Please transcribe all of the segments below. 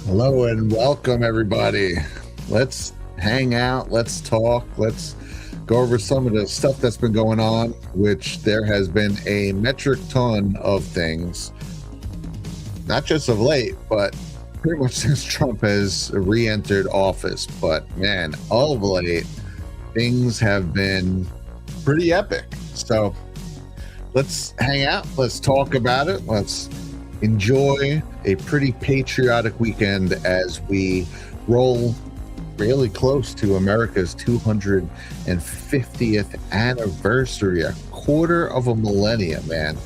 Hello and welcome, everybody. Let's hang out, let's talk, let's go over some of the stuff that's been going on, which there has been a metric ton of things, not just of late, but pretty much since Trump has re-entered office. But man, all of late, things have been pretty epic. So let's hang out, let's talk about it, let's enjoy a pretty patriotic weekend as we roll really close to America's 250th anniversary, a quarter of a millennia, man.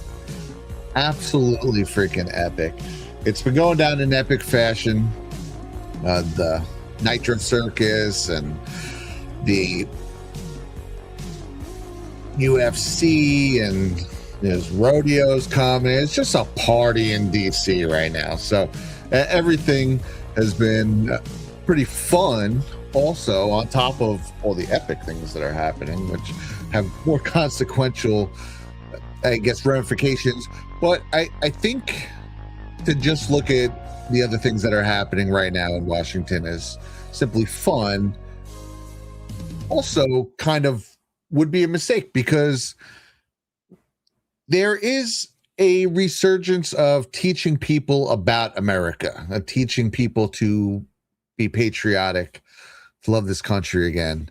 Absolutely freaking epic. It's been going down in epic fashion. The Nitro Circus and the UFC, and there's rodeos coming. It's just a party in DC right now. So everything has been pretty fun. Also, on top of all the epic things that are happening, which have more consequential, I guess, ramifications. But I think to just look at the other things that are happening right now in Washington is simply fun. Also, kind of would be a mistake, because there is a resurgence of teaching people about America, of teaching people to be patriotic, to love this country again.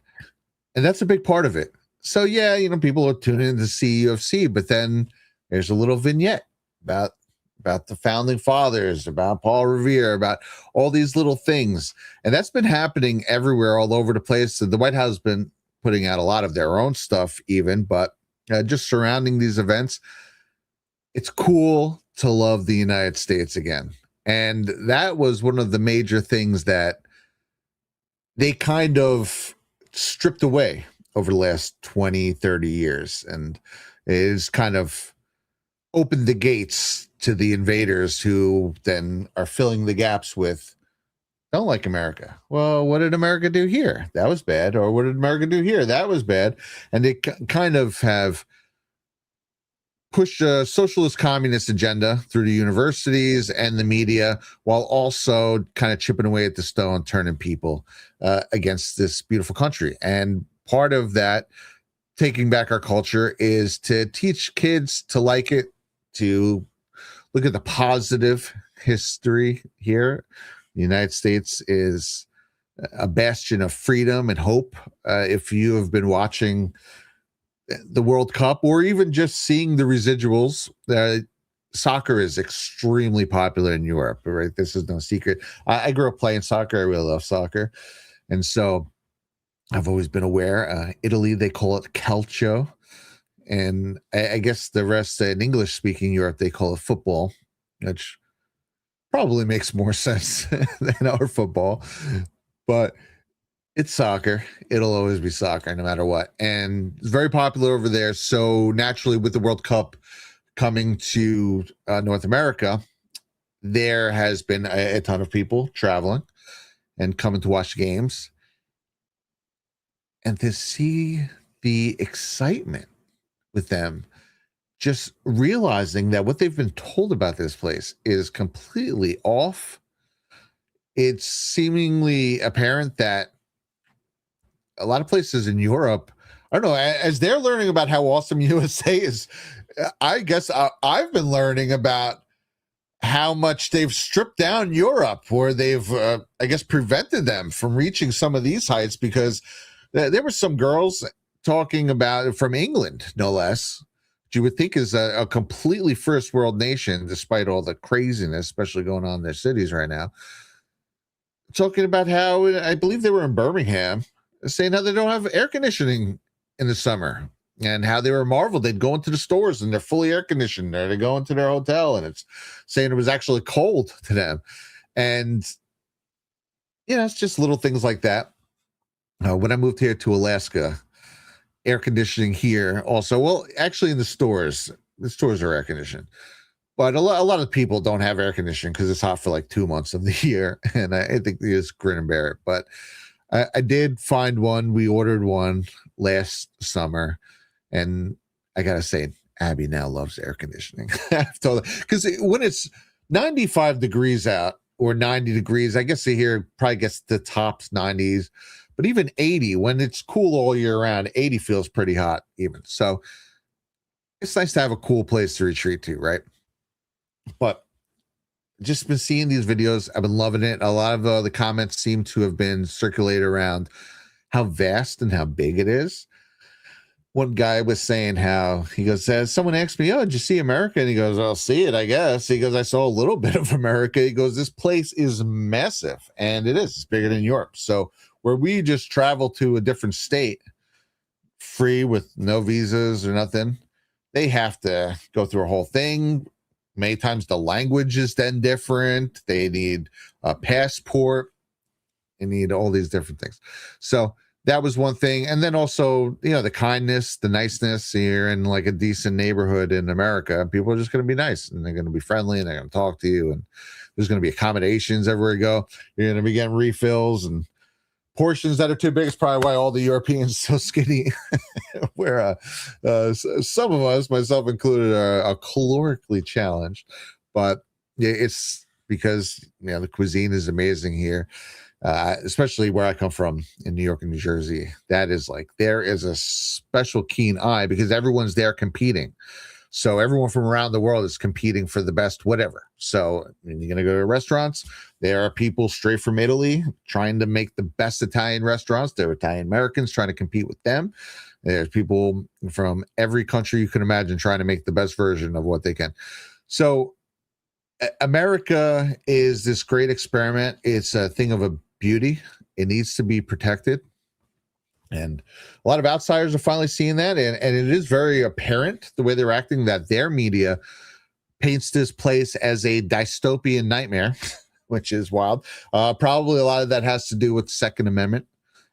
And that's a big part of it. So, yeah, people are tuning in to see UFC, but then there's a little vignette about the founding fathers, about Paul Revere, about all these little things. And that's been happening everywhere, all over the place. So the White House has been putting out a lot of their own stuff even, but just surrounding these events. It's cool to love the United States again. And that was one of the major things that they kind of stripped away over the last 20, 30 years. And it is kind of opened the gates to the invaders, who then are filling the gaps with, don't like America. Well, what did America do here? That was bad. Or what did America do here? That was bad. And they kind of have pushed a socialist communist agenda through the universities and the media, while also kind of chipping away at the stone, turning people against this beautiful country. And part of that, taking back our culture, is to teach kids to like it, to look at the positive history here. The United States is a bastion of freedom and hope. If you have been watching the World Cup, or even just seeing the residuals, soccer is extremely popular in Europe, right? This is no secret. I grew up playing soccer. I really love soccer. And so I've always been aware. Italy, they call it calcio. And I guess the rest in English speaking Europe, they call it football, which probably makes more sense than our football. But it's soccer. It'll always be soccer no matter what. And it's very popular over there. So naturally, with the World Cup coming to North America, there has been a ton of people traveling and coming to watch the games. And to see the excitement with them, just realizing that what they've been told about this place is completely off. It's seemingly apparent that a lot of places in Europe, I don't know, as they're learning about how awesome USA is, I guess I've been learning about how much they've stripped down Europe, where they've, I guess, prevented them from reaching some of these heights, because there were some girls talking about, from England, no less, which you would think is a completely first world nation, despite all the craziness, especially going on in their cities right now, talking about how, I believe they were in Birmingham, saying how they don't have air conditioning in the summer, and how they were marveled. They'd go into the stores and they're fully air conditioned, or they go into their hotel and it's saying it was actually cold to them. And, it's just little things like that. When I moved here to Alaska, air conditioning here also, well, actually in the stores are air conditioned, but a lot of people don't have air conditioning because it's hot for like 2 months of the year. And I think they just grin and bear it. But I did find one. We ordered one last summer, and I gotta say, Abby now loves air conditioning. I've told her, because when it's 95 degrees out or 90 degrees. I guess here probably gets the tops 90s, but even 80 when it's cool all year round, 80 feels pretty hot even. So it's nice to have a cool place to retreat to, right? But just been seeing these videos. I've been loving it. A lot of the comments seem to have been circulated around how vast and how big it is. One guy was saying how he goes, someone asked me, "Oh, did you see America?" And he goes, "I'll see it, I guess." He goes, "I saw a little bit of America." He goes, "This place is massive," and it is. It's bigger than Europe. So where we just travel to a different state free with no visas or nothing, they have to go through a whole thing. Many times the language is then different. They need a passport. They need all these different things. So that was one thing. And then also, the kindness, the niceness. You're in like a decent neighborhood in America. People are just going to be nice and they're going to be friendly and they're going to talk to you. And there's going to be accommodations everywhere you go. You're going to be getting refills and portions that are too big. It's probably why all the Europeans are so skinny. Where some of us, myself included, are calorically challenged. But it's because the cuisine is amazing here. Especially where I come from in New York and New Jersey. That is like, there is a special keen eye because everyone's there competing. So everyone from around the world is competing for the best whatever. So when you're going to go to restaurants, there are people straight from Italy trying to make the best Italian restaurants. There are Italian Americans trying to compete with them. There's people from every country you can imagine trying to make the best version of what they can. So America is this great experiment. It's a thing of a beauty. It needs to be protected. And a lot of outsiders are finally seeing that. And it is very apparent the way they're acting, that their media paints this place as a dystopian nightmare, which is wild. Probably a lot of that has to do with the Second Amendment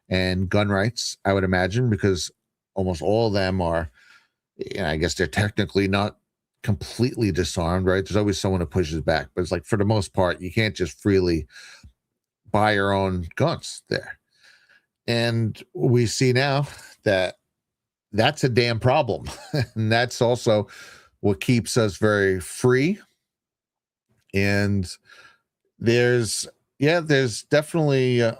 and gun rights, I would imagine, because almost all of them are, I guess they're technically not completely disarmed, right? There's always someone who pushes back, but it's like, for the most part, you can't just freely buy your own guns there. And we see now that that's a damn problem. And that's also what keeps us very free. And there's definitely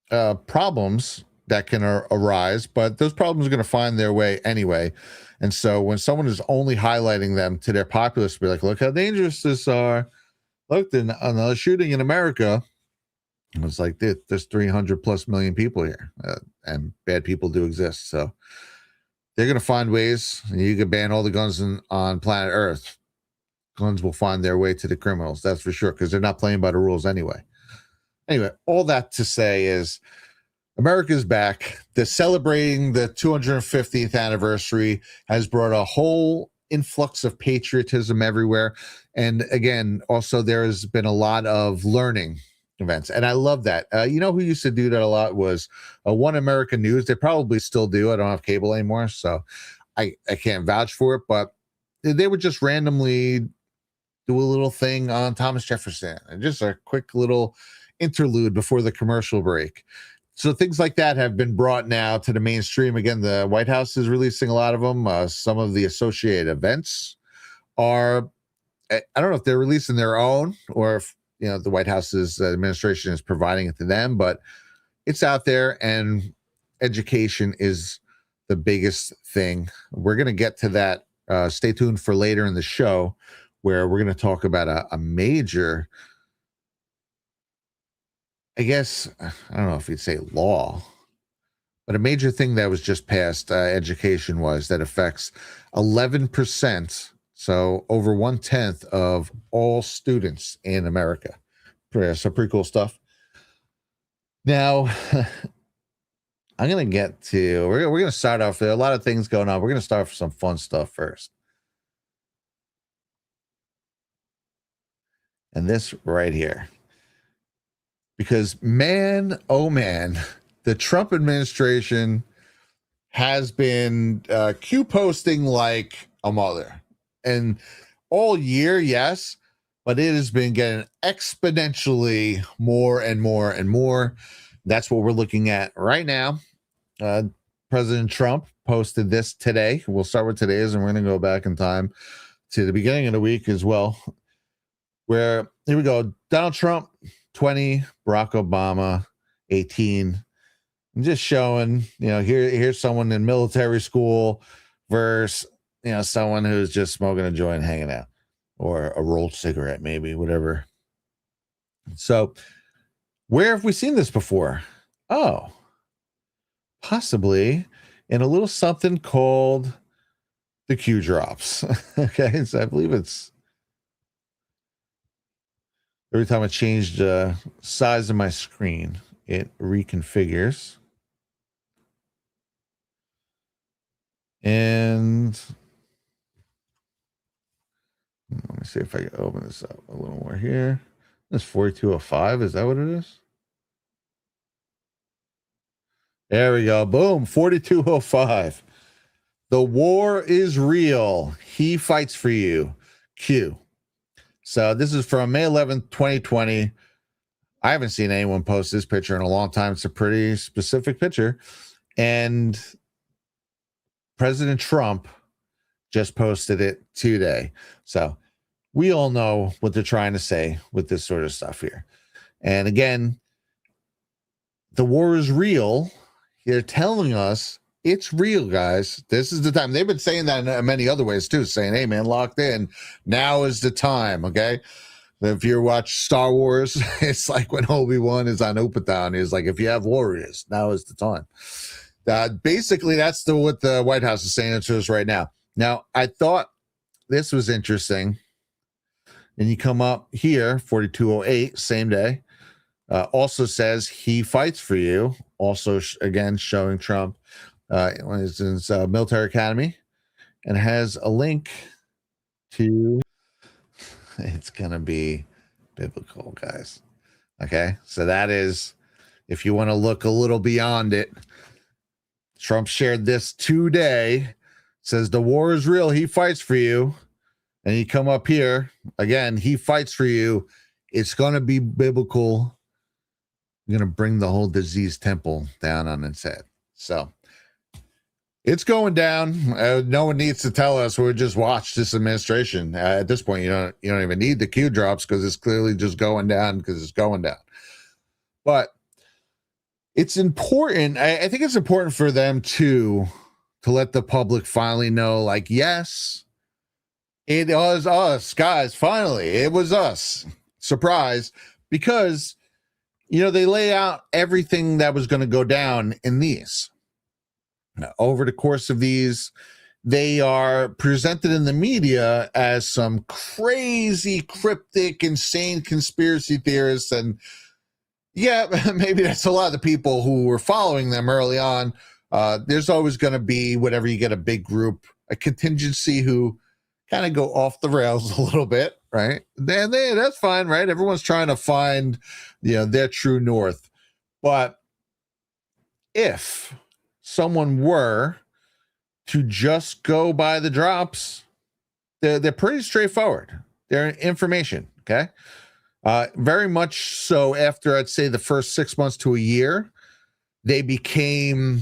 problems that can arise, but those problems are going to find their way anyway. And so when someone is only highlighting them to their populace, be like, look how dangerous this are. Look, another shooting in America. It's like, there's 300 plus million people here, and bad people do exist. So they're going to find ways. You can ban all the guns on planet Earth. Guns will find their way to the criminals. That's for sure, because they're not playing by the rules anyway. Anyway, all that to say is America's back. The celebrating the 250th anniversary has brought a whole influx of patriotism everywhere. And again, also there has been a lot of learning events. And I love that. Who used to do that a lot was One American News. They probably still do. I don't have cable anymore, so I can't vouch for it. But they would just randomly do a little thing on Thomas Jefferson, and just a quick little interlude before the commercial break. So things like that have been brought now to the mainstream. Again, the White House is releasing a lot of them. Some of the associated events are, I don't know if they're releasing their own or if the White House's administration is providing it to them, but it's out there, and education is the biggest thing. We're going to get to that. Stay tuned for later in the show, where we're going to talk about a major, I guess, I don't know if you'd say law, but a major thing that was just passed education-wise that affects 11%. So over 1/10 of all students in America. So pretty cool stuff. Now, I'm going to get to, we're going to start off, there are a lot of things going on. We're going to start with some fun stuff first. And this right here. Because man, oh man, the Trump administration has been Q posting like a mother. And all year, yes, but it has been getting exponentially more and more and more. That's what we're looking at right now. President Trump posted this today. We'll start with today's, and we're going to go back in time to the beginning of the week as well, where here we go. Donald Trump, 20, Barack Obama, 18. I'm just showing, here's someone in military school versus, someone who's just smoking a joint, hanging out, or a rolled cigarette, maybe, whatever. So, where have we seen this before? Oh, possibly in a little something called the Q drops. Okay, so I believe it's every time I change the size of my screen, it reconfigures. And let me see if I can open this up a little more here. This 4205, is that what it is? There we go. Boom, 4205. The war is real. He fights for you. Q. So this is from May 11th, 2020. I haven't seen anyone post this picture in a long time. It's a pretty specific picture. And President Trump just posted it today. So we all know what they're trying to say with this sort of stuff here. And again, the war is real. They're telling us it's real, guys. This is the time. They've been saying that in many other ways too, saying, hey, man, locked in. Now is the time, okay? If you watch Star Wars, it's like when Obi-Wan is on Upadan. He's like, if you have warriors, now is the time. Basically, that's what the White House is saying to us right now. Now, I thought this was interesting. And you come up here, 4208, same day. Also says he fights for you. Also, again, showing Trump when he's in his military academy, and has a link to. It's gonna be biblical, guys. Okay, so that is, if you want to look a little beyond it. Trump shared this today. Says the war is real. He fights for you. And you come up here again. He fights for you. It's gonna be biblical. You're going to bring the whole disease temple down on its head. So it's going down. No one needs to tell us. We just watch this administration. At this point, you don't even need the Q drops because it's clearly just going down because it's going down. But it's important. I think it's important for them to let the public finally know, like, yes, it was us, guys. Finally, it was us. Surprise. Because they lay out everything that was going to go down in these. Now, over the course of these, they are presented in the media as some crazy, cryptic, insane conspiracy theorists. And yeah, maybe that's a lot of the people who were following them early on. There's always going to be, whenever you get a big group, a contingency who kind of go off the rails a little bit, right? That's fine, right? Everyone's trying to find, their true north. But if someone were to just go by the drops, they're pretty straightforward. They're information, okay? Very much so after, I'd say, the first 6 months to a year, they became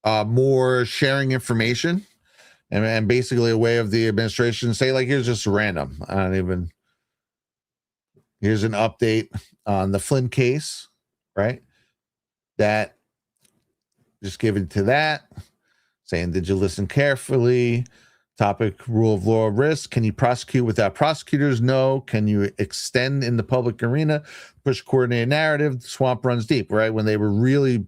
more sharing information. And basically a way of the administration say, like, here's just random. Here's an update on the Flynn case, right? That just given to that, saying, did you listen carefully? Topic, rule of law risk. Can you prosecute without prosecutors? No. Can you extend in the public arena? Push coordinated narrative. Swamp runs deep, right? When they were really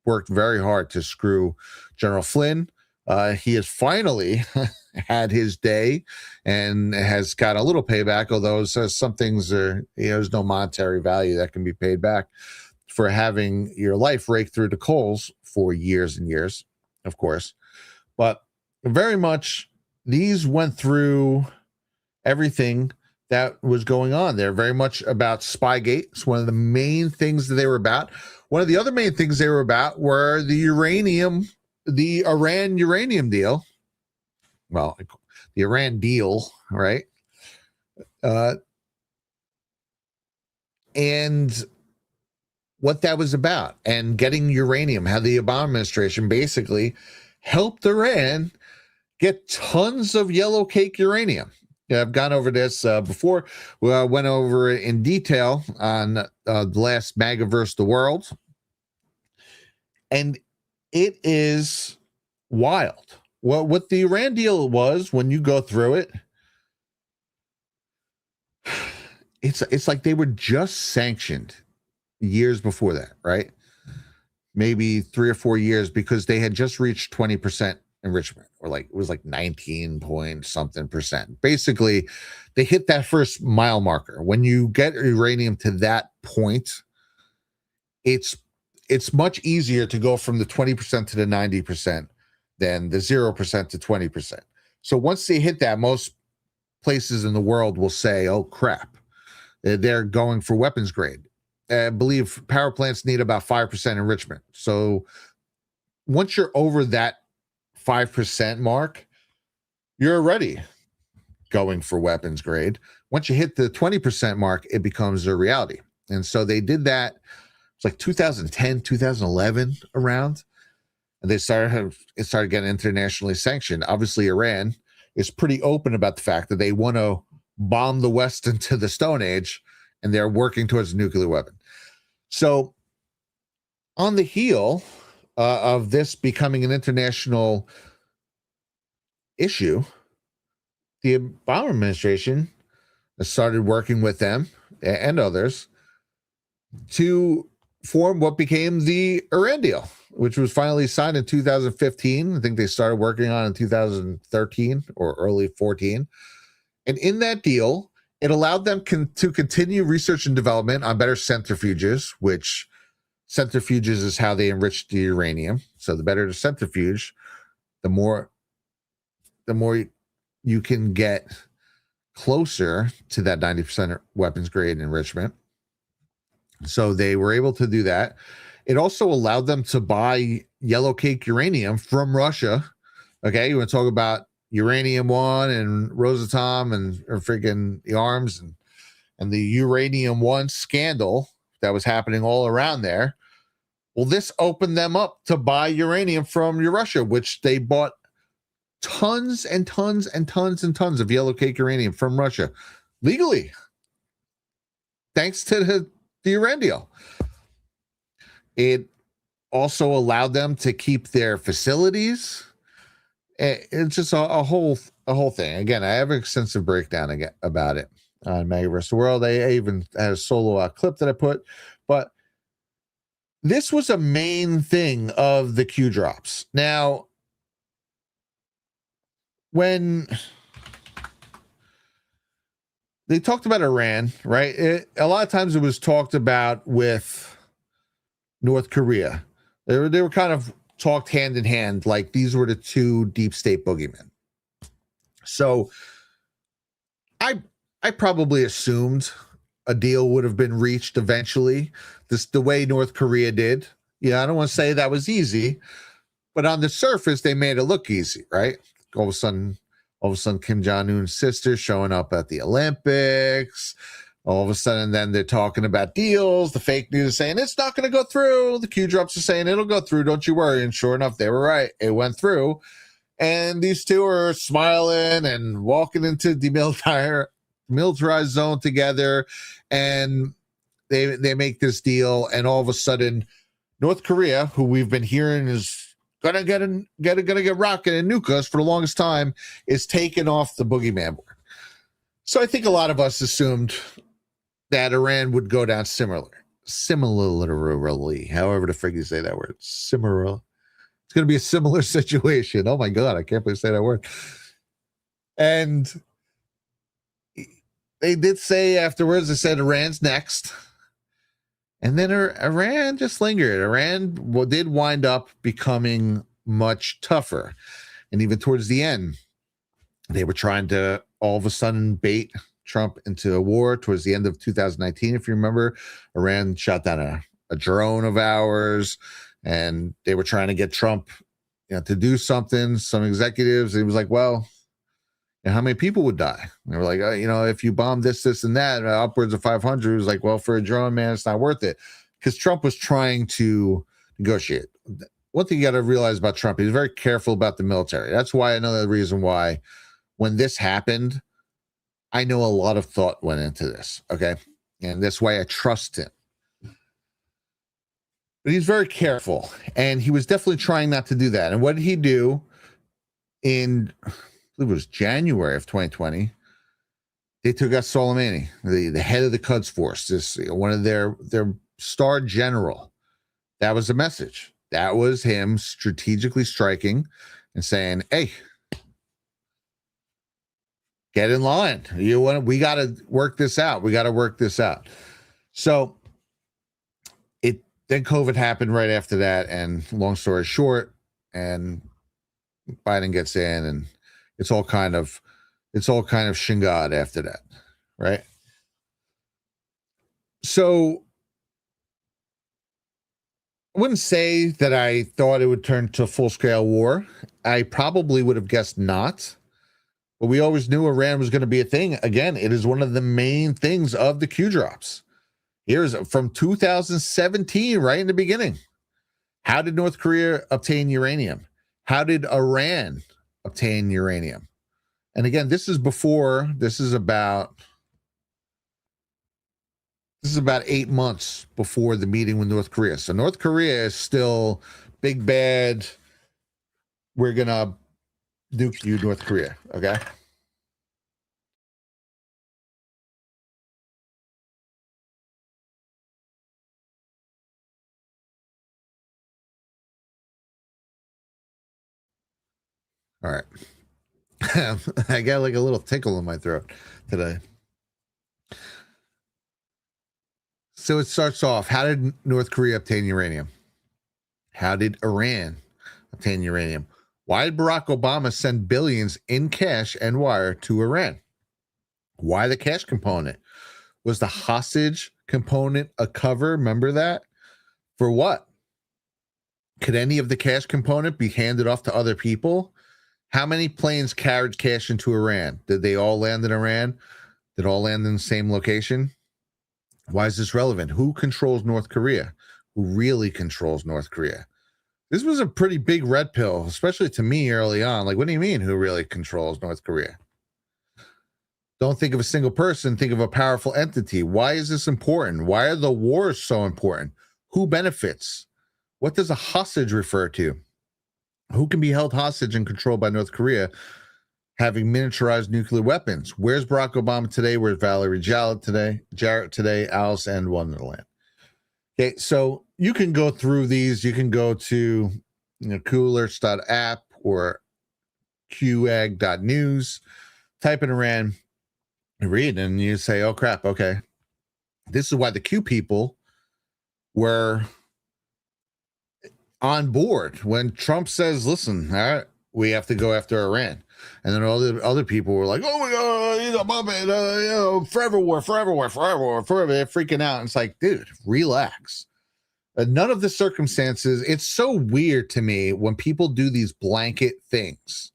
worked very hard to screw General Flynn. He has finally had his day and has got a little payback, although some things are, there's no monetary value that can be paid back for having your life raked through the coals for years and years, of course. But very much these went through everything that was going on. They're very much about Spygate. It's one of the main things that they were about. One of the other main things they were about were the Iran uranium deal. Well, the Iran deal, right? And what that was about, and getting uranium, how the Obama administration basically helped Iran get tons of yellow cake uranium. Yeah, I've gone over this before. We went over it in detail on the last Magaverse the World. And it is wild. Well, what the Iran deal was, when you go through it, it's like they were just sanctioned years before that, right? Maybe 3 or 4 years, because they had just reached 20% enrichment, or like it was like 19 point something percent. Basically, they hit that first mile marker. When you get uranium to that point, it's much easier to go from the 20% to the 90% than the 0% to 20%. So once they hit that, most places in the world will say, oh crap, they're going for weapons grade. I believe power plants need about 5% enrichment. So once you're over that 5% mark, you're already going for weapons grade. Once you hit the 20% mark, it becomes a reality. And so they did that. It's like 2010, 2011 around. And it started getting internationally sanctioned. Obviously, Iran is pretty open about the fact that they want to bomb the West into the Stone Age, and they're working towards a nuclear weapon. So on the heel of this becoming an international issue, the Obama administration has started working with them and others to form what became the Iran deal, which was finally signed in 2015. I think they started working on it in 2013 or early 14. And in that deal, it allowed them to continue research and development on better centrifuges, which centrifuges is how they enrich the uranium. So the better the centrifuge, the more you can get closer to that 90% weapons grade enrichment. So they were able to do that. It also allowed them to buy yellow cake uranium from Russia. Okay, you want to talk about Uranium One and Rosatom and freaking the arms and the Uranium One scandal that was happening all around there. Well, this opened them up to buy uranium from Russia, which they bought tons and tons and tons and tons of yellow cake uranium from Russia legally, thanks to the Iran deal. It also allowed them to keep their facilities. It's just a whole thing. Again, I have an extensive breakdown about it on Magaverse the World. I even had a solo clip that I put, but this was a main thing of the Q drops. Now, when they talked about Iran, right? A lot of times it was talked about with North Korea. They were kind of talked hand in hand, like these were the two deep state boogeymen. So I probably assumed a deal would have been reached eventually, the way North Korea did. Yeah, I don't want to say that was easy, but on the surface they made it look easy, right? All of a sudden Kim Jong-un's sister showing up at the Olympics. All of a sudden, then they're talking about deals. The fake news is saying it's not going to go through. The Q drops are saying it'll go through. Don't you worry. And sure enough, they were right. It went through. And these two are smiling and walking into the militarized zone together. And they make this deal. And all of a sudden, North Korea, who we've been hearing is gonna get rocket and nuke us for the longest time, is taken off the boogeyman board. So I think a lot of us assumed that Iran would go down similarly, however the frig you say that word, similar. It's going to be a similar situation. Oh my God, I can't believe I say that word. And they did say afterwards, they said Iran's next. And then Iran just lingered. Iran did wind up becoming much tougher. And even towards the end, they were trying to all of a sudden bait Trump into a war towards the end of 2019. If you remember, Iran shot down a drone of ours, and they were trying to get Trump, to do something. Some executives, he was like, well, how many people would die? And they were like, if you bomb this, and that, upwards of 500, it was like, well, for a drone, man, it's not worth it. Because Trump was trying to negotiate. One thing you got to realize about Trump, he's very careful about the military. That's why another reason why when this happened, I know a lot of thought went into this. Okay. And that's why I trust him. But he's very careful. And he was definitely trying not to do that. And what did he do in, I believe it was January of 2020? They took out Soleimani, the head of the Quds Force, this one of their star general. That was the message. That was him strategically striking and saying, "Hey, get in line. We got to work this out. We got to work this out." So then COVID happened right after that, and long story short, and Biden gets in, and it's all kind of shingad after that, right? So I wouldn't say that I thought it would turn to full scale war. I probably would have guessed not. But we always knew Iran was going to be a thing. Again, it is one of the main things of the Q drops. Here's from 2017, right in the beginning. How did North Korea obtain uranium? How did Iran obtain uranium? And again, this is about 8 months before the meeting with North Korea. So North Korea is still big bad. We're going to nuke you, North Korea. Okay. All right. I got like a little tickle in my throat today. So it starts off, how did North Korea obtain uranium? How did Iran obtain uranium? Why did Barack Obama send billions in cash and wire to Iran? Why the cash component? Was the hostage component a cover? Remember that? For what? Could any of the cash component be handed off to other people? How many planes carried cash into Iran? Did they all land in Iran? Did all land in the same location? Why is this relevant? Who controls North Korea? Who really controls North Korea? This was a pretty big red pill, especially to me early on. Like, what do you mean, who really controls North Korea? Don't think of a single person, think of a powerful entity. Why is this important? Why are the wars so important? Who benefits? What does a hostage refer to? Who can be held hostage and controlled by North Korea having miniaturized nuclear weapons? Where's Barack Obama today? Where's Valerie Jarrett today, Alice and Wonderland? Okay, so you can go through these. You can go to QAlerts.app or QAG.news, type in Iran, and read, and you say, oh crap, okay. This is why the Q people were on board when Trump says, listen, all right, we have to go after Iran. And then all the other people were like, oh my God, forever war. They're freaking out. And it's like, dude, relax. None of the circumstances, it's so weird to me when people do these blanket things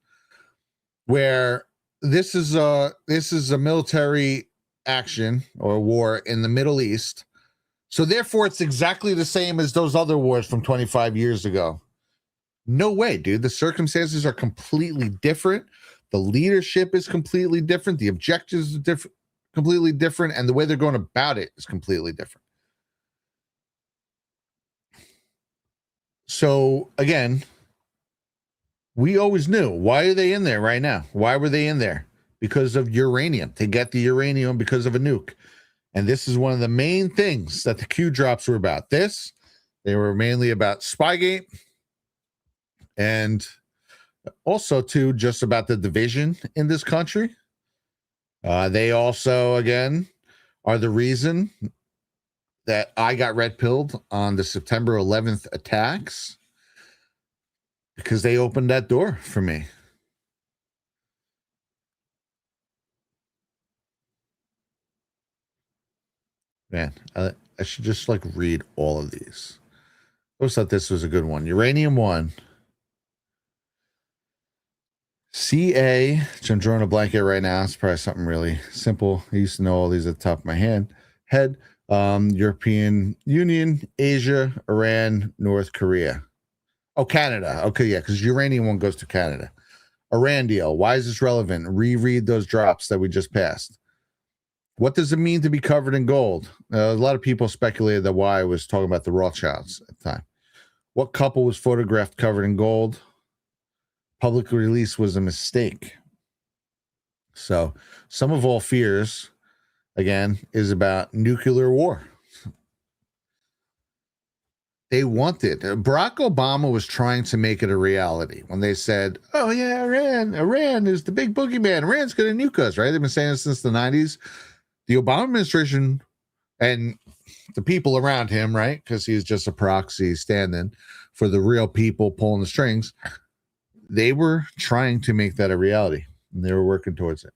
where this is a military action or war in the Middle East. So therefore, it's exactly the same as those other wars from 25 years ago. No way, dude. The circumstances are completely different. The leadership is completely different. The objectives are different, completely different. And the way they're going about it is completely different. So again, we always knew. Why are they in there right now? Why were they in there? Because of uranium, to get the uranium because of a nuke. And this is one of the main things that the Q drops were about. They were mainly about Spygate, and also too just about the division in this country. They also, again, are the reason that I got red pilled on the September 11th attacks, because they opened that door for me. Man, I should just like read all of these. I always thought this was a good one. Uranium 1. CA, which I'm drawing a blanket right now. It's probably something really simple. I used to know all these at the top of my head. European Union, Asia, Iran, North Korea. Oh, Canada. Okay, yeah, because uranium 1 goes to Canada. Iran deal. Why is this relevant? Reread those drops that we just passed. What does it mean to be covered in gold? A lot of people speculated that why I was talking about the Rothschilds at the time. What couple was photographed covered in gold? Public release was a mistake. So, Sum of All Fears, again, is about nuclear war. They wanted, Barack Obama was trying to make it a reality when they said, oh yeah, Iran is the big boogeyman. Iran's going to nuke us, right? They've been saying it since the 90s. The Obama administration and the people around him, right? Because he's just a proxy stand-in for the real people pulling the strings. They were trying to make that a reality, and they were working towards it.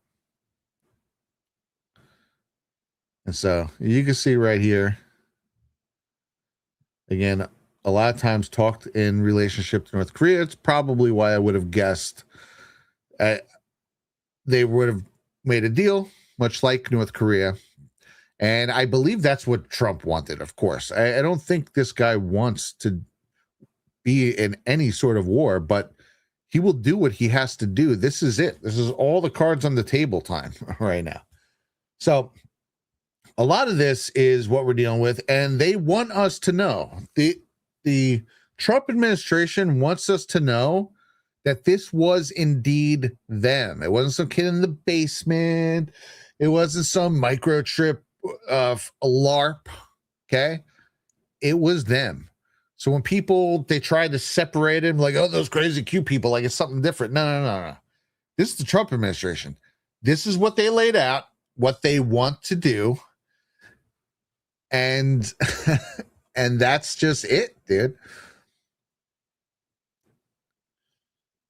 And so you can see right here, again, a lot of times talked in relationship to North Korea. It's probably why I would have guessed they would have made a deal, much like North Korea. And I believe that's what Trump wanted, of course. I don't think this guy wants to be in any sort of war, but he will do what he has to do. This is it. This is all the cards on the table time right now. So a lot of this is what we're dealing with, and they want us to know. The Trump administration wants us to know that this was indeed them. It wasn't some kid in the basement. It wasn't some microchip of a LARP. Okay. It was them. So when people, they tried to separate him, like, oh, those crazy Q people, like it's something different. No. This is the Trump administration. This is what they laid out, what they want to do. And and that's just it, dude.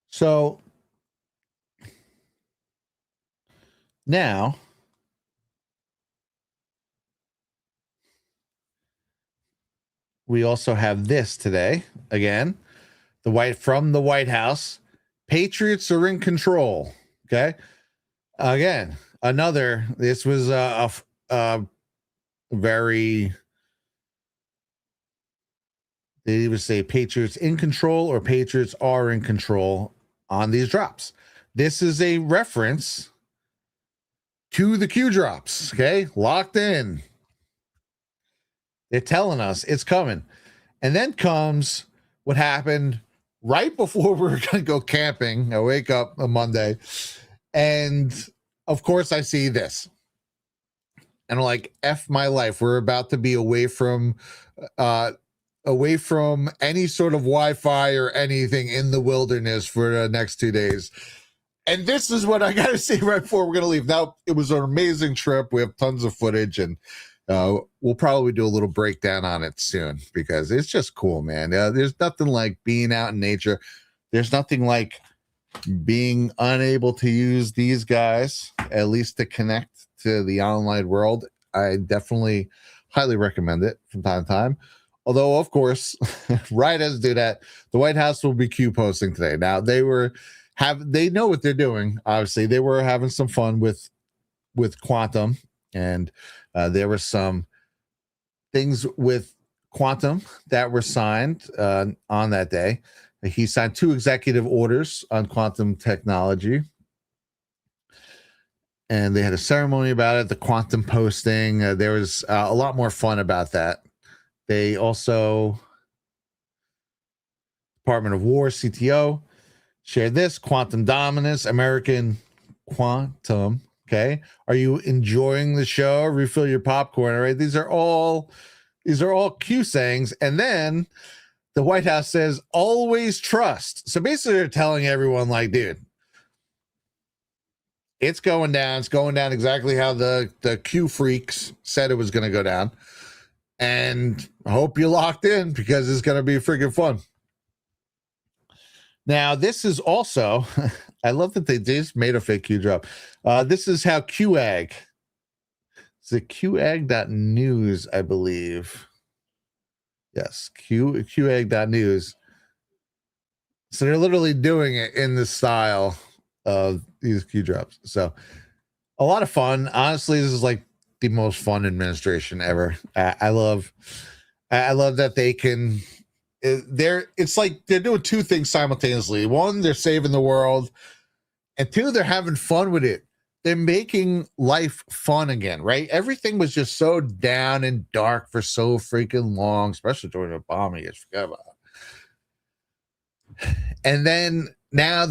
So now we also have this today. Again, from the White House. Patriots are in control. Okay. Again, this was a very, they either say Patriots in control or Patriots are in control on these drops. This is a reference to the Q drops. Okay. Locked in. They're telling us it's coming. And then comes what happened right before we were going to go camping. I wake up on Monday, and of course I see this. And I'm like, F my life. We're about to be away from any sort of Wi-Fi or anything in the wilderness for the next 2 days. And this is what I got to see right before we're going to leave. Now, it was an amazing trip. We have tons of footage, and we'll probably do a little breakdown on it soon because it's just cool, man. There's nothing like being out in nature. There's nothing like being unable to use these guys, at least to connect to the online world. I definitely highly recommend it from time to time. Although, of course, right as do that, the White House will be Q posting today. Now they know what they're doing. Obviously, they were having some fun with Quantum, and there were some things with Quantum that were signed on that day. He signed 2 executive orders on quantum technology, and they had a ceremony about it, the quantum posting. There was a lot more fun about that. They also, Department of War, CTO, shared this, Quantum Dominance, American Quantum. Okay. Are you enjoying the show? Refill your popcorn. All right. These are all Q sayings. And then the White House says, always trust. So basically they're telling everyone, like, dude, it's going down. It's going down exactly how the Q freaks said it was going to go down. And I hope you locked in because it's going to be freaking fun. Now, this is also, I love that they just made a fake Q drop. This is how QAG, it's a QAG.news, I believe. Yes, QAG.news. So they're literally doing it in the style of these Q drops. So a lot of fun. Honestly, this is like the most fun administration ever. I love that they can. It's like they're doing 2 things simultaneously. 1, they're saving the world, and 2, they're having fun with it. they're making life fun again, right? Everything was just so down and dark for so freaking long, especially during Obama years. Forget about it. And then now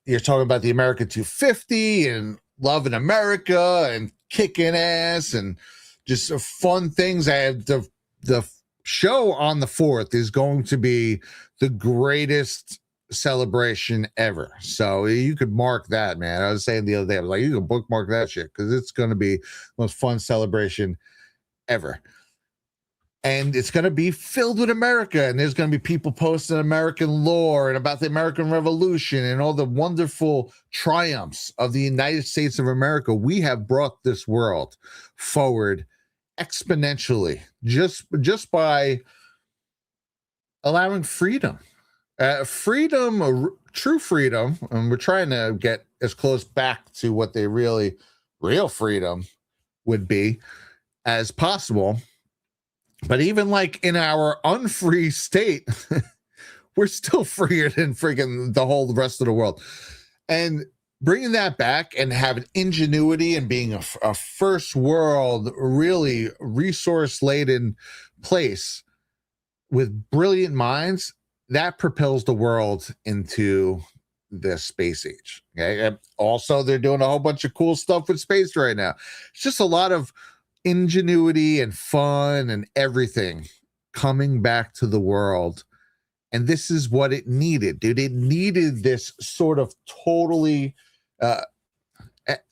you're talking about the America 250 and loving America and kicking ass and just fun things. I have the show on the 4th is going to be the greatest celebration ever. So you could mark that, man. I was saying the other day, I was like, you can bookmark that shit because it's going to be the most fun celebration ever. And it's going to be filled with America. And there's going to be people posting American lore and about the American Revolution and all the wonderful triumphs of the United States of America. We have brought this world forward exponentially just by allowing freedom. True freedom, and we're trying to get as close back to what they real freedom would be as possible. But even like in our unfree state, we're still freer than freaking the whole rest of the world. And bringing that back and having ingenuity and being a first world, really resource-laden place with brilliant minds, that propels the world into the space age. Okay. And also, they're doing a whole bunch of cool stuff with space right now. It's just a lot of ingenuity and fun and everything coming back to the world. And this is what it needed, dude. It needed this sort of totally, I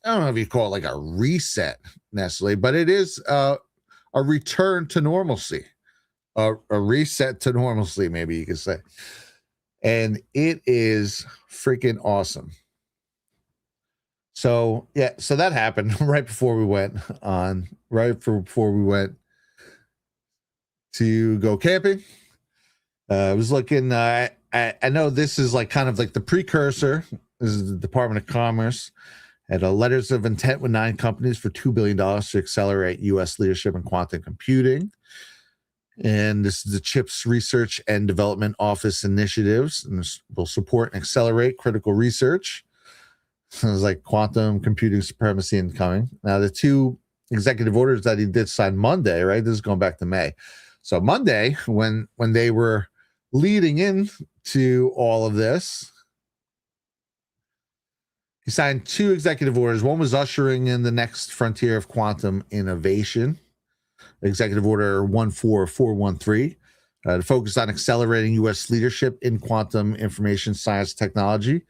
don't know if you call it like a reset necessarily, but it is a return to normalcy, a reset to normalcy, maybe you could say. And it is freaking awesome. So yeah, so that happened right before we went to go camping. I was looking. I know this is like kind of like the precursor. This is the Department of Commerce had a letters of intent with 9 companies for $2 billion to accelerate U.S. leadership in quantum computing. And this is the CHIPS Research and Development Office initiatives, and this will support and accelerate critical research. So it's like quantum computing supremacy incoming. Now, the 2 executive orders that he did sign Monday, right? This is going back to May. So Monday, when they were leading in to all of this, he signed 2 executive orders. One was ushering in the next frontier of quantum innovation, Executive Order 14413, to focus on accelerating U.S. leadership in quantum information science technology,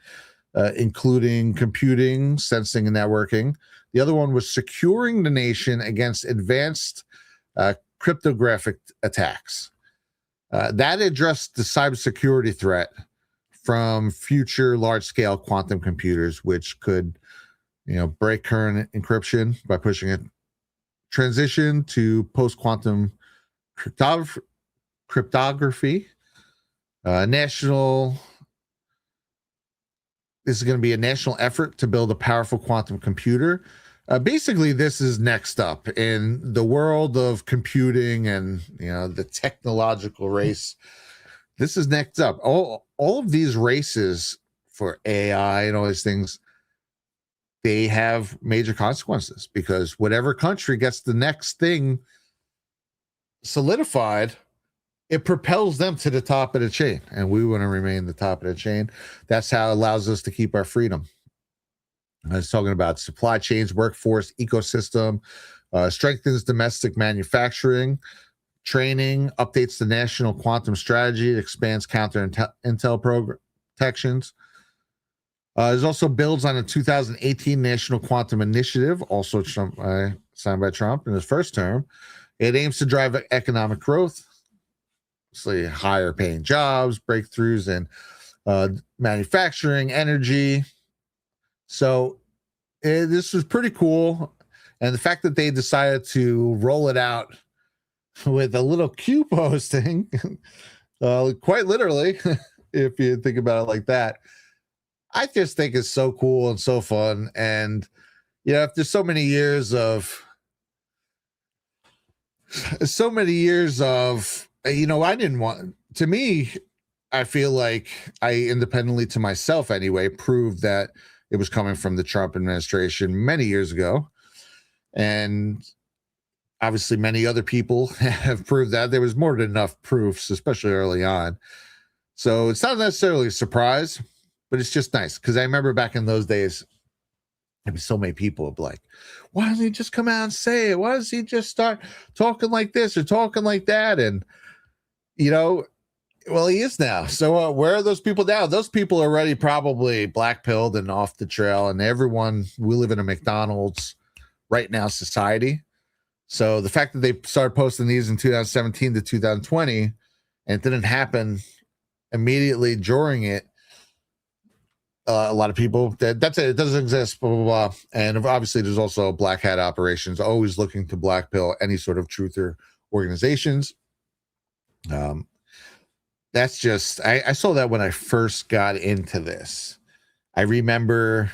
including computing, sensing, and networking. The other one was securing the nation against advanced cryptographic attacks. That addressed the cybersecurity threat from future large-scale quantum computers, which could, break current encryption by pushing it. Transition to post-quantum cryptography. This is going to be a national effort to build a powerful quantum computer. Basically, this is next up in the world of computing and the technological race. This is next up. All of these races for AI and all these things, they have major consequences because whatever country gets the next thing solidified, it propels them to the top of the chain, and we want to remain the top of the chain. That's how it allows us to keep our freedom. I was talking about supply chains, workforce, ecosystem, strengthens domestic manufacturing, training, updates the national quantum strategy, expands counter intel protections. It also builds on a 2018 National Quantum Initiative, also signed by Trump in his first term. It aims to drive economic growth, higher paying jobs, breakthroughs in manufacturing, energy. So this was pretty cool. And the fact that they decided to roll it out with a little Q posting, quite literally, if you think about it like that, I just think it's so cool and so fun. And, after so many years of, I didn't want, to me, I feel like I independently to myself anyway, proved that it was coming from the Trump administration many years ago. And obviously, many other people have proved that. There was more than enough proofs, especially early on. So it's not necessarily a surprise, but it's just nice because I remember back in those days, there'd be so many people would be like, why doesn't he just come out and say it? Why does he just start talking like this or talking like that? And, you know, well, he is now. So where are those people now? Those people are already probably black-pilled and off the trail. And everyone, we live in a McDonald's right now society. So the fact that they started posting these in 2017 to 2020 and it didn't happen immediately during it, a lot of people that's it. It doesn't exist, blah, blah, blah. And obviously there's also black hat operations always looking to blackpill any sort of truther organizations. That's just, I saw that when I first got into this. I remember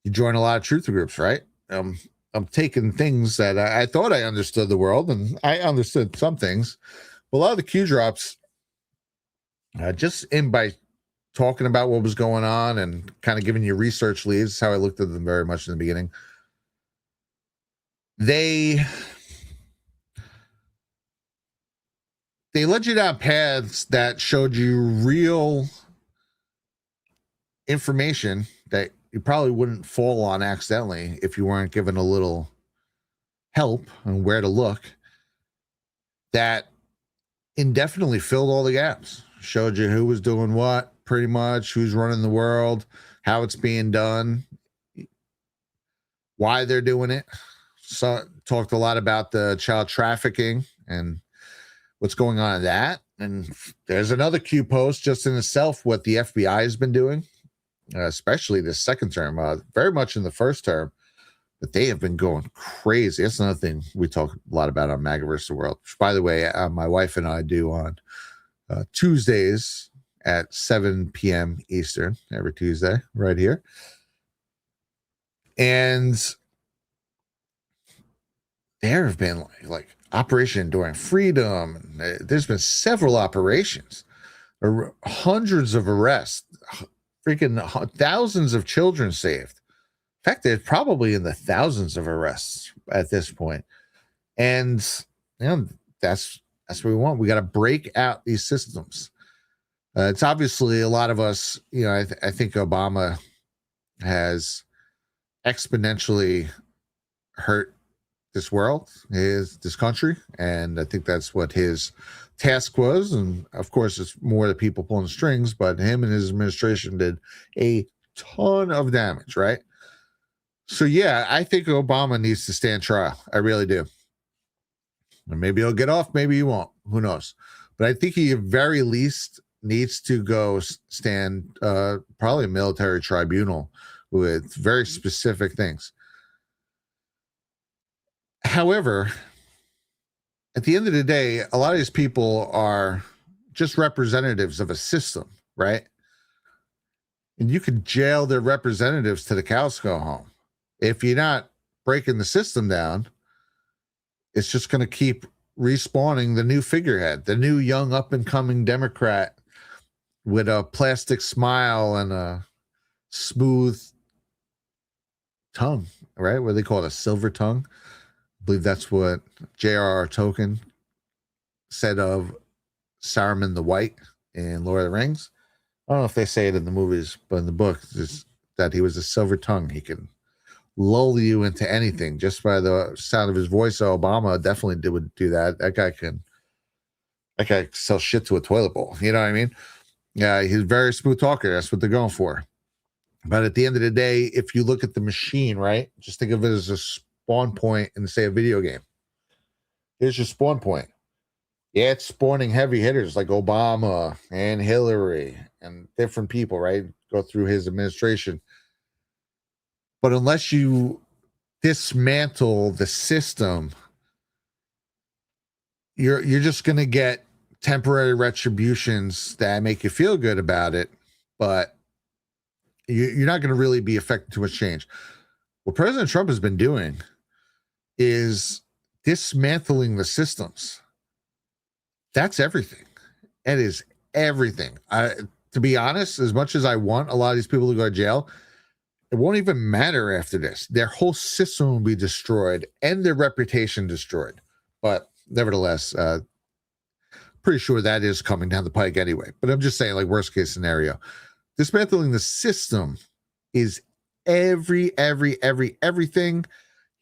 you join a lot of truther groups, right? I'm taking things that I thought I understood the world, and I understood some things. But a lot of the Q drops, just in by talking about what was going on and kind of giving you research leads, how I looked at them very much in the beginning. They led you down paths that showed you real information that you probably wouldn't fall on accidentally if you weren't given a little help on where to look. That indefinitely filled all the gaps, showed you who was doing what, pretty much, who's running the world, how it's being done, why they're doing it. So talked a lot about the child trafficking and what's going on in that. And there's another Q post just in itself, what the FBI has been doing, especially this second term, very much in the first term, but they have been going crazy. That's another thing we talk a lot about on MAGA versus the World, which, by the way, my wife and I do on Tuesdays at 7 p.m. Eastern, every Tuesday, right here. And there have been like Operation Enduring Freedom. There's been several operations, hundreds of arrests, freaking thousands of children saved. In fact, there's probably in the thousands of arrests at this point. And that's what we want. We got to break out these systems. It's obviously a lot of us, I think Obama has exponentially hurt this world, this country, and I think that's what his task was. And of course, it's more the people pulling the strings, but him and his administration did a ton of damage, right? So yeah, I think Obama needs to stand trial. I really do. And maybe he'll get off, maybe he won't. Who knows? But I think he at very least needs to go stand probably a military tribunal with very specific things. However, at the end of the day, a lot of these people are just representatives of a system, right? And you could jail their representatives to the cows go home. If you're not breaking the system down, it's just going to keep respawning the new figurehead, the new young up and coming Democrat with a plastic smile and a smooth tongue, right? What do they call it? A silver tongue. I believe that's what J.R.R. Tolkien said of Saruman the White in Lord of the Rings. I don't know if they say it in the movies, but in the book, it's that he was a silver tongue. He can lull you into anything just by the sound of his voice. So Obama definitely would do that. That guy can sell shit to a toilet bowl. You know what I mean? Yeah, he's a very smooth talker. That's what they're going for. But at the end of the day, if you look at the machine, right, just think of it as a spawn point in, say, a video game. Here's your spawn point. Yeah, it's spawning heavy hitters like Obama and Hillary and different people, right? Go through his administration. But unless you dismantle the system, you're just going to get temporary retributions that make you feel good about it, but you're not going to really be affected too much change. What President Trump has been doing is dismantling the systems. That's everything. It is everything. to be honest, as much as I want a lot of these people to go to jail, it won't even matter after this. Their whole system will be destroyed and their reputation destroyed. But nevertheless, pretty sure that is coming down the pike anyway. But I'm just saying, like, worst case scenario, dismantling the system is everything.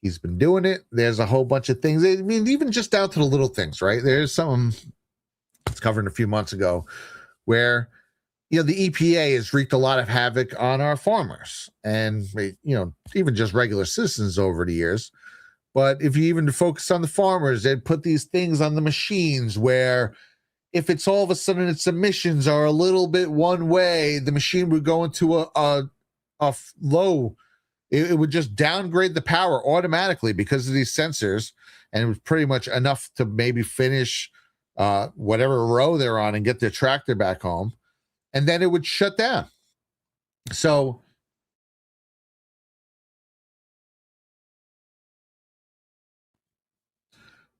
He's been doing it. There's a whole bunch of things. I mean, even just down to the little things, right? There's some it's covered a few months ago where, you know, the EPA has wreaked a lot of havoc on our farmers and, you know, even just regular citizens over the years. But if you even focus on the farmers, they'd put these things on the machines where if it's all of a sudden its emissions are a little bit one way, the machine would go into a low. It would just downgrade the power automatically because of these sensors, and it was pretty much enough to maybe finish whatever row they're on and get their tractor back home, and then it would shut down. So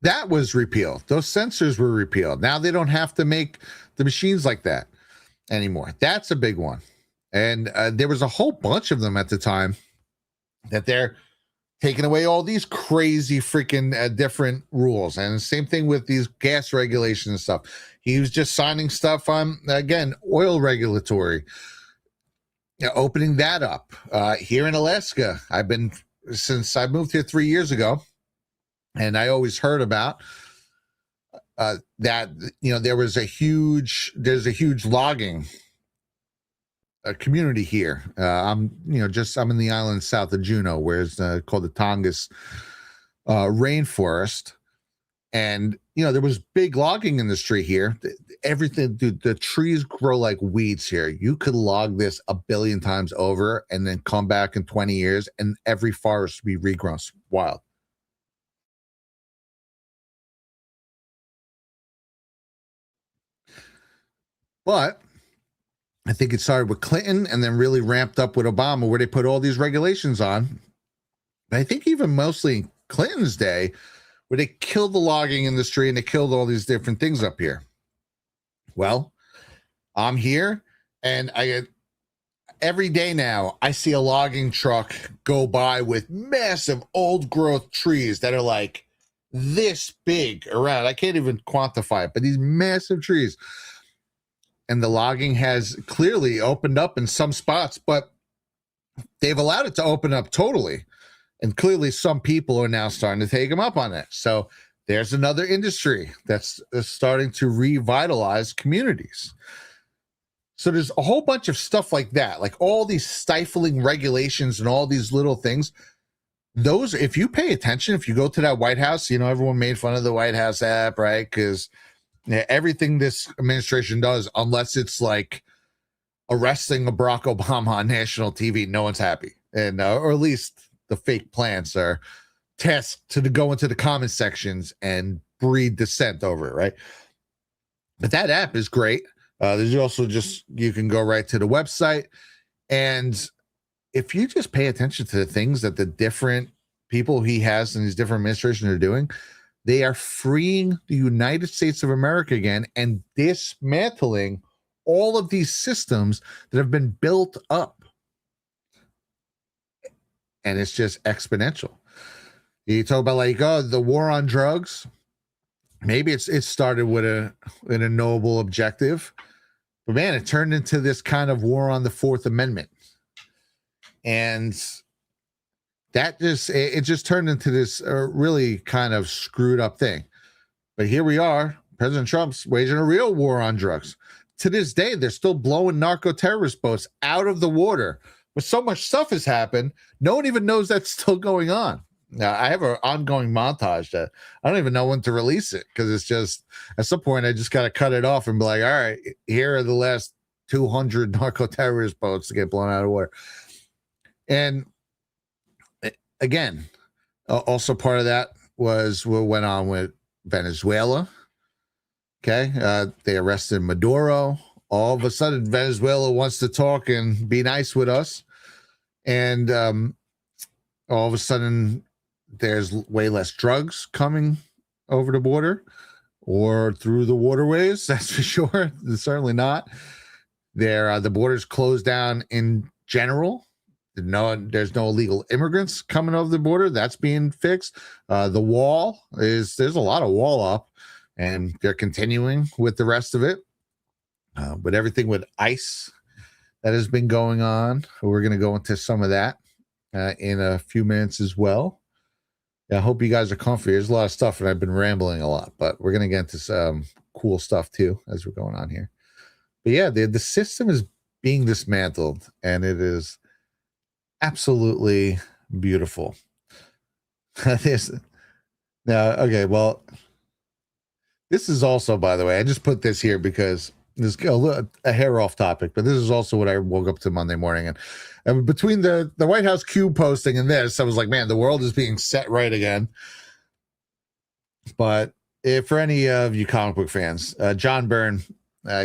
that was repealed. Those sensors were repealed. Now they don't have to make the machines like that anymore. That's a big one. And there was a whole bunch of them at the time that they're taking away all these crazy freaking different rules. And the same thing with these gas regulations and stuff. He was just signing stuff on, again, oil regulatory, you know, opening that up. Here in Alaska, since I moved here 3 years ago, and I always heard about that, you know, there's a huge logging community here. I'm in the island south of Juneau, where it's called the Tongass rainforest, and you know there was big logging industry here. Everything, dude, the trees grow like weeds here. You could log this a billion times over, and then come back in 20 years, and every forest would be regrown. It's wild. But I think it started with Clinton and then really ramped up with Obama, where they put all these regulations on. But I think even mostly Clinton's day, where they killed the logging industry and they killed all these different things up here. Well, I'm here, and every day now I see a logging truck go by with massive old growth trees that are like this big around. I can't even quantify it, but these massive trees. And the logging has clearly opened up in some spots, but they've allowed it to open up totally. And clearly some people are now starting to take them up on it. So there's another industry that's starting to revitalize communities. So there's a whole bunch of stuff like that, like all these stifling regulations and all these little things. Those, if you pay attention, if you go to that White House, you know, everyone made fun of the White House app, right? Because everything this administration does, unless it's like arresting a Barack Obama on national TV, no one's happy. And or at least the fake plants are tasked to go into the comment sections and breed dissent over it, right? But that app is great. There's also you can go right to the website, and if you just pay attention to the things that the different people he has in these different administrations are doing, they are freeing the United States of America again and dismantling all of these systems that have been built up. And it's just exponential. You talk about like, oh, the war on drugs. Maybe it started with a noble objective, but man, it turned into this kind of war on the Fourth Amendment. And that just turned into this really kind of screwed up thing. But here we are, President Trump's waging a real war on drugs. To this day, they're still blowing narco-terrorist boats out of the water. But so much stuff has happened, no one even knows that's still going on. Now, I have an ongoing montage that I don't even know when to release it, because it's just, at some point, I just got to cut it off and be like, all right, here are the last 200 narco-terrorist boats to get blown out of water. And again, also part of that was what went on with Venezuela. Okay. They arrested Maduro. All of a sudden, Venezuela wants to talk and be nice with us. And all of a sudden, there's way less drugs coming over the border or through the waterways. That's for sure. It's certainly not. The border's closed down in general. There's no illegal immigrants coming over the border. That's being fixed. The wall there's a lot of wall up, and they're continuing with the rest of it. But everything with ICE that has been going on, we're going to go into some of that in a few minutes as well. I hope you guys are comfy. There's a lot of stuff, and I've been rambling a lot, but we're going to get into some cool stuff too as we're going on here. But yeah, the system is being dismantled, and it is absolutely beautiful. Okay, well, this is also, by the way, I just put this here because this is a hair off topic, but this is also what I woke up to Monday morning. And between the White House Cube posting and this, I was like, man, the world is being set right again. But for any of you comic book fans, John Byrne,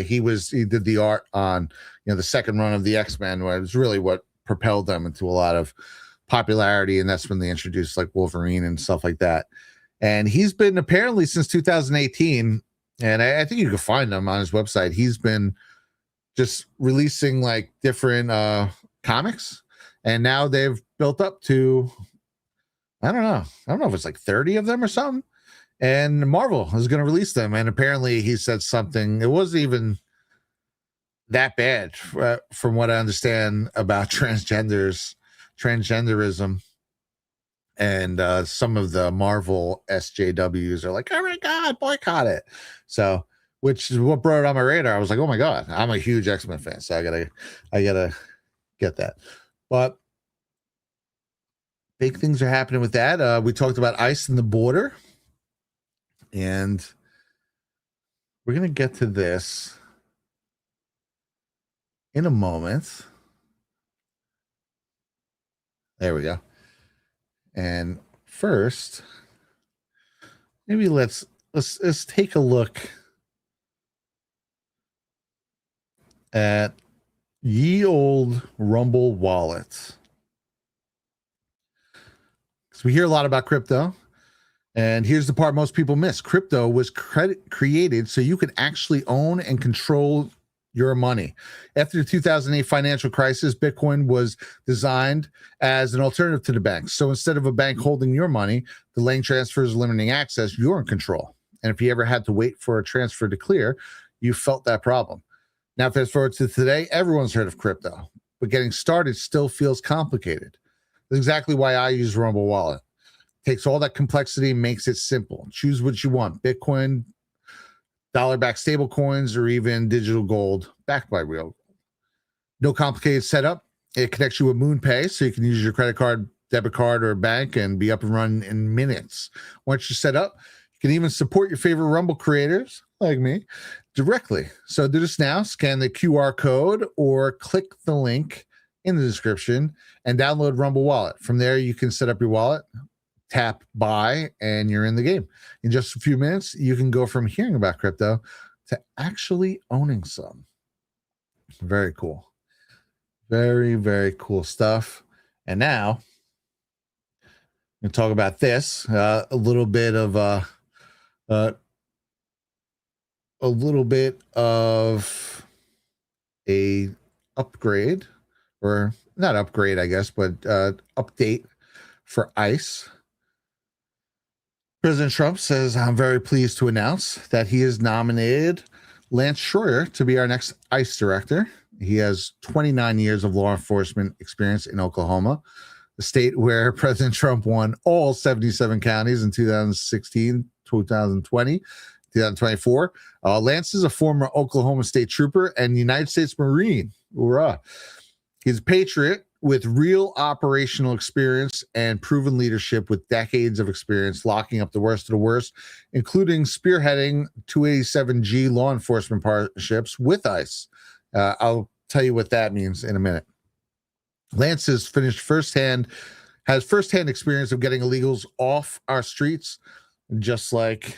he did the art on the second run of the X-Men, where it was really what propelled them into a lot of popularity, and that's when they introduced like Wolverine and stuff like that. And he's been apparently since 2018, and I think you can find him on his website. He's been just releasing like different comics, and now they've built up to I don't know if it's like 30 of them or something. And Marvel is going to release them, and apparently he said something. It wasn't even that bad from what I understand about transgenderism, and some of the Marvel SJWs are like, oh my God, boycott it. So, which is what brought it on my radar. I was like, oh my God, I'm a huge X-Men fan, so I gotta get that. But big things are happening with that. We talked about ICE and the border, and we're gonna get to this in a moment. There we go. And first, maybe let's take a look at ye old Rumble Wallet. Because we hear a lot about crypto. And here's the part most people miss. Crypto was created so you could actually own and control your money. After the 2008 financial crisis, Bitcoin was designed as an alternative to the banks. So instead of a bank holding your money, delaying transfers, limiting access, you're in control. And if you ever had to wait for a transfer to clear, you felt that problem. Now, fast forward to today, everyone's heard of crypto, but getting started still feels complicated. That's exactly why I use Rumble Wallet. Takes all that complexity, makes it simple. Choose what you want: Bitcoin, dollar-backed stable coins, or even digital gold backed by real gold. No complicated setup. It connects you with MoonPay, so you can use your credit card, debit card, or bank and be up and running in minutes. Once you're set up, you can even support your favorite Rumble creators, like me, directly. So do this now. Scan the QR code or click the link in the description and download Rumble Wallet. From there, you can set up your wallet, tap buy, and you're in the game. In just a few minutes, you can go from hearing about crypto to actually owning some. Very cool. Very, very cool stuff. And now we'll talk about this, a little bit of a upgrade, or not upgrade, I guess, but update for ICE. President Trump says, I'm very pleased to announce that he has nominated Lance Schroyer to be our next ICE director. He has 29 years of law enforcement experience in Oklahoma, the state where President Trump won all 77 counties in 2016, 2020, 2024. Lance is a former Oklahoma State Trooper and United States Marine. Hoorah. He's a patriot with real operational experience and proven leadership, with decades of experience locking up the worst of the worst, including spearheading 287G law enforcement partnerships with ICE. I'll tell you what that means in a minute. Lance has firsthand experience of getting illegals off our streets, just like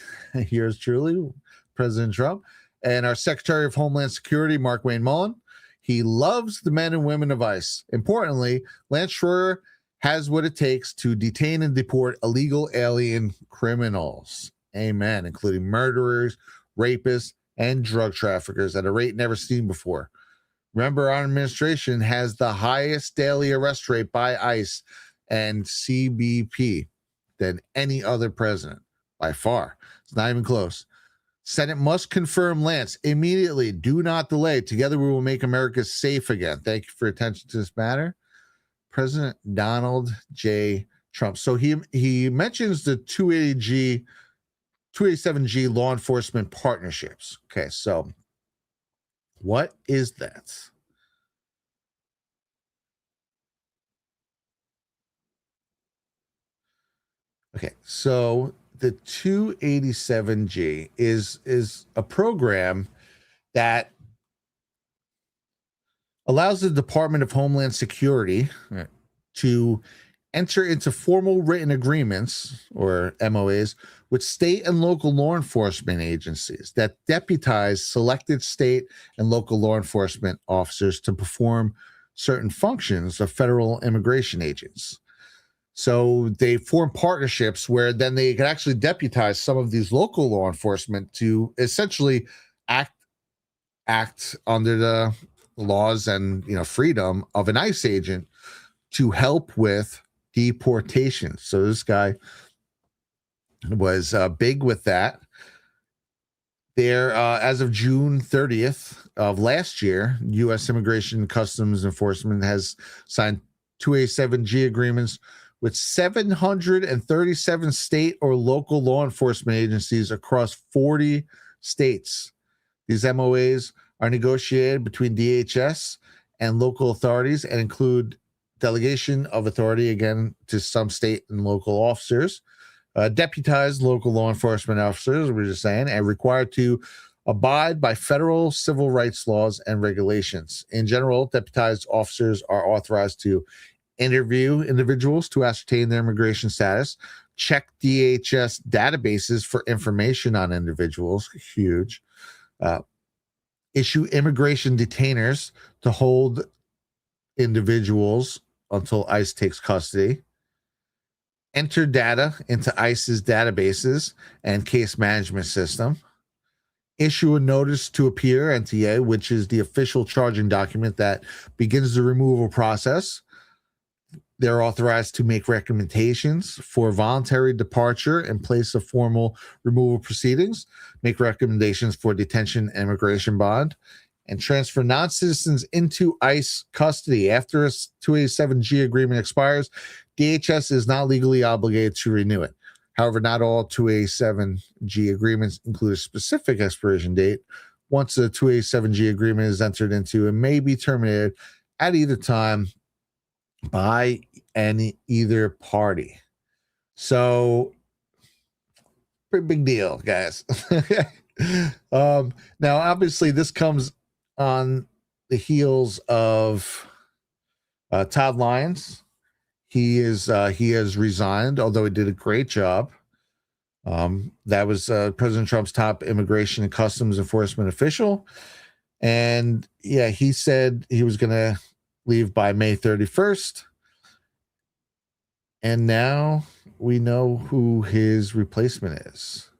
yours truly, President Trump, and our Secretary of Homeland Security, Mark Wayne Mullen. He loves the men and women of ICE. Importantly, Lance Schroyer has what it takes to detain and deport illegal alien criminals. Amen. Including murderers, rapists, and drug traffickers at a rate never seen before. Remember, our administration has the highest daily arrest rate by ICE and CBP than any other president by far. It's not even close. Senate must confirm Lance immediately. Do not delay. Together we will make America safe again. Thank you for your attention to this matter. President Donald J. Trump. So he mentions the 287G law enforcement partnerships. Okay, so what is that? Okay, so the 287G is a program that allows the Department of Homeland Security to enter into formal written agreements, or MOAs, with state and local law enforcement agencies that deputize selected state and local law enforcement officers to perform certain functions of federal immigration agents. So they form partnerships where then they can actually deputize some of these local law enforcement to essentially act under the laws and freedom of an ICE agent to help with deportation. So this guy was big with that. There, as of June 30th of last year, U.S. Immigration and Customs Enforcement has signed 287G agreements with 737 state or local law enforcement agencies across 40 states. These MOAs are negotiated between DHS and local authorities and include delegation of authority, again, to some state and local officers, deputized local law enforcement officers, we're just saying, and required to abide by federal civil rights laws and regulations. In general, deputized officers are authorized to interview individuals to ascertain their immigration status, check DHS databases for information on individuals, huge, issue immigration detainers to hold individuals until ICE takes custody, enter data into ICE's databases and case management system, issue a notice to appear, NTA, which is the official charging document that begins the removal process. They're authorized to make recommendations for voluntary departure in place of formal removal proceedings, make recommendations for detention and immigration bond, and transfer non-citizens into ICE custody. After a 287G agreement expires, DHS is not legally obligated to renew it. However, not all 287G agreements include a specific expiration date. Once a 287G agreement is entered into, it may be terminated at either time by either party. So, pretty big deal, guys. Now, obviously, this comes on the heels of Todd Lyons. He has resigned, although he did a great job. That was President Trump's top immigration and customs enforcement official. And yeah, he said he was going to leave by May 31st. And now we know who his replacement is.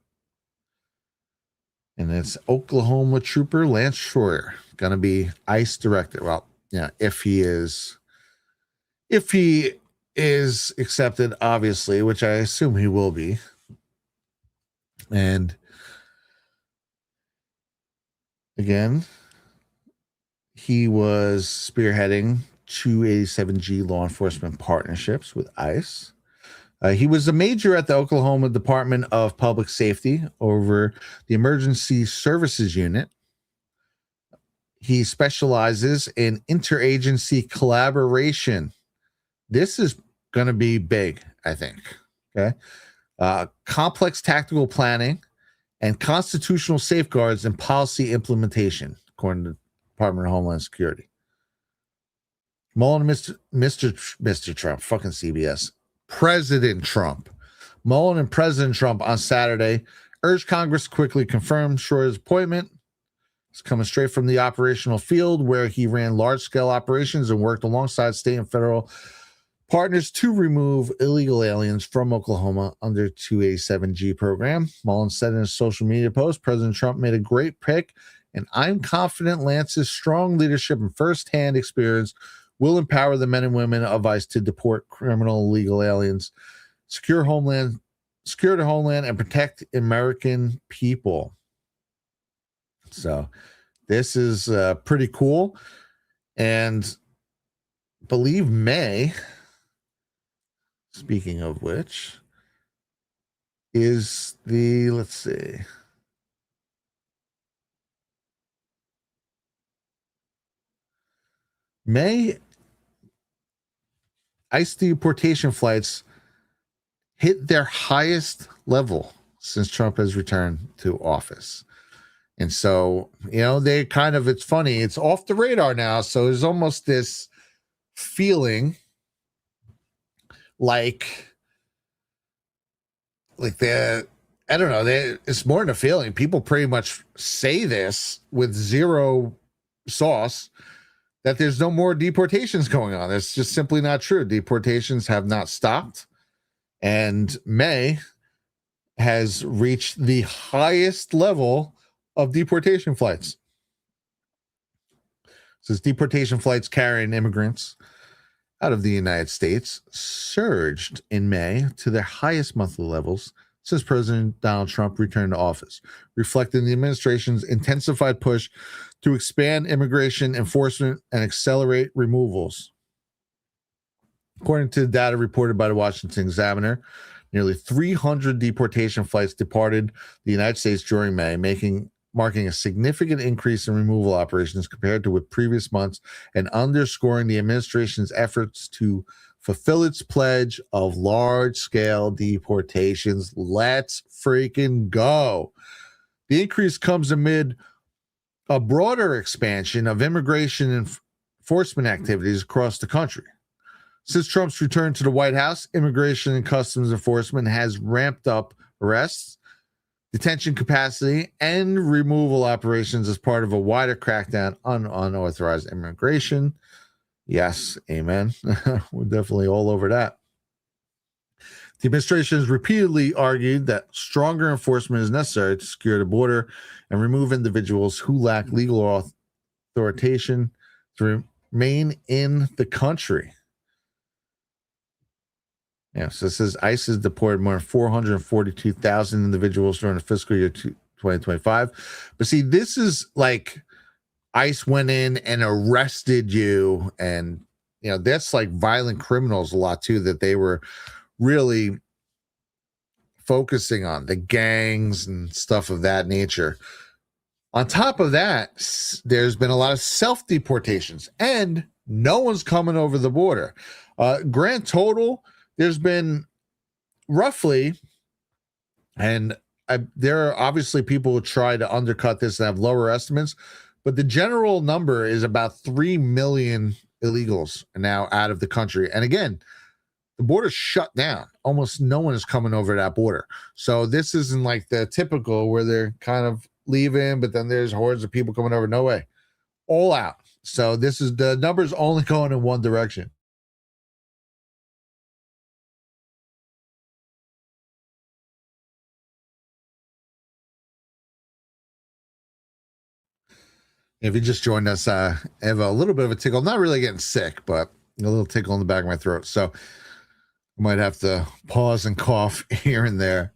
And it's Oklahoma trooper Lance Schroyer, going to be ICE director. Well, yeah, if he is accepted, obviously, which I assume he will be. And again, he was spearheading 287G law enforcement partnerships with ICE. He was a major at the Oklahoma Department of Public Safety over the Emergency Services Unit. He specializes in interagency collaboration. This is going to be big, I think. Okay. Complex tactical planning and constitutional safeguards and policy implementation, according to the Department of Homeland Security. Mullen and Mr. Trump, fucking CBS. President Trump. Mullen and President Trump on Saturday urged Congress to quickly confirm Schroyer's appointment. It's coming straight from the operational field where he ran large-scale operations and worked alongside state and federal partners to remove illegal aliens from Oklahoma under 287G program. Mullen said in a social media post, President Trump made a great pick And I'm confident Lance's strong leadership and firsthand experience will empower the men and women of ICE to deport criminal illegal aliens, secure the homeland, and protect American people. So this is pretty cool. And believe May, speaking of which, is let's see. May ICE deportation flights hit their highest level since Trump has returned to office. And so, they kind of, it's funny, it's off the radar now. So there's almost this feeling like I don't know, it's more than a feeling. People pretty much say this with zero sauce, that there's no more deportations going on. It's just simply not true. Deportations have not stopped. And May has reached the highest level of deportation flights. Says deportation flights carrying immigrants out of the United States surged in May to their highest monthly levels since President Donald Trump returned to office, reflecting the administration's intensified push to expand immigration enforcement and accelerate removals. According to data reported by the Washington Examiner, nearly 300 deportation flights departed the United States during May, marking a significant increase in removal operations compared to with previous months and underscoring the administration's efforts to fulfill its pledge of large-scale deportations. Let's freaking go. The increase comes amid a broader expansion of immigration enforcement activities across the country. Since Trump's return to the White House, Immigration and Customs Enforcement has ramped up arrests, detention capacity, and removal operations as part of a wider crackdown on unauthorized immigration. Yes, amen. We're definitely all over that. The administration has repeatedly argued that stronger enforcement is necessary to secure the border and remove individuals who lack legal authorization to remain in the country. Yeah, so it says ICE has deported more than 442,000 individuals during the fiscal year 2025. But see, this is like ICE went in and arrested you, and that's like violent criminals a lot too, that they were really focusing on, the gangs and stuff of that nature. On top of that, there's been a lot of self-deportations, and no one's coming over the border. Grand total, there's been roughly, and there are obviously people who try to undercut this and have lower estimates, but the general number is about 3 million illegals are now out of the country. And again, the border's shut down. Almost no one is coming over that border. So this isn't like the typical where they're kind of leaving, but then there's hordes of people coming over. No way. All out. So this is, the numbers only going in one direction. If you just joined us, I have a little bit of a tickle. I'm not really getting sick, but a little tickle in the back of my throat. So I might have to pause and cough here and there.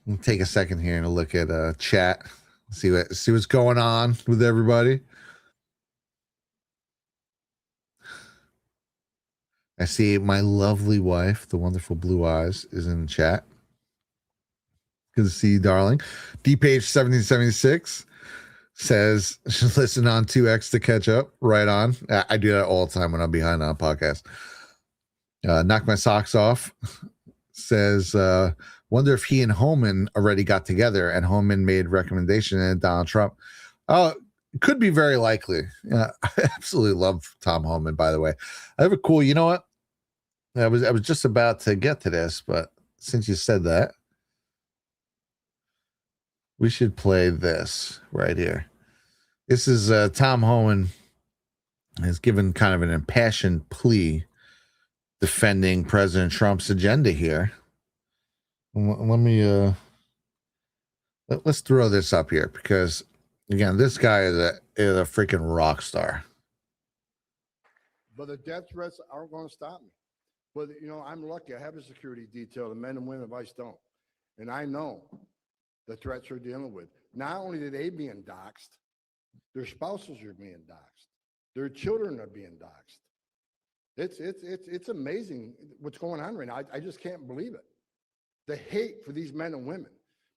I'll take a second here and look at chat. See what's going on with everybody. I see my lovely wife, the wonderful Blue Eyes, is in chat. Good to see you, darling. DPage1776 says, listen on 2X to catch up. Right on. I do that all the time when I'm behind on a podcast. Knock my socks off says, wonder if he and Homan already got together and Homan made recommendation and Donald Trump. Oh, could be very likely. I absolutely love Tom Homan, by the way. I have a cool, you know what? I was just about to get to this, but since you said that, we should play this right here. This is Tom Homan has given kind of an impassioned plea defending President Trump's agenda here. Let me let's throw this up here because again, this guy is a freaking rock star. But the death threats aren't going to stop me. But I'm lucky. I have a security detail. The men and women of ICE don't, and I know the threats they're dealing with. Not only are they being doxxed, their spouses are being doxxed, their children are being doxxed. It's amazing what's going on right now. I just can't believe it. The hate for these men and women.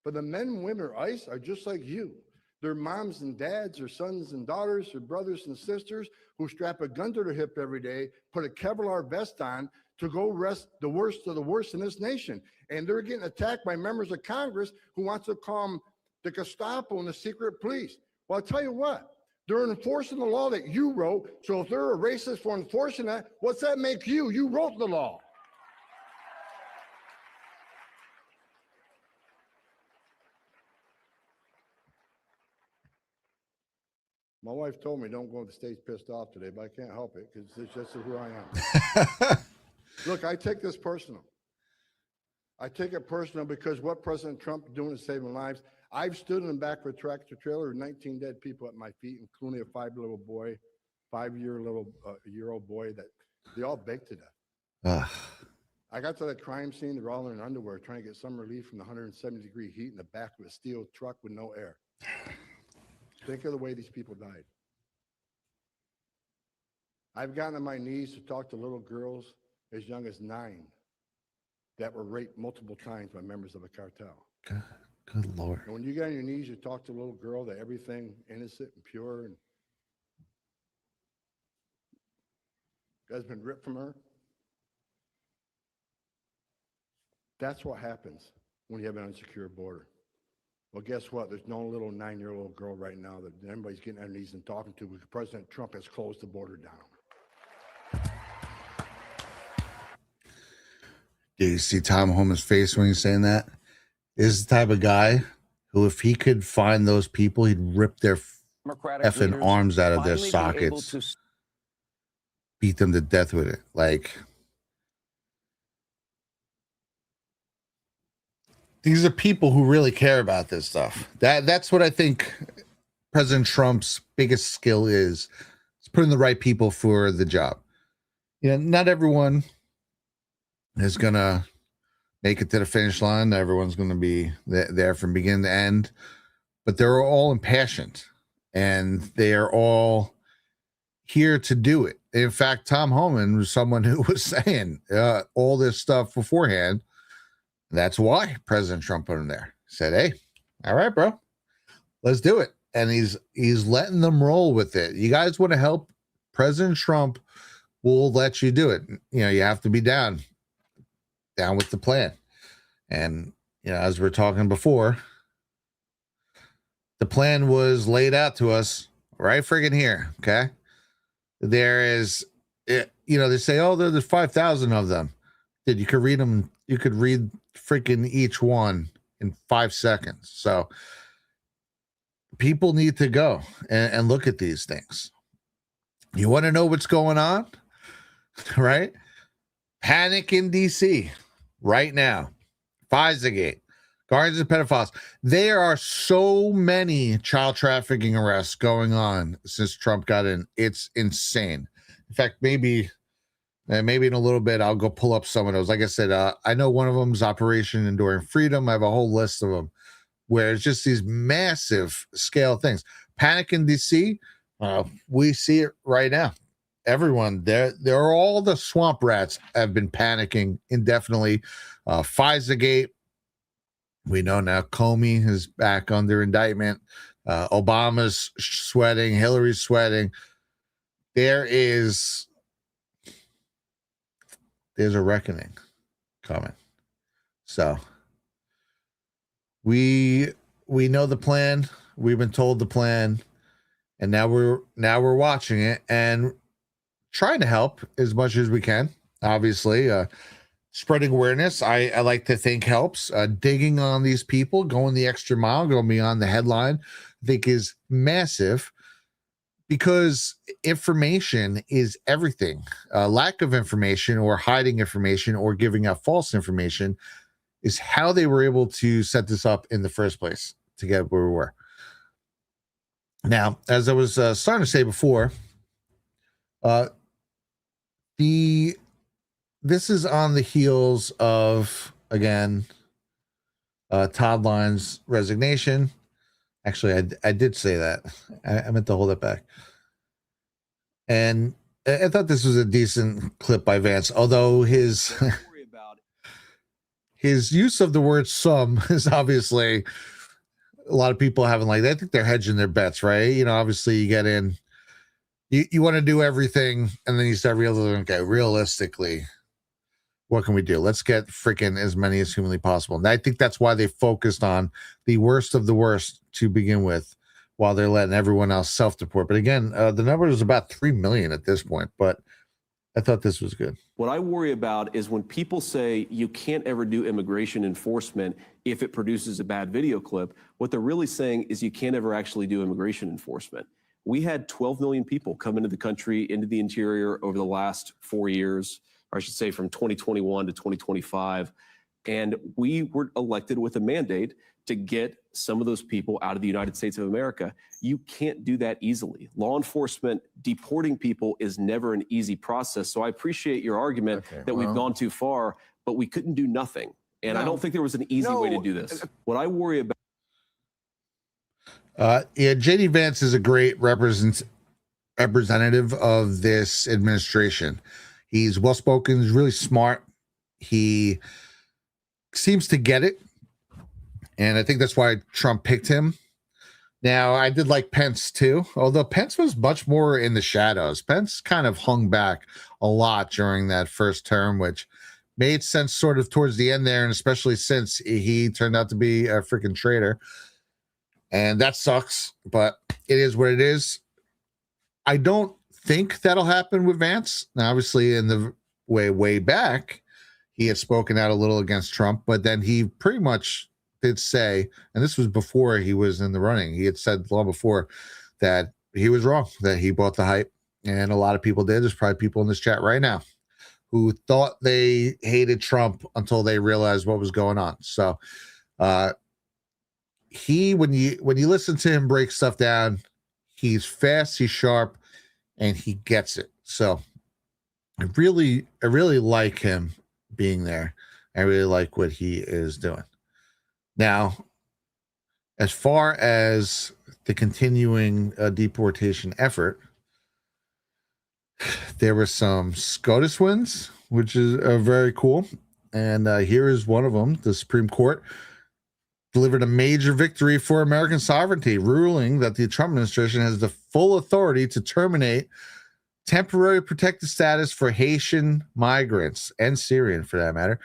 But the men and women of ICE are just like you. Their moms and dads, their sons and daughters, their brothers and sisters who strap a gun to their hip every day, put a Kevlar vest on to go arrest the worst of the worst in this nation. And they're getting attacked by members of Congress who want to call them the Gestapo and the secret police. Well, I'll tell you what, they're enforcing the law that you wrote. So if they're a racist for enforcing that, what's that make you? You wrote the law. My wife told me don't go to the stage pissed off today, but I can't help it because it's just who I am. Look, I take this personal. I take it personal because what President Trump is doing is saving lives. I've stood in the back of a tractor trailer with 19 dead people at my feet, including a 5-year-old boy that they all baked to death. I got to that crime scene. They're all in their underwear trying to get some relief from the 170-degree heat in the back of a steel truck with no air. Think of the way these people died. I've gotten on my knees to talk to little girls as young as 9 that were raped multiple times by members of a cartel. Good Lord. And when you get on your knees, you talk to a little girl that everything innocent and pure and has been ripped from her. That's what happens when you have an unsecured border. Well, guess what? There's no little 9-year-old girl right now that anybody's getting on their knees and talking to because President Trump has closed the border down. Do you see Tom Homan's face when he's saying that? This is the type of guy who, if he could find those people, he'd rip their effing arms out of their sockets, beat them to death with it. Like, these are people who really care about this stuff. That's what I think President Trump's biggest skill is putting the right people for the job. Not everyone is going to make it to the finish line. Not everyone's going to be there from beginning to end. But they're all impassioned. And they are all here to do it. In fact, Tom Homan was someone who was saying all this stuff beforehand. That's why President Trump put him there. He said, hey, all right, bro, let's do it. And he's letting them roll with it. You guys want to help President Trump, we'll let you do it. You have to be down with the plan. And, as we we're talking before, the plan was laid out to us right friggin' here. Okay. There is, they say, oh, there's 5,000 of them. Dude, you could read them. You could read freaking each one in 5 seconds. So people need to go and look at these things. You want to know what's going on, right? Panic in DC right now. FISA-gate, guardians of pedophiles. There are so many child trafficking arrests going on since Trump got in. It's insane. In fact, maybe in a little bit, I'll go pull up some of those. Like I said, I know one of them is Operation Enduring Freedom. I have a whole list of them where it's just these massive scale things. Panic in DC, we see it right now. Everyone, there are all the swamp rats have been panicking indefinitely. FISA-gate, we know now Comey is back under indictment. Obama's sweating, Hillary's sweating. There's a reckoning coming. So we know the plan. We've been told the plan, and now we're watching it and trying to help as much as we can. Obviously, spreading awareness, I like to think helps. Digging on these people, going the extra mile, going beyond the headline, I think is massive. Because information is everything. Lack of information or hiding information or giving out false information is how they were able to set this up in the first place to get where we were. Now, as I was starting to say before, this is on the heels of, again, Todd Lyons' resignation. Actually, I did say that. I meant to hold it back. And I thought this was a decent clip by Vance, although his use of the word "some" is obviously, a lot of people haven't liked that. I think they're hedging their bets, right? You know, obviously you get in, you want to do everything, and then you start realizing, okay, realistically, what can we do? Let's get freaking as many as humanly possible. And I think that's why they focused on the worst of the worst to begin with, while they're letting everyone else self-deport. But again, the number is about 3 million at this point, but I thought this was good. What I worry about is when people say you can't ever do immigration enforcement if it produces a bad video clip, what they're really saying is you can't ever actually do immigration enforcement. We had 12 million people come into the country, into the interior over the last 4 years, or I should say from 2021 to 2025. And we were elected with a mandate to get some of those people out of the United States of America. You can't do that easily. Law enforcement deporting people is never an easy process. So I appreciate your argument that we've gone too far, but we couldn't do nothing. And I don't think there was an easy way to do this. What I worry about. Yeah, JD Vance is a great representative of this administration. He's well-spoken, he's really smart. He seems to get it. And I think that's why Trump picked him. Now, I did like Pence too, although Pence was much more in the shadows. Pence kind of hung back a lot during that first term, which made sense sort of towards the end there, and especially since he turned out to be a freaking traitor. And that sucks, but it is what it is. I don't think that'll happen with Vance. Now, obviously, in the way back, he had spoken out a little against Trump, but then he pretty much did say, and this was before he was in the running, he had said long before that he was wrong, that he bought the hype, and a lot of people did. There's probably people in this chat right now who thought they hated Trump until they realized what was going on. So when you listen to him break stuff down, he's fast, he's sharp, and he gets it. So I really like him being there. I really like what he is doing. Now, as far as the continuing deportation effort, there were some SCOTUS wins, which is very cool. And here is one of them. The Supreme Court delivered a major victory for American sovereignty, ruling that the Trump administration has the full authority to terminate temporary protected status for Haitian migrants, and Syrian for that matter.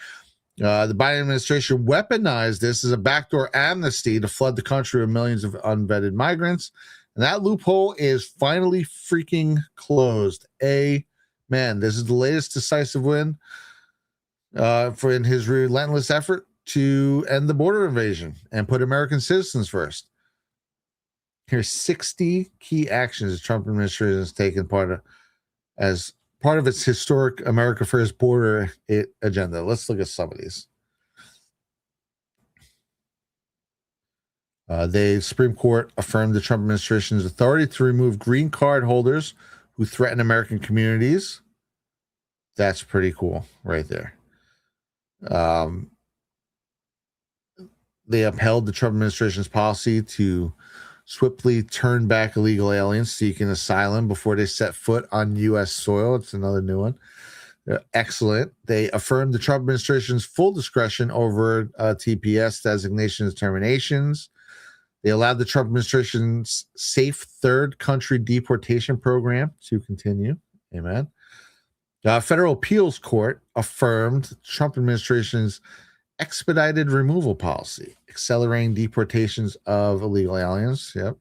The Biden administration weaponized this as a backdoor amnesty to flood the country with millions of unvetted migrants. And that loophole is finally freaking closed. Amen. This is the latest decisive win in his relentless effort to end the border invasion and put American citizens first. Here's 60 key actions the Trump administration has taken as part of its historic America First border agenda. Let's look at some of these. The Supreme Court affirmed the Trump administration's authority to remove green card holders who threaten American communities. That's pretty cool right there. They upheld the Trump administration's policy to swiftly turn back illegal aliens seeking asylum before they set foot on U.S. soil. It's another new one. Excellent. They affirmed the Trump administration's full discretion over TPS designations terminations. They allowed the Trump administration's safe third country deportation program to continue. Amen. Federal appeals court affirmed the Trump administration's expedited removal policy, accelerating deportations of illegal aliens. Yep.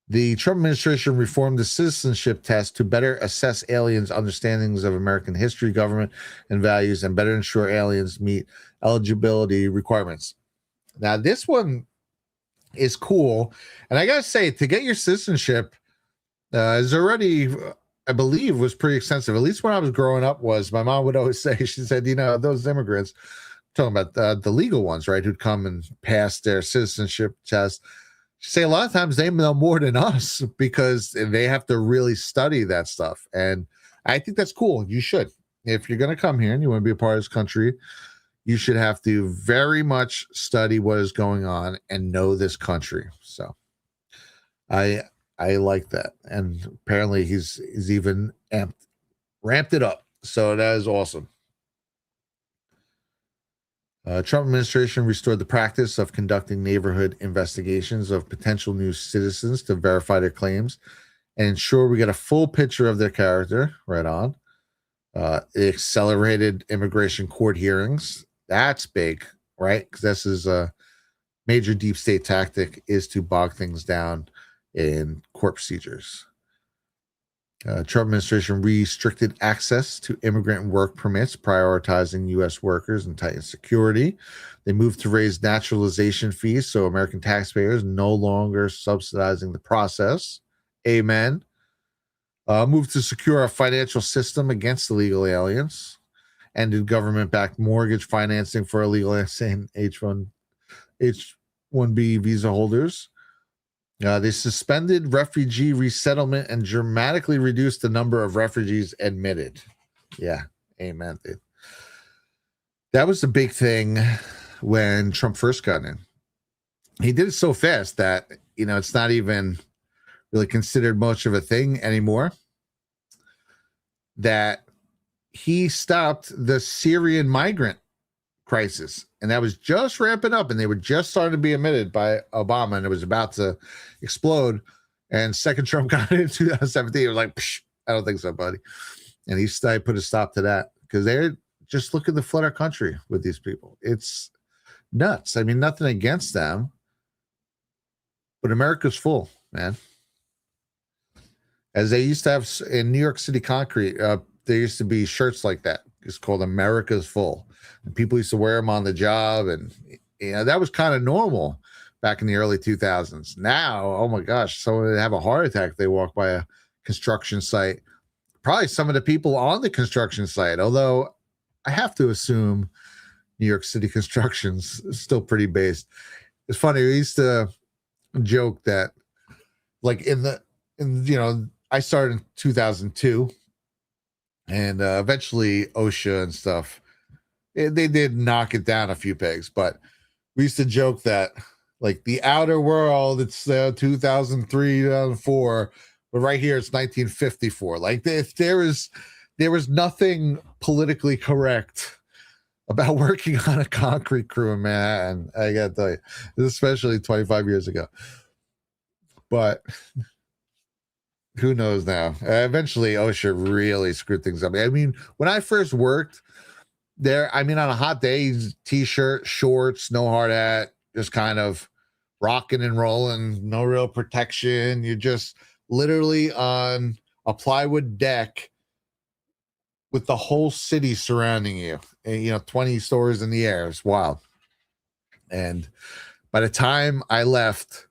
The Trump administration reformed the citizenship test to better assess aliens' understandings of American history, government, and values, and better ensure aliens meet eligibility requirements. Now, this one is cool. And I got to say, to get your citizenship is already, I believe was pretty extensive. At least when I was growing up, was my mom would always say, she said, those immigrants, talking about the legal ones, right, who'd come and pass their citizenship test. She say a lot of times they know more than us because they have to really study that stuff. And I think that's cool. You should. If you're going to come here and you want to be a part of this country, you should have to very much study what is going on and know this country. So I like that. And apparently he's even ramped it up. So that is awesome. Trump administration restored the practice of conducting neighborhood investigations of potential new citizens to verify their claims and ensure we get a full picture of their character. Right on. It accelerated immigration court hearings. That's big, right? Because this is a major deep state tactic, is to bog things down in court procedures. Trump administration restricted access to immigrant work permits, prioritizing U.S. workers and tightened security. They moved to raise naturalization fees, so American taxpayers no longer subsidizing the process. Amen. Moved to secure a financial system against illegal aliens. Ended government-backed mortgage financing for illegal and H-1B visa holders. They suspended refugee resettlement and dramatically reduced the number of refugees admitted. Yeah, amen, dude. That was the big thing when Trump first got in. He did it so fast that, it's not even really considered much of a thing anymore. That he stopped the Syrian migrant crisis, and that was just ramping up, and they were just starting to be admitted by Obama, and it was about to explode. And second Trump got in 2017, it was like, I don't think so, buddy. And he put a stop to that because they're just looking to flood our country with these people. It's nuts. I mean, nothing against them, but America's full, man. As they used to have in New York City concrete, there used to be shirts like that. It's called America's Full. And people used to wear them on the job. And, that was kind of normal back in the early 2000s. Now, oh my gosh, someone would have a heart attack if they walk by a construction site. Probably some of the people on the construction site, although I have to assume New York City construction's still pretty based. It's funny. We used to joke that, like, I started in 2002, and eventually OSHA and stuff, they did knock it down a few pegs, but we used to joke that, like, the outer world, it's 2003, 2004, but right here it's 1954. Like, if there was nothing politically correct about working on a concrete crew in Manhattan, I gotta tell you, especially 25 years ago. But who knows now? Eventually, OSHA really screwed things up. I mean, when I first worked there, on a hot day, t-shirt, shorts, no hard hat, just kind of rocking and rolling, no real protection. You're just literally on a plywood deck with the whole city surrounding you, and, 20 stories in the air. It's wild. And by the time I left,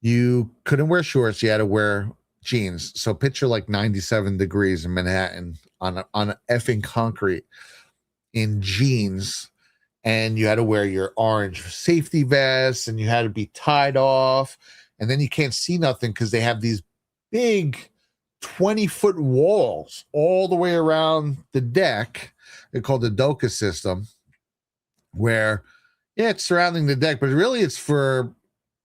you couldn't wear shorts. You had to wear jeans. So picture like 97 degrees in Manhattan on a effing concrete in jeans, and you had to wear your orange safety vest, and you had to be tied off, and then you can't see nothing because they have these big 20-foot walls all the way around the deck. They're called the DOCA system, where it's surrounding the deck, but really it's for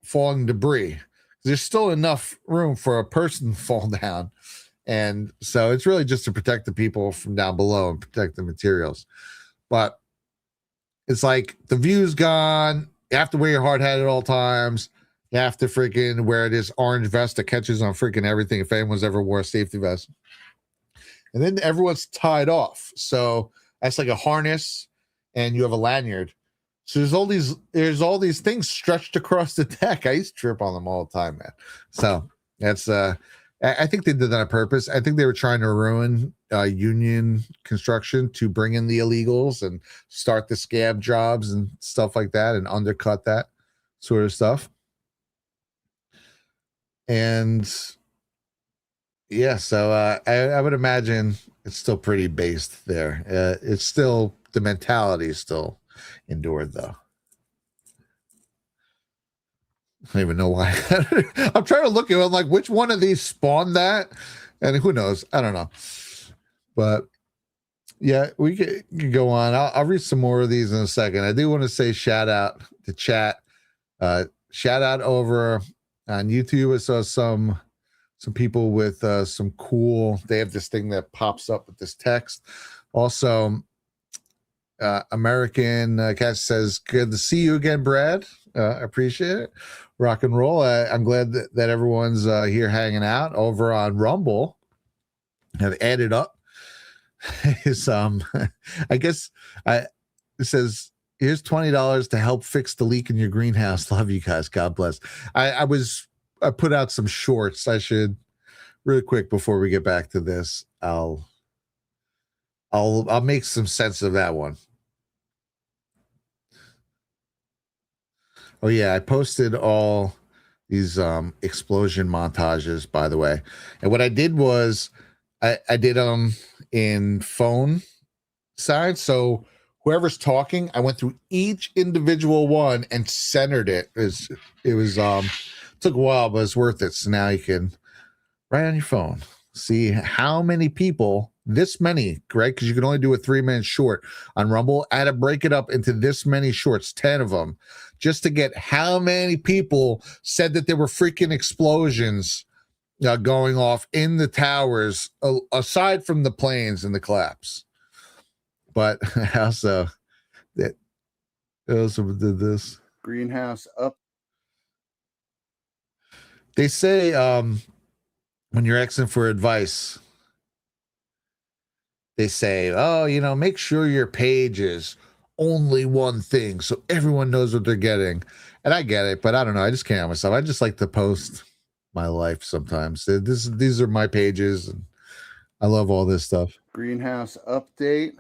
falling debris. There's still enough room for a person to fall down. And so it's really just to protect the people from down below and protect the materials. But it's like the view's gone. You have to wear your hard hat at all times. You have to freaking wear this orange vest that catches on freaking everything, if anyone's ever wore a safety vest. And then everyone's tied off. So that's like a harness, and you have a lanyard. So there's all these things stretched across the deck. I used to trip on them all the time, man. So that's I think they did that on purpose. I think they were trying to ruin union construction to bring in the illegals and start the scab jobs and stuff like that, and undercut that sort of stuff. And Yeah, so I would imagine it's still pretty based there. It's still, the mentality is still endured, though. I don't even know why. I'm trying to look at it. I'm like, which one of these spawned that? And who knows? I don't know. But yeah, we can go on. I'll read some more of these in a second. I do want to say shout out to chat. Shout out over on YouTube. I saw some people with some cool. They have this thing that pops up with this text. Also, American Cat says, "Good to see you again, Brad. Appreciate it. Rock and roll. I'm glad that everyone's here hanging out over on Rumble. Have added up his I guess it says, here's $20 to help fix the leak in your greenhouse. Love you guys. God bless. I put out some shorts. I should really quick before we get back to this. I'll make some sense of that one. Oh yeah, I posted all these explosion montages, by the way. And what I did was I did them in phone side. So whoever's talking, I went through each individual one and centered it. It was took a while, but it's worth it. So now you can, right on your phone, see how many people, this many, right? Because you can only do a 3-minute short on Rumble. I had to break it up into this many shorts, 10 of them, just to get how many people said that there were freaking explosions going off in the towers, aside from the planes and the collapse. But also, that also did this greenhouse up. They say when you're asking for advice, they say, oh, make sure your page is only one thing so everyone knows what they're getting. And I get it, but I don't know. I just can't help myself. I just like to post my life sometimes. These are my pages, and I love all this stuff. Greenhouse update.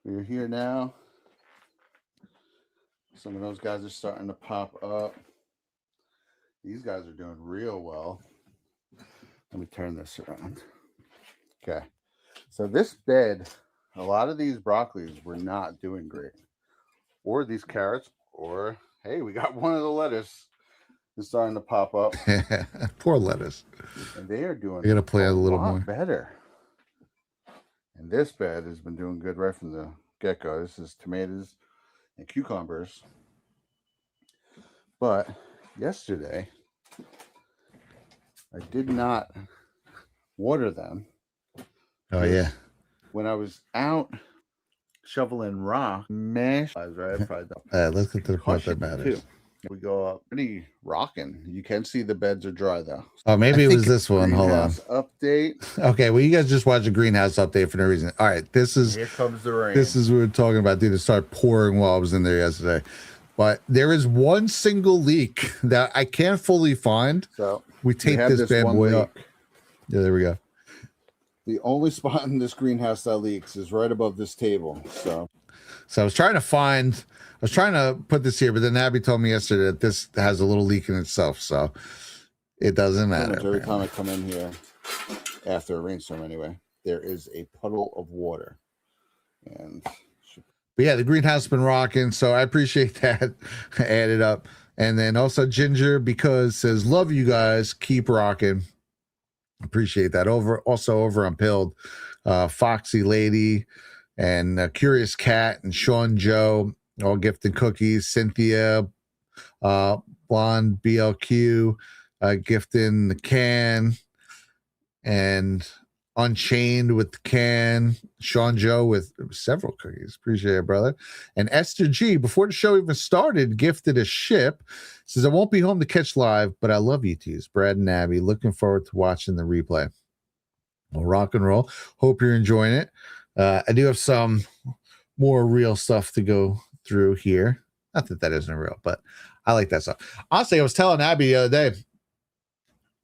We're here now. Some of those guys are starting to pop up. These guys are doing real well. Let me turn this around. Okay. So this bed, a lot of these broccolis were not doing great. Or these carrots, or hey, we got one of the lettuce is starting to pop up. Poor lettuce. And they are doing, you're gonna play a little more better. And this bed has been doing good right from the get-go. This is tomatoes and cucumbers. But yesterday, I did not water them. Oh yeah. When I was out shoveling rock, mesh. Right, let's get to the part that matters. Too. We go up pretty rocking. You can see the beds are dry though. Oh, maybe it was this one. Hold on. Update. Okay, well, you guys just watched a greenhouse update for no reason. All right, Here comes the rain. This is what we're talking about, dude. It started pouring while I was in there yesterday. But there is one single leak that I can't fully find. So we take this bad boy up. Yeah, there we go. The only spot in this greenhouse that leaks is right above this table. So I was trying to put this here, but then Abby told me yesterday that this has a little leak in itself, so it doesn't matter. Every time I come in here after a rainstorm anyway, there is a puddle of water. But yeah, the greenhouse has been rocking, so I appreciate that. I added up. And then also Ginger, because says, love you guys, keep rocking. Appreciate that. Also over on Pilled, Foxy Lady and Curious Cat and Sean Joe, all gifting cookies. Cynthia, Blonde BLQ, gifting the can, and Unchained with the can. Sean Joe with several cookies. Appreciate it, brother. And Esther G, before the show even started, gifted a ship. Says, I won't be home to catch live, but I love you twos, Brad and Abby. Looking forward to watching the replay. Well, rock and roll. Hope you're enjoying it. I do have some more real stuff to go through here. Not that that isn't real, but I like that stuff. Honestly, I was telling Abby the other day,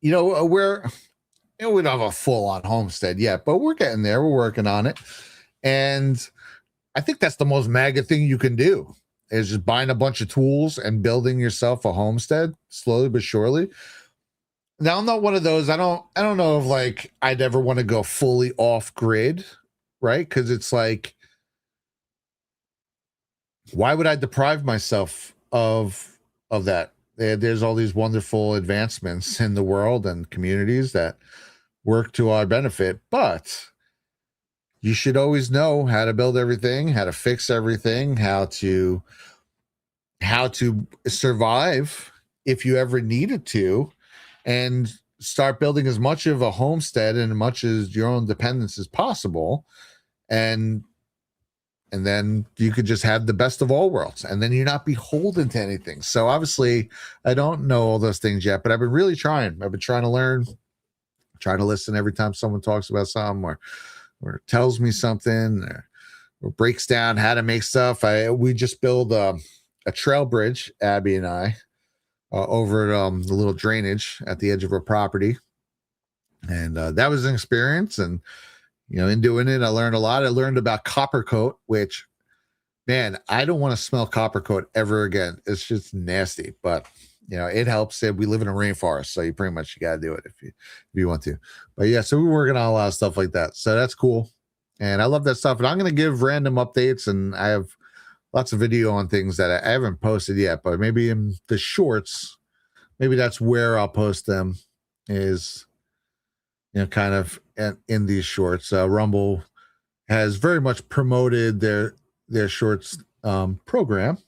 we don't have a full-on homestead yet, but we're getting there. We're working on it. And I think that's the most MAGA thing you can do, is just buying a bunch of tools and building yourself a homestead slowly but surely. Now I'm not one of those. I don't know if like I'd ever want to go fully off grid, right? Because it's like, why would I deprive myself of that? There's all these wonderful advancements in the world and communities that work to our benefit, but you should always know how to build everything, how to fix everything, how to survive if you ever needed to, and start building as much of a homestead and as much as your own dependence as possible. And then you could just have the best of all worlds, and then you're not beholden to anything. So obviously I don't know all those things yet, but I've been really trying. I've been trying to learn, trying to listen every time someone talks about something or tells me something or breaks down how to make stuff. We just built a trail bridge, Abby and I, over at the little drainage at the edge of our property. And that was an experience. And, in doing it, I learned a lot. I learned about copper coat, which, man, I don't want to smell copper coat ever again. It's just nasty, but it helps. We live in a rainforest, so you got to do it if you want to. But yeah, so we're working on a lot of stuff like that. So that's cool. And I love that stuff. And I'm going to give random updates, and I have lots of video on things that I haven't posted yet, but maybe in the shorts, maybe that's where I'll post them, is kind of in these shorts. Rumble has very much promoted their shorts program.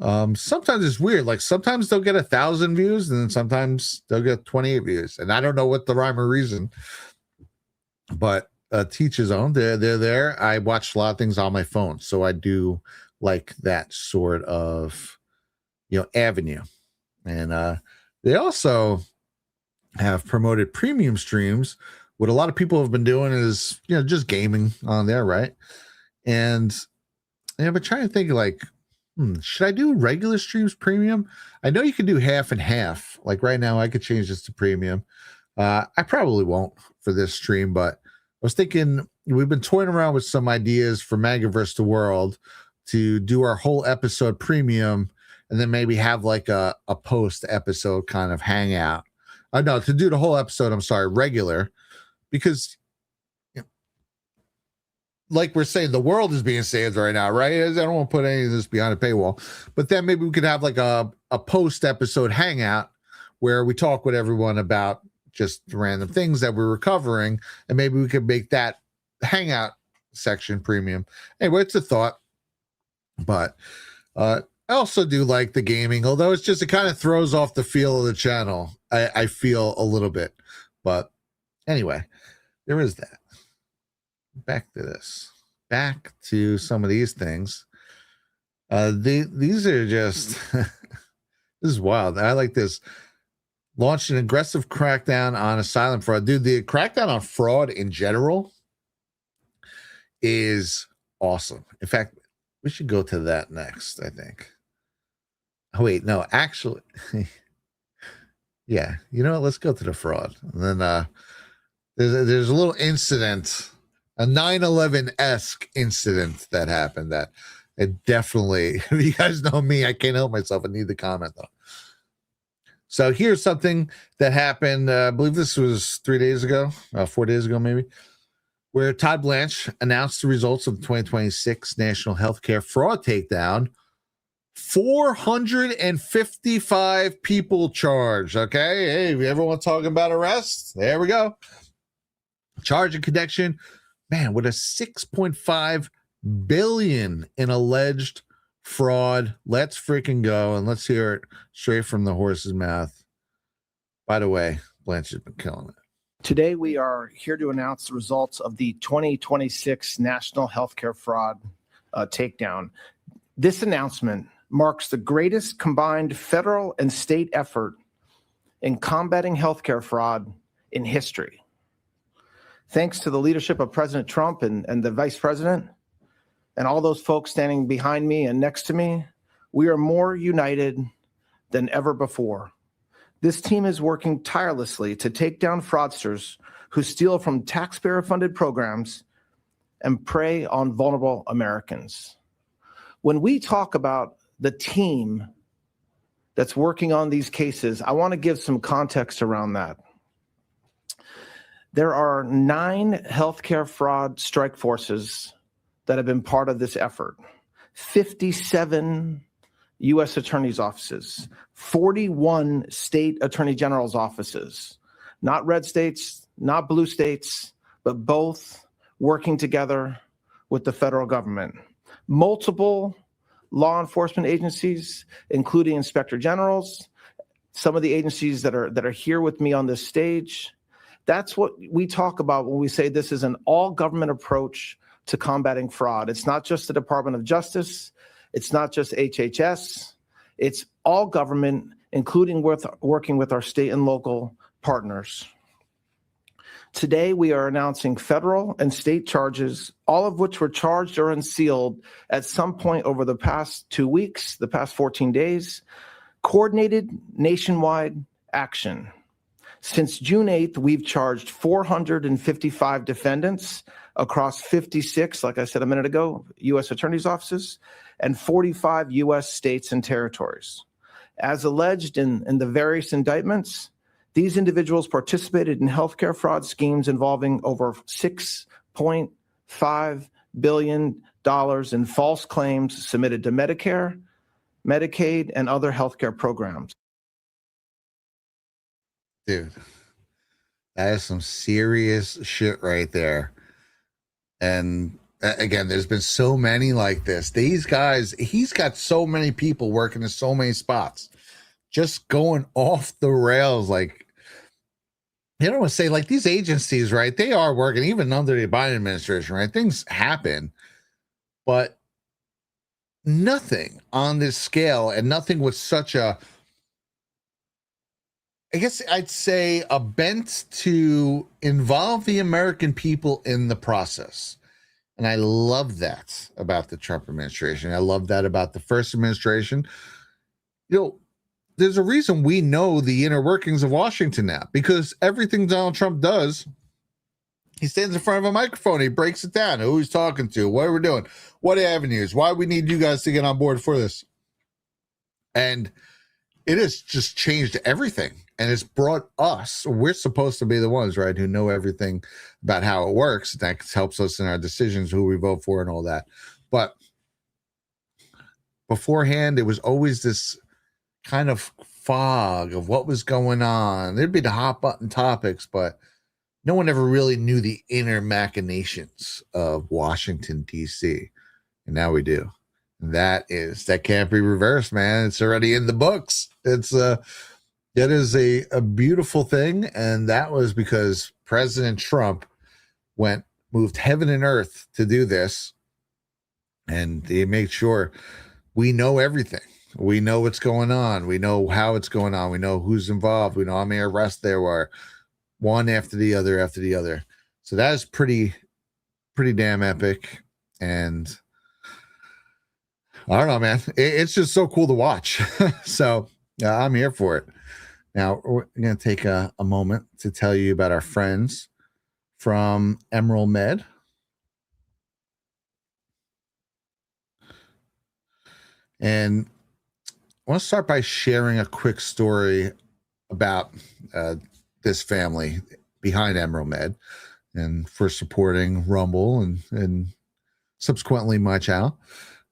Sometimes it's weird. Like sometimes they'll get 1,000 views, and then sometimes they'll get 28 views. And I don't know what the rhyme or reason, but teach his own. They're there. I watch a lot of things on my phone, so I do like that sort of avenue. And they also have promoted premium streams. What a lot of people have been doing is just gaming on there, right? And I've been trying to think like, should I do regular streams premium? I know you can do half and half. Like right now, I could change this to premium. I probably won't for this stream, but I was thinking we've been toying around with some ideas for Magaverse the World to do our whole episode premium, and then maybe have like a post episode kind of hangout. No, to do the whole episode, I'm sorry, regular, because like we're saying, the world is being saved right now, right? I don't want to put any of this behind a paywall, but then maybe we could have like a post episode hangout where we talk with everyone about just random things that we're recovering, and maybe we could make that hangout section premium. Anyway, it's a thought. But I also do like the gaming, although it kind of throws off the feel of the channel. I feel a little bit, but anyway, there is that. Back to this. Back to some of these things. These are just this is wild. I like this. Launched an aggressive crackdown on asylum fraud. Dude, the crackdown on fraud in general is awesome. In fact, we should go to that next, I think. Oh, wait, no, actually. Yeah, let's go to the fraud. And then there's a little incident, a 9/11-esque incident that happened that it definitely, you guys know me, I can't help myself. I need to comment, though. So here's something that happened, I believe this was 4 days ago, maybe, where Todd Blanche announced the results of the 2026 National Healthcare Fraud Takedown. 455 people charged. Okay. Hey, everyone talking about arrests? There we go. Charge and connection, man, with a 6.5 billion in alleged fraud. Let's freaking go. And let's hear it straight from the horse's mouth. By the way, Blanche has been killing it. Today, we are here to announce the results of the 2026 National Healthcare Fraud Takedown. This announcement marks the greatest combined federal and state effort in combating healthcare fraud in history. Thanks to the leadership of President Trump and the Vice President and all those folks standing behind me and next to me, we are more united than ever before. This team is working tirelessly to take down fraudsters who steal from taxpayer-funded programs and prey on vulnerable Americans. When we talk about the team that's working on these cases. I want to give some context around that. There are 9 healthcare fraud strike forces that have been part of this effort, 57 U.S. attorney's offices, 41 state attorney general's offices, not red states, not blue states, but both working together with the federal government. Multiple law enforcement agencies, including inspector generals, some of the agencies that are here with me on this stage. That's what we talk about when we say this is an all-government approach to combating fraud. It's not just the Department of Justice. It's not just HHS. It's all government, including working with our state and local partners. Today, we are announcing federal and state charges, all of which were charged or unsealed at some point over the past 2 weeks, the past 14 days, coordinated nationwide action. Since June 8th, we've charged 455 defendants across 56, like I said a minute ago, U.S. attorney's offices, and 45 U.S. states and territories. As alleged in the various indictments, these individuals participated in healthcare fraud schemes involving over $6.5 billion in false claims submitted to Medicare, Medicaid, and other healthcare programs. Dude, that is some serious shit right there. And again, there's been so many like this. These guys, he's got so many people working in so many spots, just going off the rails. Like, you don't want to say, like, these agencies, right? They are working even under the Biden administration, right? Things happen, but nothing on this scale, and nothing with such a, I guess I'd say, a bent to involve the American people in the process. And I love that about the Trump administration. I love that about the first administration. You know, there's a reason we know the inner workings of Washington now, because everything Donald Trump does, he stands in front of a microphone, he breaks it down, who he's talking to, what we're doing, what avenues, why we need you guys to get on board for this. And it has just changed everything. And it's brought us, we're supposed to be the ones, right, who know everything about how it works. That helps us in our decisions, who we vote for and all that. But beforehand, it was always this kind of fog of what was going on. There'd be the hot button topics, but no one ever really knew the inner machinations of Washington, D.C. And now we do. And that can't be reversed, man. It's already in the books. That is a beautiful thing. And that was because President Trump moved heaven and earth to do this. And they made sure we know everything. We know what's going on. We know how it's going on. We know who's involved. We know how many arrests there were, one after the other after the other. So that is pretty damn epic. And I don't know, man. It's just so cool to watch. So I'm here for it. Now, we're going to take a moment to tell you about our friends from Emerald Med. And I want to start by sharing a quick story about this family behind Emerald Med, and for supporting Rumble and subsequently my channel.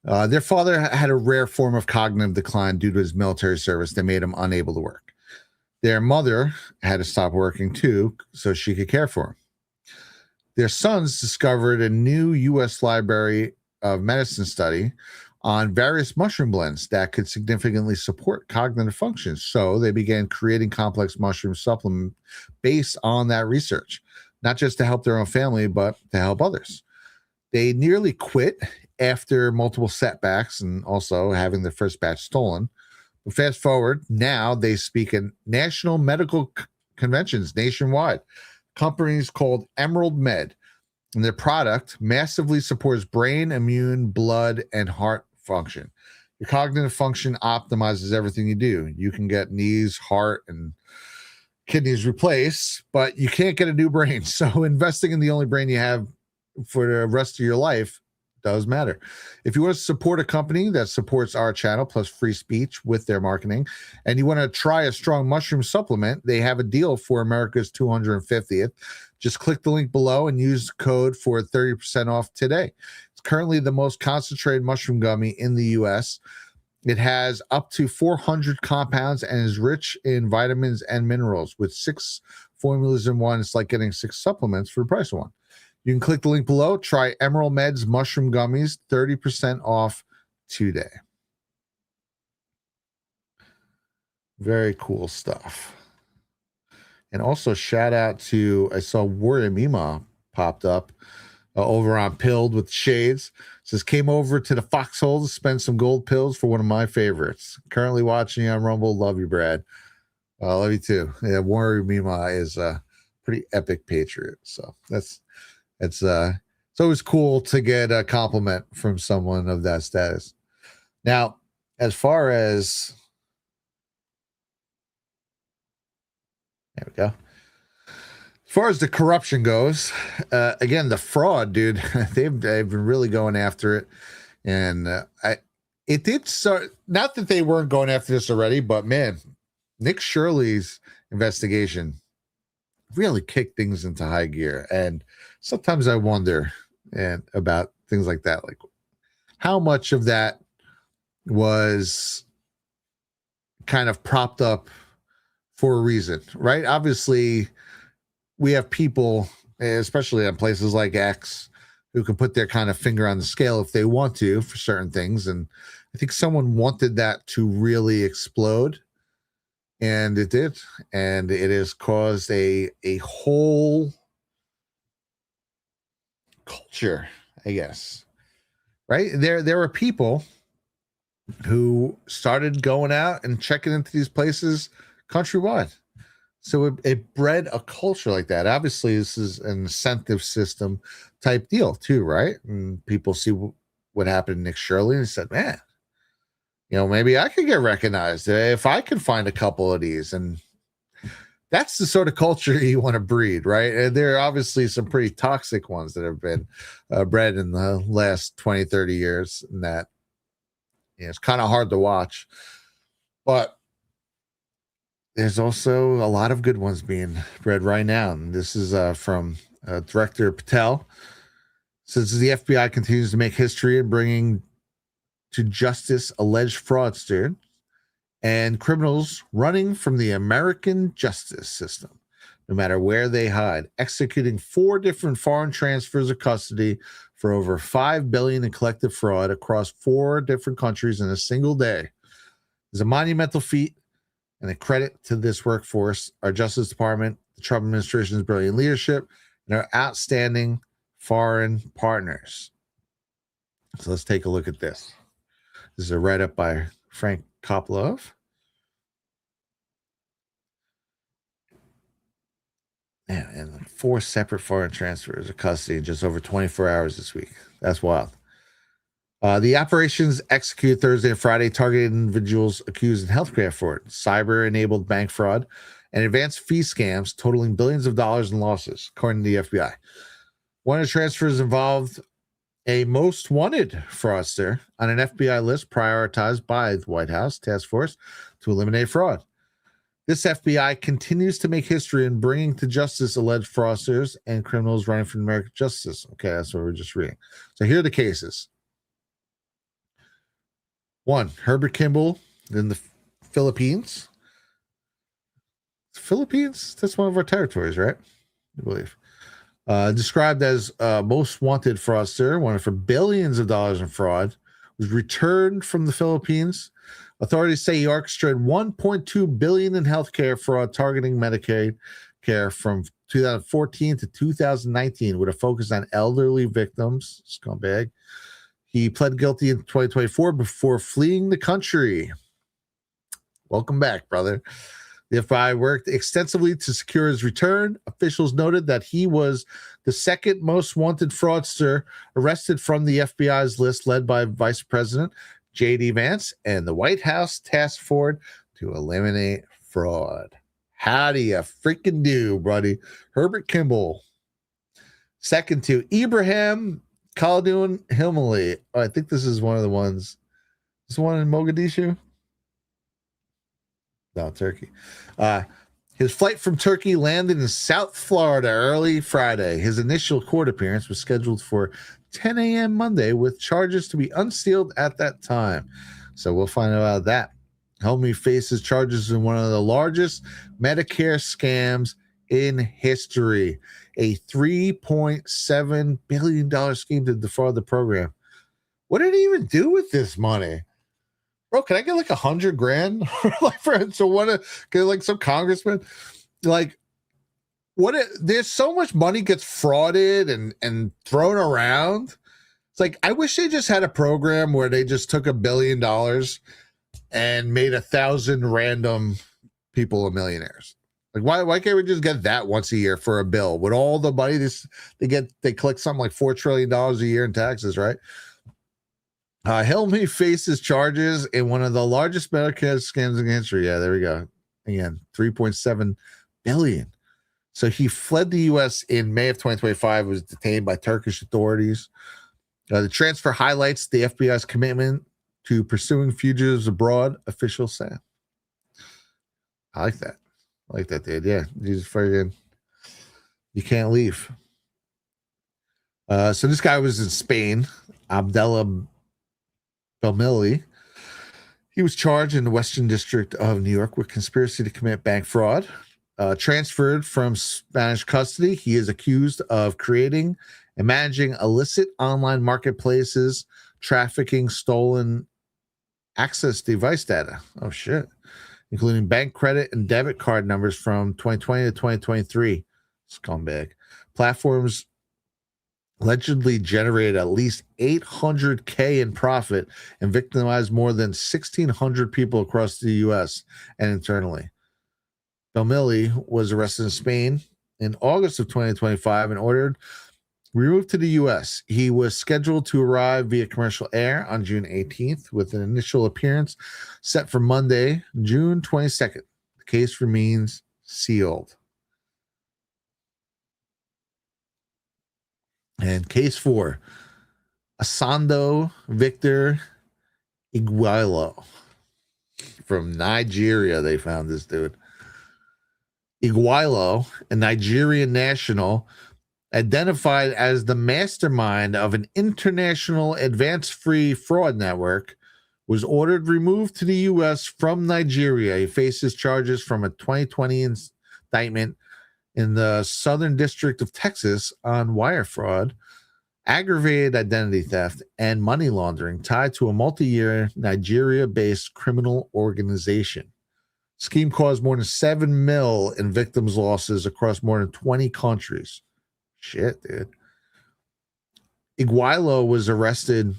Their father had a rare form of cognitive decline due to his military service that made him unable to work. Their mother had to stop working too, so she could care for him. Their sons discovered a new U.S. Library of Medicine study on various mushroom blends that could significantly support cognitive functions. So they began creating complex mushroom supplements based on that research, not just to help their own family, but to help others. They nearly quit after multiple setbacks and also having their first batch stolen. But fast forward, now they speak at national medical conventions nationwide. Companies called Emerald Med, and their product massively supports brain, immune, blood, and heart function. Your cognitive function optimizes everything you do. You can get knees, heart, and kidneys replaced, but you can't get a new brain. So investing in the only brain you have for the rest of your life does matter. If you want to support a company that supports our channel plus free speech with their marketing, and you want to try a strong mushroom supplement, they have a deal for America's 250th. Just click the link below and use the code for 30% off today. It's currently the most concentrated mushroom gummy in the US. It has up to 400 compounds and is rich in vitamins and minerals. With 6 formulas in one, it's like getting 6 supplements for the price of one. You can click the link below. Try Emerald Med's mushroom gummies, 30% off today. Very cool stuff. And also shout out to, I saw Warrior Mima popped up over on Pilled with Shades. Says, came over to the Foxhole to spend some gold pills for one of my favorites. Currently watching you on Rumble. Love you, Brad. Love you too. Yeah, Warrior Mima is a pretty epic patriot. So it's always cool to get a compliment from someone of that status. Now, as far as there we go. As far as the corruption goes, again, the fraud, dude, they've been really going after it. And it did start, not that they weren't going after this already, but man, Nick Shirley's investigation really kicked things into high gear. And sometimes I wonder about things like that, like how much of that was kind of propped up for a reason, right? Obviously, we have people, especially on places like X, who can put their kind of finger on the scale if they want to for certain things. And I think someone wanted that to really explode, and it did. And it has caused a whole culture, I guess, right? There are people who started going out and checking into these places countrywide. So it bred a culture like that. Obviously, this is an incentive system type deal too, right? And people see what happened to Nick Shirley and said, man, maybe I could get recognized if I could find a couple of these. And that's the sort of culture you want to breed, right? And there are obviously some pretty toxic ones that have been bred in the last 20, 30 years. And that it's kind of hard to watch. But there's also a lot of good ones being bred right now. And this is from Director Patel. Says the FBI continues to make history in bringing to justice alleged fraudsters and criminals running from the American justice system, no matter where they hide, executing 4 different foreign transfers of custody for over $5 billion in collective fraud across 4 different countries in a single day. It's a monumental feat and a credit to this workforce, our Justice Department, the Trump administration's brilliant leadership, and our outstanding foreign partners. So let's take a look at this. This is a write-up by Frank Koplov. And 4 separate foreign transfers of custody in just over 24 hours this week. That's wild. The operations executed Thursday and Friday targeted individuals accused in healthcare fraud, cyber-enabled bank fraud, and advanced fee scams totaling billions of dollars in losses, according to the FBI. One of the transfers involved a most wanted fraudster on an FBI list prioritized by the White House task force to eliminate fraud. This FBI continues to make history in bringing to justice alleged fraudsters and criminals running from the American justice system. Okay, that's what we're just reading. So here are the cases. 1, Herbert Kimball in the Philippines. Philippines? That's one of our territories, right? I believe. Described as most wanted fraudster, wanted for billions of dollars in fraud, was returned from the Philippines. Authorities say he orchestrated $1.2 billion in healthcare fraud targeting Medicaid care from 2014 to 2019 with a focus on elderly victims. Scumbag. He pled guilty in 2024 before fleeing the country. Welcome back, brother. The FBI worked extensively to secure his return. Officials noted that he was the second most wanted fraudster arrested from the FBI's list led by Vice President J.D. Vance and the White House task force to eliminate fraud. How do you freaking do, buddy? Herbert Kimball. Second to Ibrahim Khaldun Hilmali. Oh, I think this is one of the ones. This one in Mogadishu? No, Turkey. His flight from Turkey landed in South Florida early Friday. His initial court appearance was scheduled for 10 a.m. Monday with charges to be unsealed at that time. So we'll find out about that. Helmy faces charges in one of the largest Medicare scams in history, a $3.7 billion scheme to defraud the program. What did he even do with this money? Bro, can I get like $100,000 like get like some congressman? Like, there's so much money gets frauded and thrown around. It's like, I wish they just had a program where they just took $1 billion and made 1,000 random people millionaires. Like, why can't we just get that once a year for a bill with all the money they collect something like $4 trillion a year in taxes, right? Hilmy faces charges in one of the largest Medicare scams in history. Yeah, there we go. Again, $3.7 billion. So he fled the U.S. in May of 2025, was detained by Turkish authorities. The transfer highlights the FBI's commitment to pursuing fugitives abroad, officials say. I like that. I like that, dude. Yeah, you can't leave. So this guy was in Spain, Abdallah Belmili. He was charged in the Western District of New York with conspiracy to commit bank fraud. Transferred from Spanish custody, he is accused of creating and managing illicit online marketplaces, trafficking stolen access device data. Oh, shit. Including bank credit and debit card numbers from 2020 to 2023. Scumbag. Platforms allegedly generated at least $800K in profit and victimized more than 1,600 people across the U.S. and internally. Belmili was arrested in Spain in August of 2025 and ordered removed to the U.S. He was scheduled to arrive via commercial air on June 18th with an initial appearance set for Monday, June 22nd. The case remains sealed. And case 4, Asando Victor Igualo from Nigeria. They found this dude. Igualo, a Nigerian national, identified as the mastermind of an international advance-free fraud network, was ordered removed to the U.S. from Nigeria. He faces charges from a 2020 indictment in the Southern District of Texas on wire fraud, aggravated identity theft, and money laundering tied to a multi-year Nigeria-based criminal organization. Scheme caused more than $7 million in victims' losses across more than 20 countries. Shit, dude. Igualo was arrested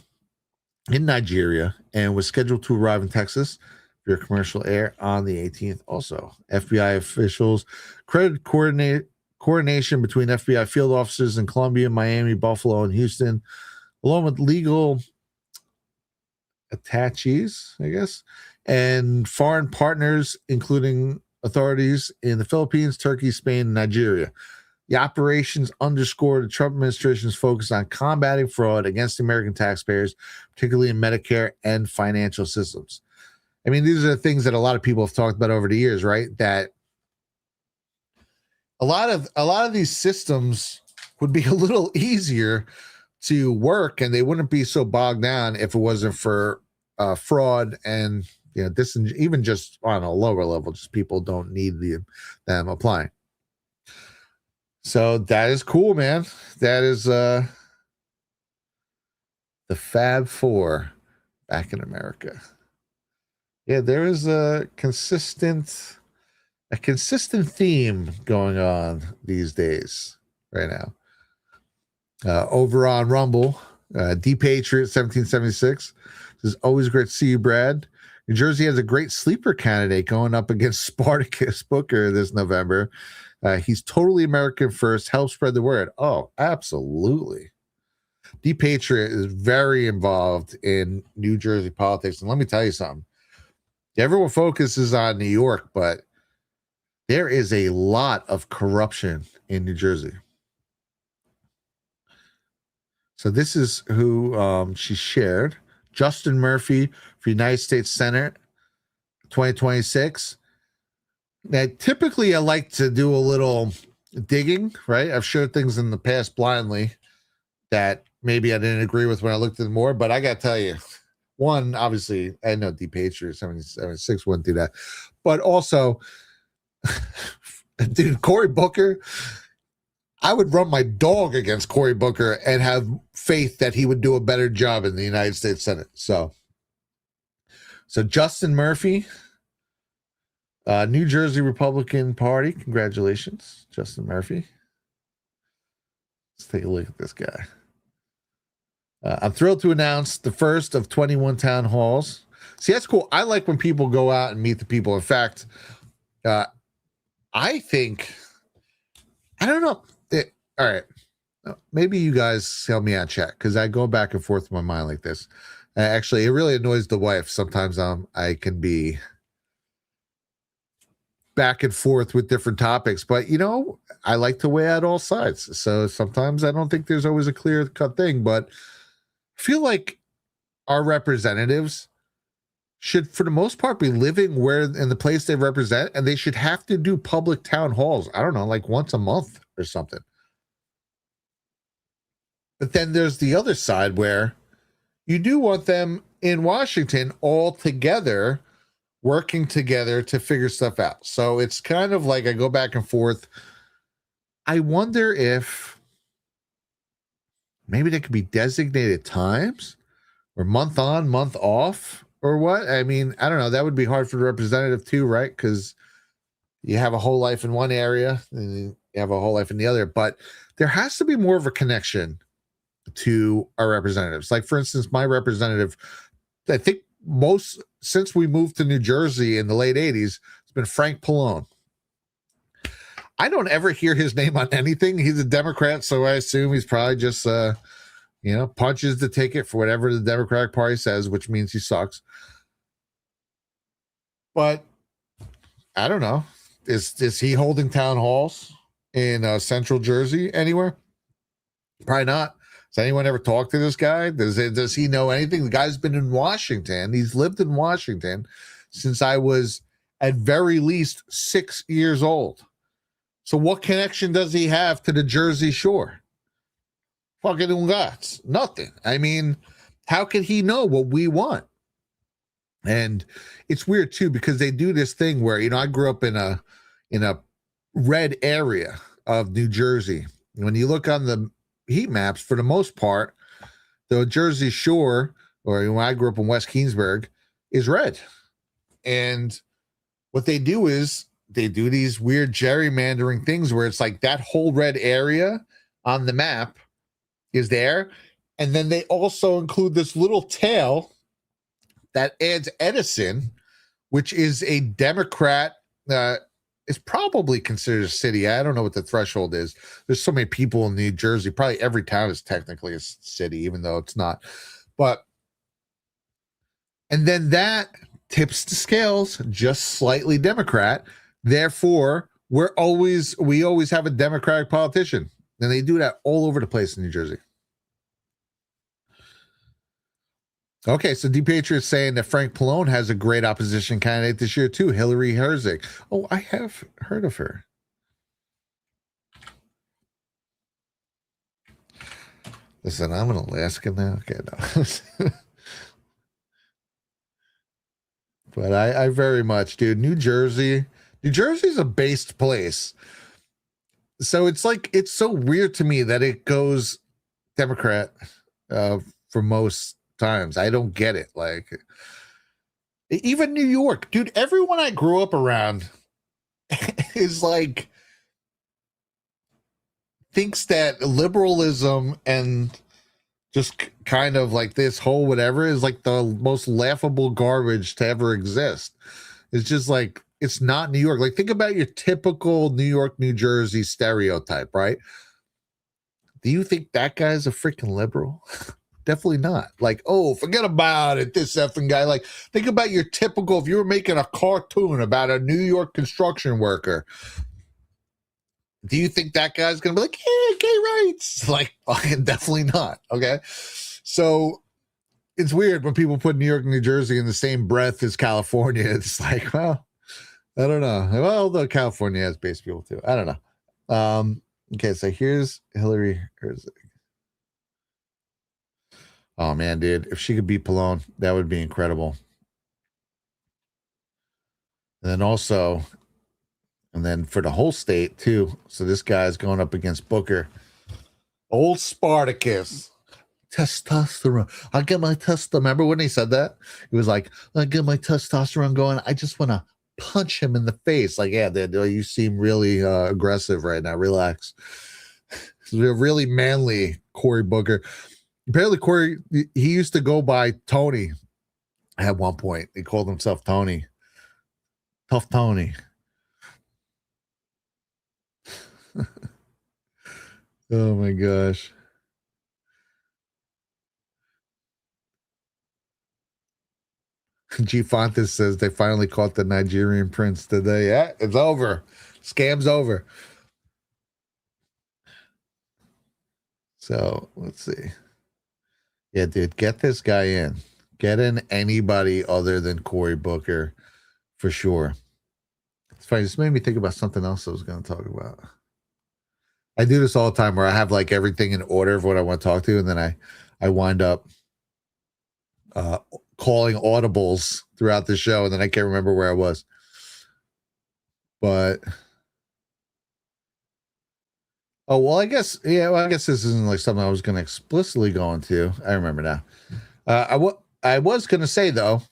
in Nigeria and was scheduled to arrive in Texas via commercial air on the 18th. Also, FBI officials credited coordination between FBI field officers in Columbia, Miami, Buffalo, and Houston, along with legal attaches, I guess, and foreign partners, including authorities in the Philippines, Turkey, Spain, and Nigeria. The operations underscore the Trump administration's focus on combating fraud against American taxpayers, particularly in Medicare and financial systems. I mean, these are the things that a lot of people have talked about over the years, right? That a lot of these systems would be a little easier to work, and they wouldn't be so bogged down if it wasn't for fraud and this, and even just on a lower level, just people don't need them applying. So that is cool, man. That is the Fab Four back in America. Yeah, there is a consistent theme going on these days right now. Over on Rumble, D Patriot 1776 says, always great to see you, Brad. New Jersey has a great sleeper candidate going up against Spartacus Booker this November. He's totally American first. Help spread the word. Oh, absolutely. D Patriot is very involved in New Jersey politics. And let me tell you something. Everyone focuses on New York, but there is a lot of corruption in New Jersey. So this is who she shared. Justin Murphy for United States Senate 2026. Now, typically I like to do a little digging, right? I've shared things in the past blindly that maybe I didn't agree with when I looked at them more, but I got to tell you, one, obviously, I know DePatriot 76 wouldn't do that, but also, dude, Cory Booker, I would run my dog against Cory Booker and have faith that he would do a better job in the United States Senate. So Justin Murphy, New Jersey Republican Party. Congratulations, Justin Murphy. Let's take a look at this guy. I'm thrilled to announce the first of 21 town halls. See, that's cool. I like when people go out and meet the people. In fact, I think, I don't know. All right. Maybe you guys help me out, chat, because I go back and forth in my mind like this. Actually, it really annoys the wife. Sometimes I can be back and forth with different topics, but I like to weigh out all sides. So sometimes I don't think there's always a clear cut thing, but I feel like our representatives should, for the most part, be living in the place they represent, and they should have to do public town halls. I don't know, like once a month or something. But then there's the other side where you do want them in Washington all together, working together to figure stuff out. So it's kind of like I go back and forth. I wonder if maybe there could be designated times or month on, month off or what? I mean, I don't know. That would be hard for the representative too, right? Because you have a whole life in one area and you have a whole life in the other. But there has to be more of a connection to our representatives. Like, for instance, my representative, I think since we moved to New Jersey in the late 80s, it's been Frank Pallone. I don't ever hear his name on anything. He's a Democrat, so I assume he's probably just, punches the ticket for whatever the Democratic Party says, which means he sucks. But I don't know. Is he holding town halls in Central Jersey anywhere? Probably not. Has anyone ever talked to this guy? Does he know anything? The guy's been in Washington. He's lived in Washington since I was at very least 6 years old. So what connection does he have to the Jersey Shore? Fucking ungats. Nothing. I mean, how can he know what we want? And it's weird too, because they do this thing where, I grew up in a red area of New Jersey. When you look on the heat maps, for the most part, the Jersey Shore, or when I grew up in West Keensburg, is red. And what they do is they do these weird gerrymandering things where it's like that whole red area on the map is there. And then they also include this little tail that adds Edison, which is a Democrat, is probably considered a city. I don't know what the threshold is. There's so many people in New Jersey. Probably every town is technically a city, even though it's not. And then that tips the scales just slightly Democrat. Therefore, we always have a Democratic politician. And they do that all over the place in New Jersey. Okay, so DePatriot's saying that Frank Pallone has a great opposition candidate this year too, Hillary Herzog. Oh, I have heard of her. Listen, I'm in Alaska now. Okay, no. But I very much, dude. New Jersey's a based place. So it's so weird to me that it goes Democrat for most times. I don't get it. Like, even New York, dude, everyone I grew up around is like, thinks that liberalism and just kind of like this whole whatever is like the most laughable garbage to ever exist. It's just like, it's not New York. Like, think about your typical New York, New Jersey stereotype, right? Do you think that guy's a freaking liberal? Definitely not. Like, oh, forget about it, this effing guy. Like, think about your typical, if you were making a cartoon about a New York construction worker, Do you think that guy's gonna be like, yeah, gay rights? Like, definitely not. Okay. So it's weird when people put New York and New Jersey in the same breath as California. It's like, well, I don't know. Well, though California has base people too. I don't know. Okay, so here's Hillary. Oh man, dude, if she could beat Pallone, that would be incredible. And then also, and then for the whole state too. So this guy's going up against Booker. Old Spartacus. Testosterone. I'll get my testosterone. Remember when he said that? He was like, I'll get my testosterone going. I just want to punch him in the face. Like, yeah, dude, you seem really aggressive right now. Relax. Really manly, Cory Booker. Apparently, Cory, he used to go by Tony at one point. He called himself Tony. Tough Tony. Oh my gosh. G Fontes says they finally caught the Nigerian prince today. Yeah, it's over. Scam's over. So let's see. Yeah, dude, get this guy in. Get in anybody other than Cory Booker for sure. It's funny. This made me think about something else I was going to talk about. I do this all the time where I have like everything in order of what I want to talk to, and then I wind up calling audibles throughout the show, and then I can't remember where I was. But I guess this isn't like something I was going to explicitly go into. I remember now. I was going to say though,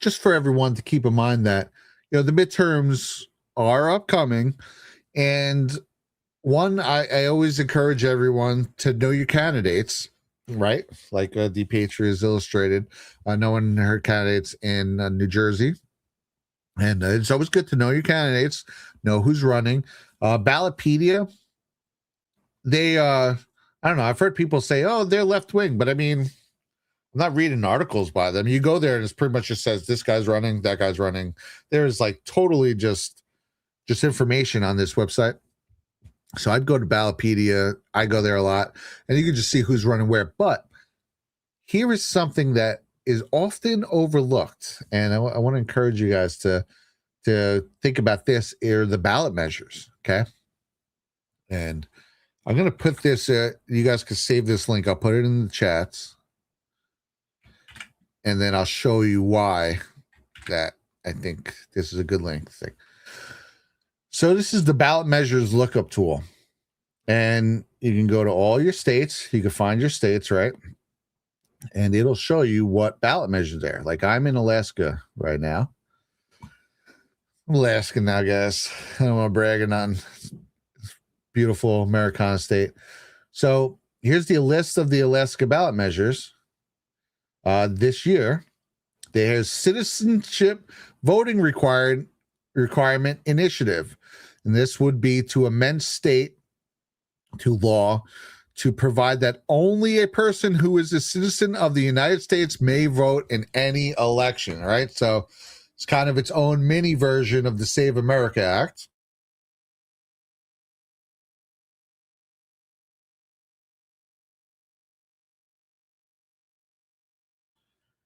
just for everyone to keep in mind that the midterms are upcoming, and one, I always encourage everyone to know your candidates. Right, like the Patriots Illustrated, knowing her candidates in New Jersey, and it's always good to know your candidates, know who's running. Ballotpedia, they, I don't know. I've heard people say, "Oh, they're left wing," but I mean, I'm not reading articles by them. You go there and it's pretty much just says this guy's running, that guy's running. There's like totally just information on this website. So I'd go to Ballotpedia. I go there a lot, and you can just see who's running where. But here is something that is often overlooked, and I want to encourage you guys to think about this: are the ballot measures, okay? And I'm going to put this. You guys can save this link. I'll put it in the chats, and then I'll show you why that I think this is a good link thing. So this is the ballot measures lookup tool, and you can go to all your states. You can find your states, right? And it'll show you what ballot measures there. Like I'm in Alaska right now. I'm Alaskan now, guys. I don't want to brag or nothing. It's beautiful Americana state. So here's the list of the Alaska ballot measures. This year, there's citizenship voting requirement initiative. And this would be to amend state to law to provide that only a person who is a citizen of the United States may vote in any election. All right. So it's kind of its own mini version of the Save America Act.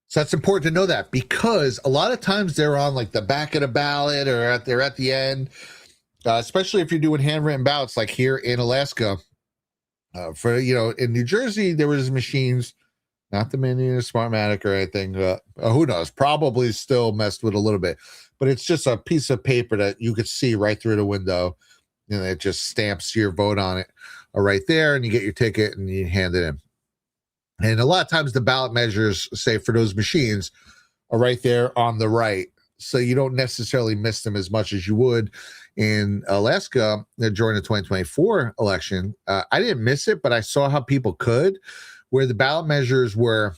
So that's important to know that, because a lot of times they're on like the back of the ballot or they're at the end, especially if you're doing handwritten ballots like here in Alaska. In New Jersey, there was machines, not the mini or Smartmatic or anything. Who knows? Probably still messed with a little bit, but it's just a piece of paper that you could see right through the window. And it just stamps your vote on it right there, and you get your ticket and you hand it in. And a lot of times the ballot measures, say for those machines, are right there on the right. So you don't necessarily miss them as much as you would in Alaska during the 2024 election. I didn't miss it, but I saw how people could, where the ballot measures were,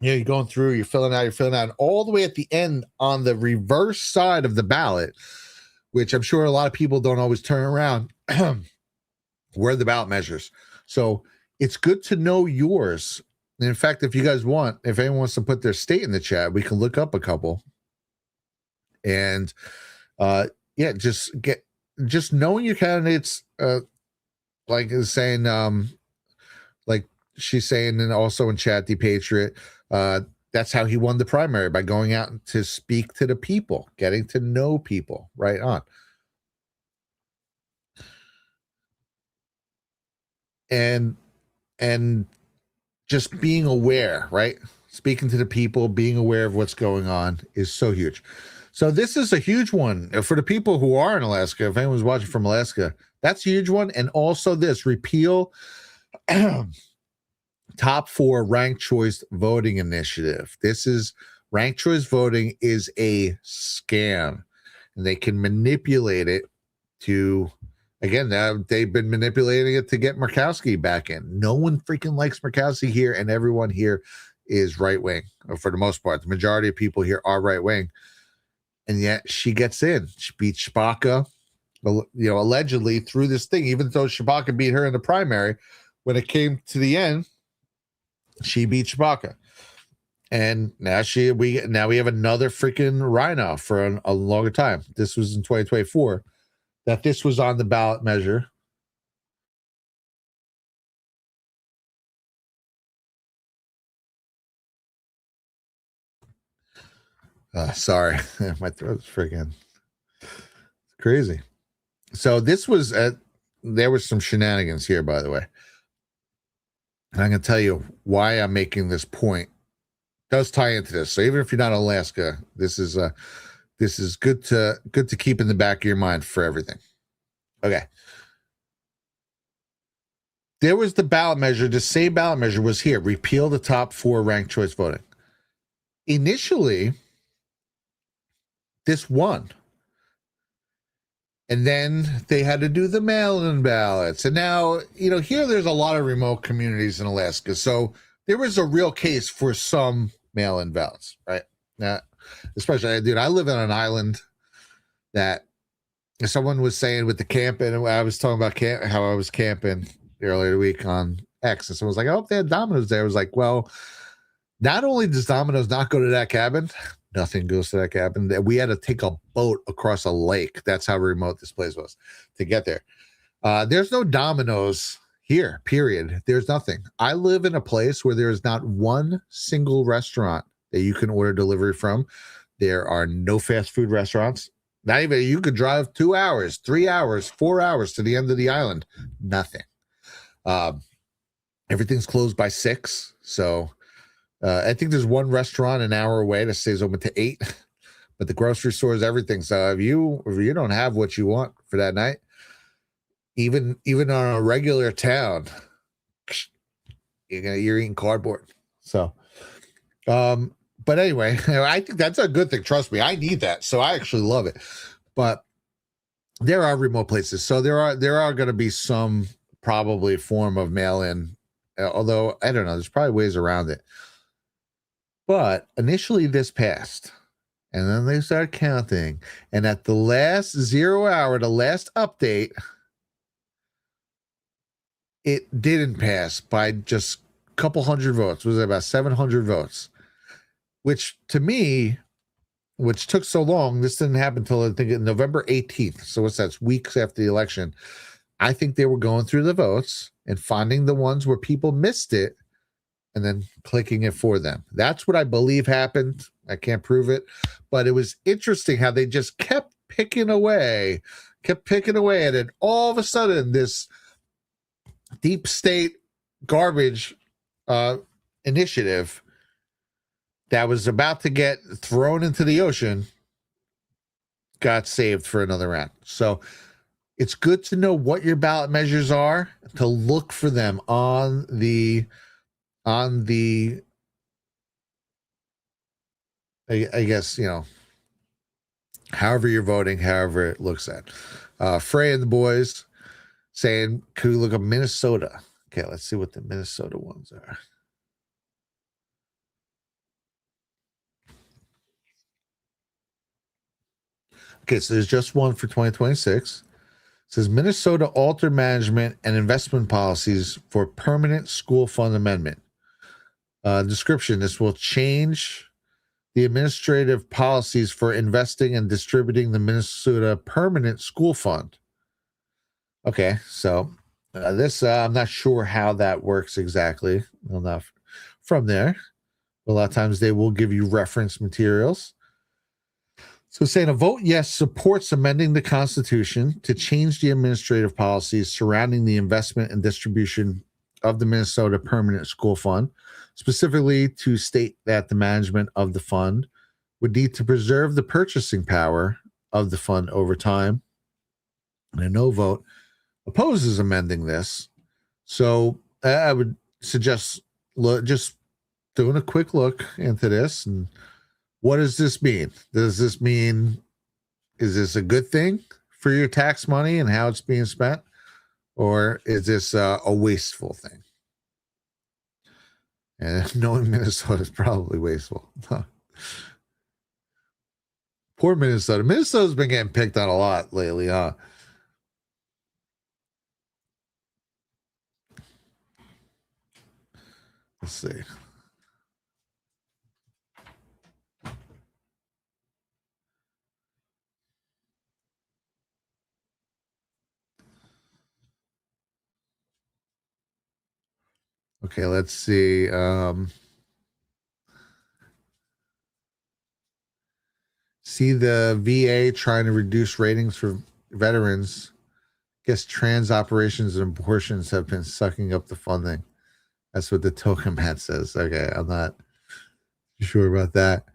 you're going through, you're filling out, and all the way at the end on the reverse side of the ballot, which I'm sure a lot of people don't always turn around, were the ballot measures. So it's good to know yours. And in fact, if you guys want, if anyone wants to put their state in the chat, we can look up a couple. And just just knowing your candidates, like is saying, like she's saying, and also in chat, the Patriot, that's how he won the primary, by going out to speak to the people, getting to know people. Right on. And just being aware, right? Speaking to the people, being aware of what's going on is so huge. So this is a huge one for the people who are in Alaska. If anyone's watching from Alaska, that's a huge one. And also this repeal top 4 ranked choice voting initiative. This is ranked choice voting is a scam, and they can manipulate it to, again, now they've been manipulating it to get Murkowski back in. No one freaking likes Murkowski here, and everyone here is right wing, for the most part. The majority of people here are right wing, and yet she gets in. She beats Chewbacca, allegedly through this thing. Even though Chewbacca beat her in the primary, when it came to the end, she beat Chewbacca. And now we have another freaking rhino for a longer time. This was in 2024 that this was on the ballot measure. Sorry, my throat's freaking crazy. So this was there was some shenanigans here, by the way. And I'm going to tell you why I'm making this point. It does tie into this. So even if you're not in Alaska, this is good to keep in the back of your mind for everything. Okay. There was the ballot measure. The same ballot measure was here. Repeal the top 4 ranked choice voting. Initially, this won. And then they had to do the mail-in ballots. And now, here there's a lot of remote communities in Alaska. So there was a real case for some mail-in ballots, right? Now, especially, dude, I live on an island that someone was saying with the camping, and I was talking about how I was camping earlier week on X. And someone was like, oh, they had Domino's there. I was like, well, not only does Domino's not go to that cabin, nothing goes to that cabin. We had to take a boat across a lake. That's how remote this place was to get there. There's no Domino's here, period. There's nothing. I live in a place where there is not one single restaurant that you can order delivery from. There are no fast food restaurants. Not even, you could drive 2 hours, 3 hours, 4 hours to the end of the island. Nothing. Everything's closed by 6. So I think there's one restaurant an hour away that stays open to 8, but the grocery store is everything. So if you don't have what you want for that night, even on a regular town, you're eating cardboard. So, but anyway, I think that's a good thing. Trust me, I need that. So I actually love it. But there are remote places. So there are going to be some probably form of mail-in, although I don't know, there's probably ways around it. But initially this passed, and then they started counting. And at the last 0 hour, the last update, it didn't pass by just a couple hundred votes. Was it about 700 votes? Which to me, which took so long, this didn't happen until I think November 18th. So what's that? It's weeks after the election. I think they were going through the votes and finding the ones where people missed it and then clicking it for them. That's what I believe happened. I can't prove it, but it was interesting how they just kept picking away at it. All of a sudden, this deep state garbage initiative that was about to get thrown into the ocean got saved for another round. So it's good to know what your ballot measures are, to look for them on the I guess, however you're voting, however it looks at. Frey and the boys saying, could we look up Minnesota? Okay, let's see what the Minnesota ones are. Okay, so there's just one for 2026. It says Minnesota altered management and investment policies for permanent school fund amendment. Description: this will change the administrative policies for investing and distributing the Minnesota Permanent School Fund. Okay, so this I'm not sure how that works exactly. I'm not from there. A lot of times they will give you reference materials. So saying a vote yes supports amending the Constitution to change the administrative policies surrounding the investment and distribution of the Minnesota Permanent School Fund, specifically to state that the management of the fund would need to preserve the purchasing power of the fund over time. And a no vote opposes amending this. So I would suggest just doing a quick look into this. And what does this mean? Does this mean, is this a good thing for your tax money and how it's being spent? Or is this a wasteful thing? And knowing Minnesota is probably wasteful. Poor Minnesota. Minnesota's been getting picked on a lot lately, huh? Let's see. Okay, let's see. See the VA trying to reduce ratings for veterans. Guess trans operations and abortions have been sucking up the funding. That's what the token mat says. Okay, I'm not sure about that.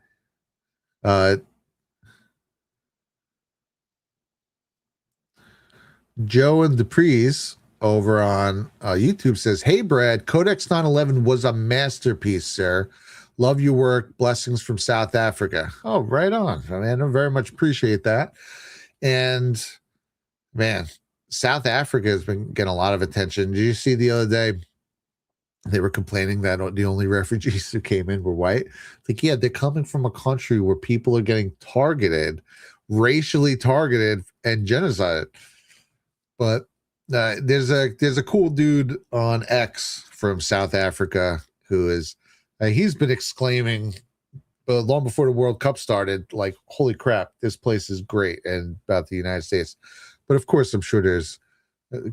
Joe and Dupree's over on YouTube says, "Hey Brad, Codex 911 was a masterpiece, sir. Love your work. Blessings from South Africa." Oh, right on. I mean, I very much appreciate that. And man, South Africa has been getting a lot of attention. Did you see the other day? They were complaining that the only refugees who came in were white. Like, yeah, they're coming from a country where people are getting targeted, racially targeted, and genocided. But there's a cool dude on X from South Africa who is he's been exclaiming long before the World Cup started, like, "Holy crap, this place is great," and about the United States. But of course, I'm sure there's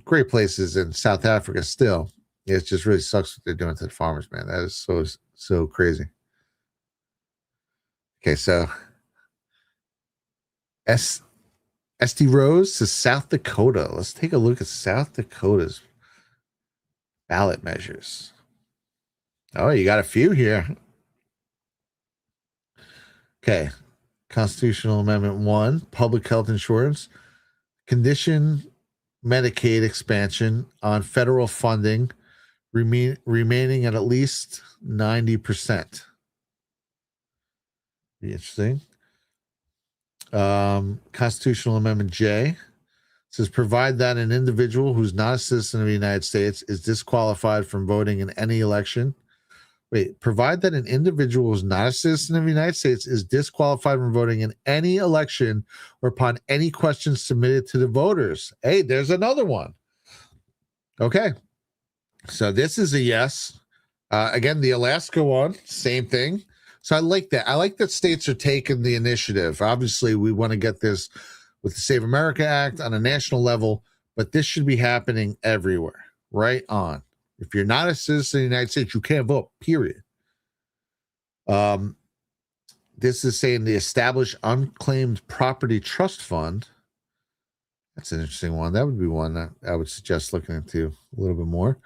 great places in South Africa still. It just really sucks what they're doing to the farmers, man. That is so crazy. Okay, so SD Rose to South Dakota. Let's take a look at South Dakota's ballot measures. Oh, you got a few here. Okay. Constitutional Amendment 1, public health insurance, condition Medicaid expansion on federal funding remaining at least 90%. Be interesting. Constitutional Amendment J says provide that an individual who's not a citizen of the United States is disqualified from voting in any election. Wait, provide that an individual who's not a citizen of the United States is disqualified from voting in any election or upon any questions submitted to the voters. Hey, there's another one. Okay. So this is a yes. Again, the Alaska one, same thing. So I like that. I like that states are taking the initiative. Obviously, we want to get this with the Save America Act on a national level, but this should be happening everywhere. Right on. If you're not a citizen of the United States, you can't vote, period. This is saying the Established Unclaimed Property Trust Fund. That's an interesting one. That would be one that I would suggest looking into a little bit more.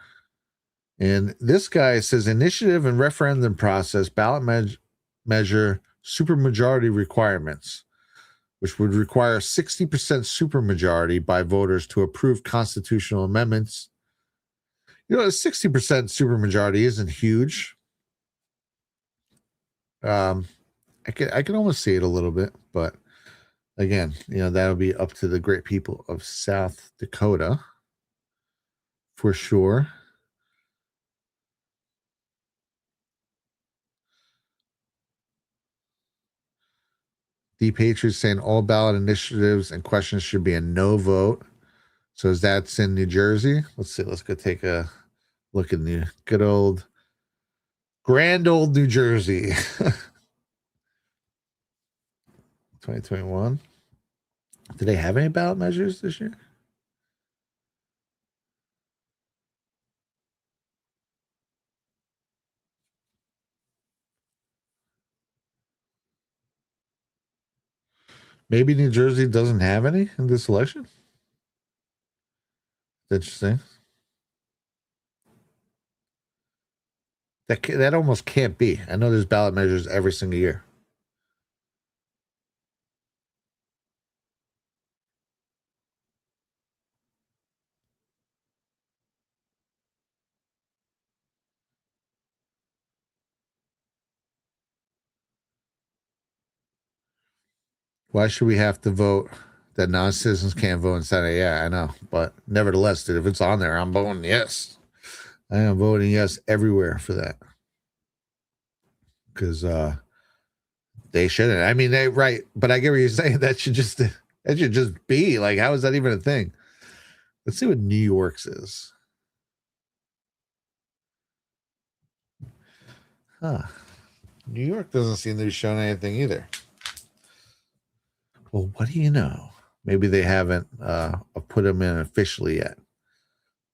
And this guy says initiative and referendum process, ballot measure supermajority requirements, which would require 60% supermajority by voters to approve constitutional amendments. You know, a 60% supermajority isn't huge. I can almost see it a little bit, but again, you know, that'll be up to the great people of South Dakota for sure. The Patriots saying all ballot initiatives and questions should be a no vote. So is that's in New Jersey? Let's see. Let's go take a look at the good old, grand old New Jersey. 2021. Do they have any ballot measures this year? Maybe New Jersey doesn't have any in this election. Interesting. That almost can't be. I know there's ballot measures every single year. Why should we have to vote that non-citizens can't vote in Senate? Yeah, I know. But nevertheless, dude, if it's on there, I'm voting yes. I am voting yes everywhere for that. Because they shouldn't. I mean, they right, but I get what you're saying. That should just be like, how is that even a thing? Let's see what New York's is. Huh. New York doesn't seem to be showing anything either. Well, what do you know? Maybe they haven't put them in officially yet.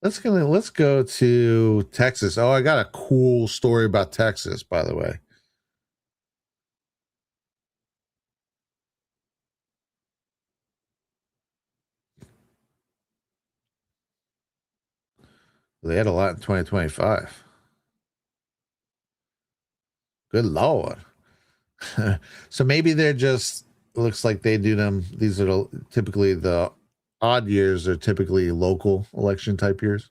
Let's go to Texas. Oh, I got a cool story about Texas, by the way. They had a lot in 2025. Good Lord. So maybe they're just, looks like they do them. These are typically the odd years are typically local election type years.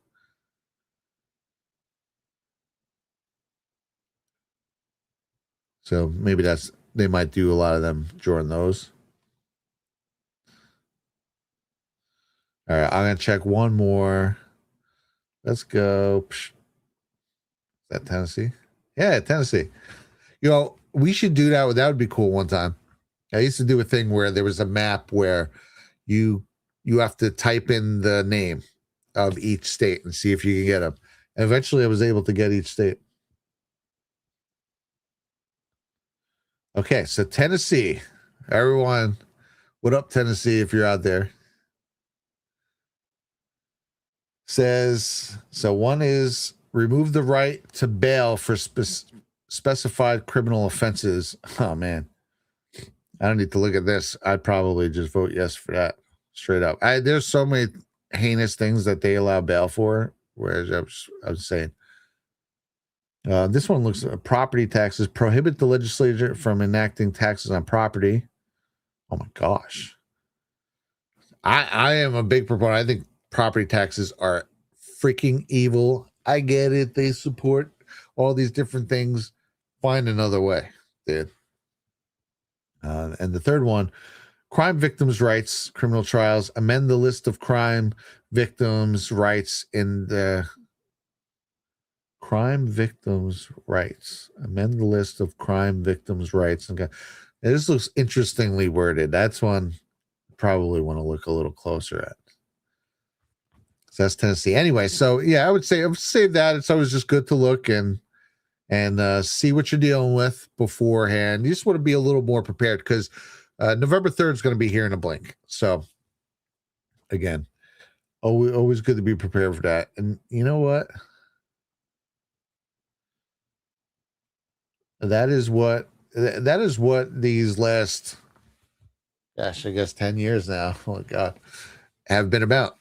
So maybe they might do a lot of them during those. All right, I'm going to check one more. Let's go. Is that Tennessee? Yeah, Tennessee. We should do that. That would be cool one time. I used to do a thing where there was a map where you have to type in the name of each state and see if you can get them. And eventually I was able to get each state. Okay, so Tennessee. Everyone, what up, Tennessee, if you're out there? Says, so one is remove the right to bail for specified criminal offenses. Oh, man. I don't need to look at this. I'd probably just vote yes for that, straight up. There's so many heinous things that they allow bail for, whereas I was saying. This one looks at property taxes. Prohibit the legislature from enacting taxes on property. Oh, my gosh. I am a big proponent. I think property taxes are freaking evil. I get it. They support all these different things. Find another way, dude. And the third one, crime victims' rights, criminal trials, amend the list of crime victims' rights in the crime victims' rights. Amend the list of crime victims' rights. Okay. This looks interestingly worded. That's one I probably want to look a little closer at. So that's Tennessee. Anyway, so yeah, I would say that. It's always just good to look and see what you're dealing with beforehand. You just want to be a little more prepared because November 3rd is going to be here in a blink. So again, always good to be prepared for that. And you know what? That is what these last, gosh, I guess 10 years now, oh my God, have been about,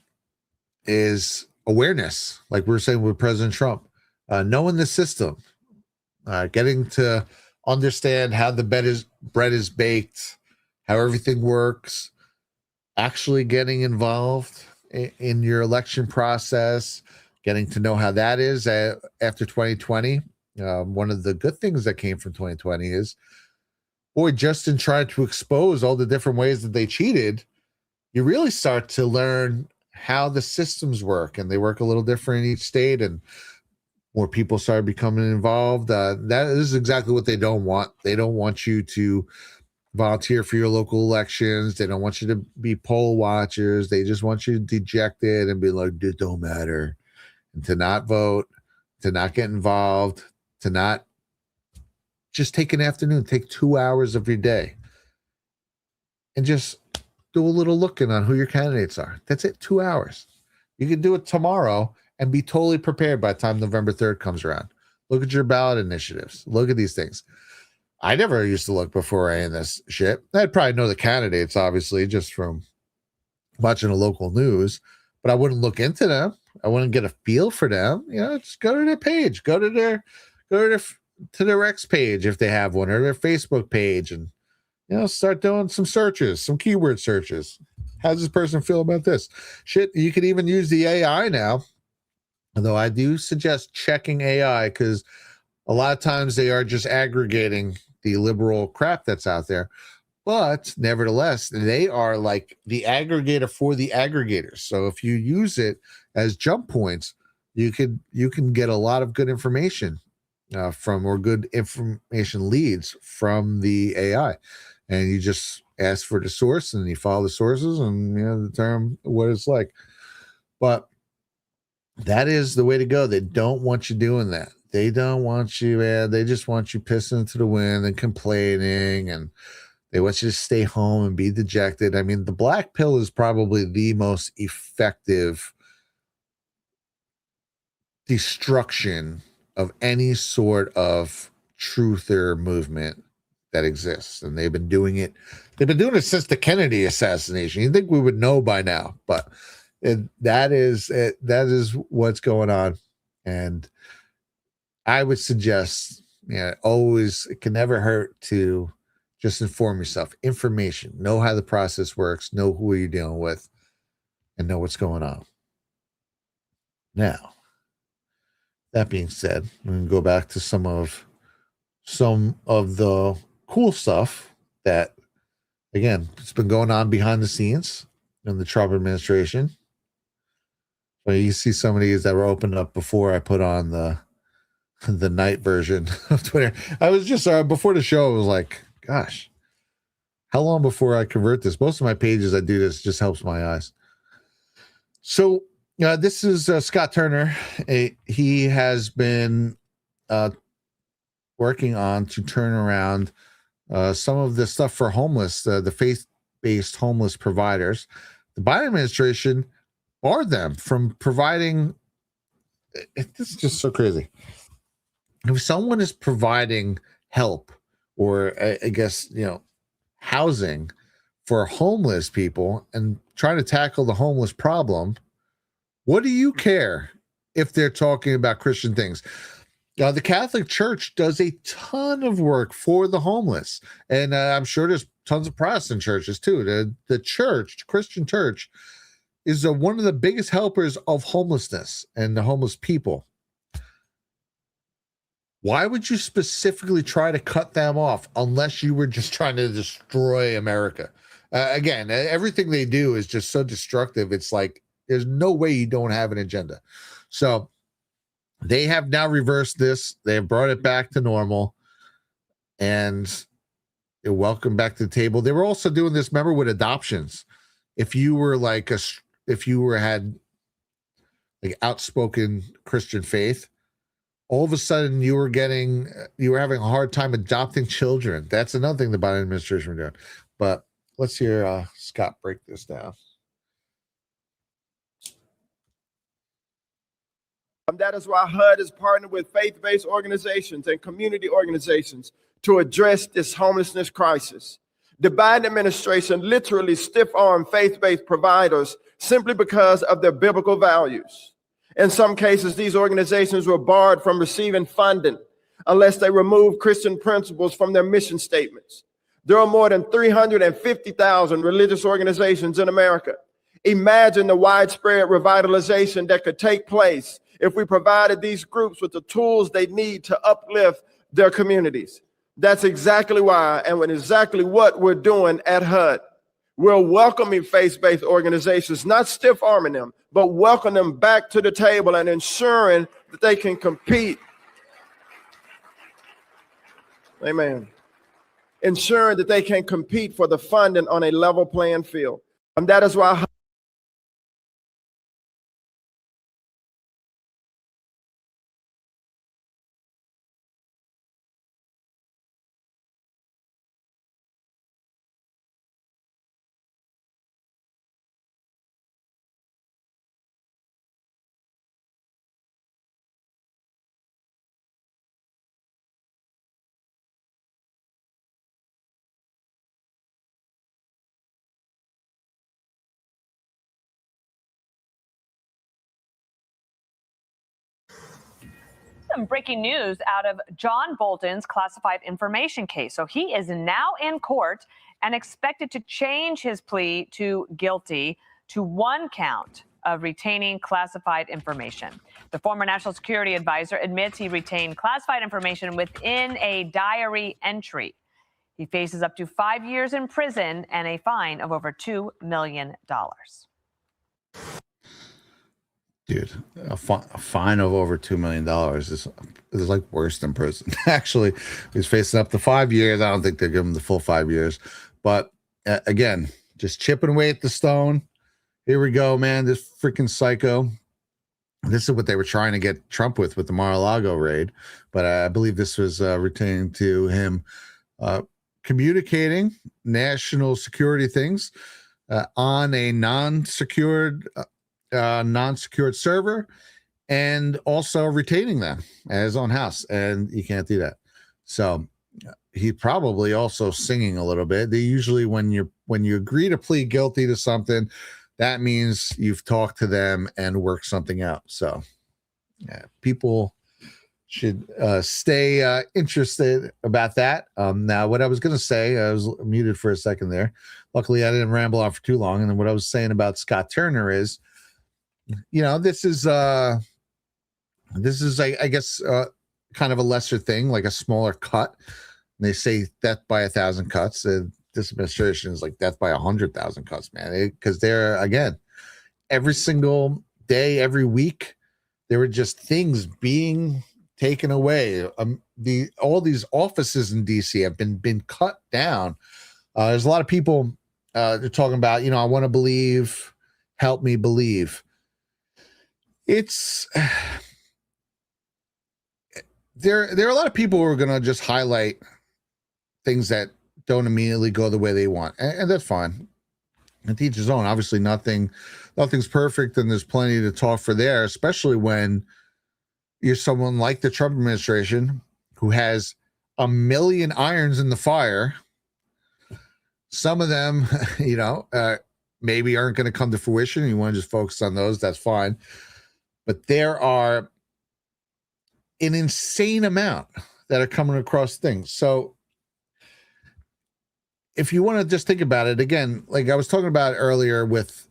is awareness. Like we were saying with President Trump, knowing the system, getting to understand how the bread is baked, how everything works, actually getting involved in your election process, getting to know how that is after 2020. One of the good things that came from 2020 is, boy, just in trying to expose all the different ways that they cheated, you really start to learn how the systems work, and they work a little different in each state, and more people started becoming involved. That is exactly what they don't want. They don't want you to volunteer for your local elections. They don't want you to be poll watchers. They just want you dejected and be like, it don't matter, and to not vote, to not get involved, to not just take an afternoon, take 2 hours of your day and just do a little looking on who your candidates are. That's it, 2 hours. You can do it tomorrow and be totally prepared by the time November 3rd comes around. Look at your ballot initiatives. Look at these things. I never used to look before any of this shit. I'd probably know the candidates, obviously, just from watching the local news, but I wouldn't look into them. I wouldn't get a feel for them. Just go to their page, to their X page if they have one, or their Facebook page, and start doing some searches, some keyword searches. How does this person feel about this? Shit, you could even use the AI now. Although I do suggest checking AI, because a lot of times they are just aggregating the liberal crap that's out there. But nevertheless, they are like the aggregator for the aggregators. So if you use it as jump points, you can get a lot of good information good information leads from the AI, and you just ask for the source and you follow the sources and determine what it's like. But that is the way to go. They don't want you doing that. They don't want you, man. They just want you pissing into the wind and complaining, and they want you to stay home and be dejected. I mean, the black pill is probably the most effective destruction of any sort of truther movement that exists. And they've been doing it. They've been doing it since the Kennedy assassination. You'd think we would know by now, but that is what's going on. And I would suggest, always, it can never hurt to just inform yourself. Information, know how the process works, know who you're dealing with, and know what's going on. Now, that being said, we're going to go back to some of the cool stuff that, again, it's been going on behind the scenes in the Trump administration. So you see some of these that were opened up before I put on the night version of Twitter. I was just before the show, I was like, gosh, how long before I convert this? Most of my pages I do this, just helps my eyes. So this is Scott Turner. He has been working on to turn around some of the stuff for homeless, the faith-based homeless providers. The Biden administration barred them from providing. This is just so crazy. If someone is providing help or I guess, housing for homeless people and trying to tackle the homeless problem, what do you care if they're talking about Christian things? The Catholic Church does a ton of work for the homeless, and I'm sure there's tons of Protestant churches too. The Christian church, is one of the biggest helpers of homelessness and the homeless people. Why would you specifically try to cut them off unless you were just trying to destroy America? Again, everything they do is just so destructive. It's like there's no way you don't have an agenda. So they have now reversed this. They have brought it back to normal, and they're welcome back to the table. They were also doing this, remember, with adoptions. If you were had like outspoken Christian faith, all of a sudden you were having a hard time adopting children. That's another thing the Biden administration were doing. But let's hear Scott break this down. That is why HUD is partnered with faith-based organizations and community organizations to address this homelessness crisis. The Biden administration literally stiff-armed faith-based providers simply because of their biblical values. In some cases, these organizations were barred from receiving funding unless they remove Christian principles from their mission statements. There are more than 350,000 religious organizations in America. Imagine the widespread revitalization that could take place if we provided these groups with the tools they need to uplift their communities. That's exactly why and exactly what we're doing at HUD. We're welcoming faith-based organizations, not stiff-arming them, but welcoming them back to the table and ensuring that they can compete. Amen. Ensuring that they can compete for the funding on a level playing field. And that is why some breaking news out of John Bolton's classified information case. So he is now in court and expected to change his plea to guilty to one count of retaining classified information. The former national security advisor admits he retained classified information within a diary entry. He faces up to 5 years in prison and a fine of over $2 million. Dude, a fine of over $2 million is like worse than prison. Actually, he's facing up to 5 years. I don't think they'll give him the full 5 years. But again, just chipping away at the stone. Here we go, man. This freaking psycho. This is what they were trying to get Trump with the Mar-a-Lago raid. But I believe this was retaining to him communicating national security things on a non-secured server, and also retaining them at his own house, and you can't do that. So he probably also singing a little bit. They usually, when you agree to plead guilty to something, that means you've talked to them and worked something out. So yeah, people should stay interested about that. Now, what I was going to say, I was muted for a second there. Luckily, I didn't ramble on for too long. And then what I was saying about Scott Turner is, you know, this is I guess kind of a lesser thing, like a smaller cut. And they say death by 1,000 cuts. This administration is like death by 100,000 cuts, man. Because they're, again, every single day, every week, there were just things being taken away. All these offices in DC have been cut down. There's a lot of people they're talking about, you know, I want to believe, help me believe. It's there are a lot of people who are going to just highlight things that don't immediately go the way they want, and that's fine. And to each his own. Obviously, nothing's perfect, and there's plenty to talk for there, especially when you're someone like the Trump administration who has a million irons in the fire. Some of them, you know, maybe aren't going to come to fruition. You want to just focus on those, that's fine. But there are an insane amount that are coming across things. So if you want to just think about it, again, like I was talking about earlier with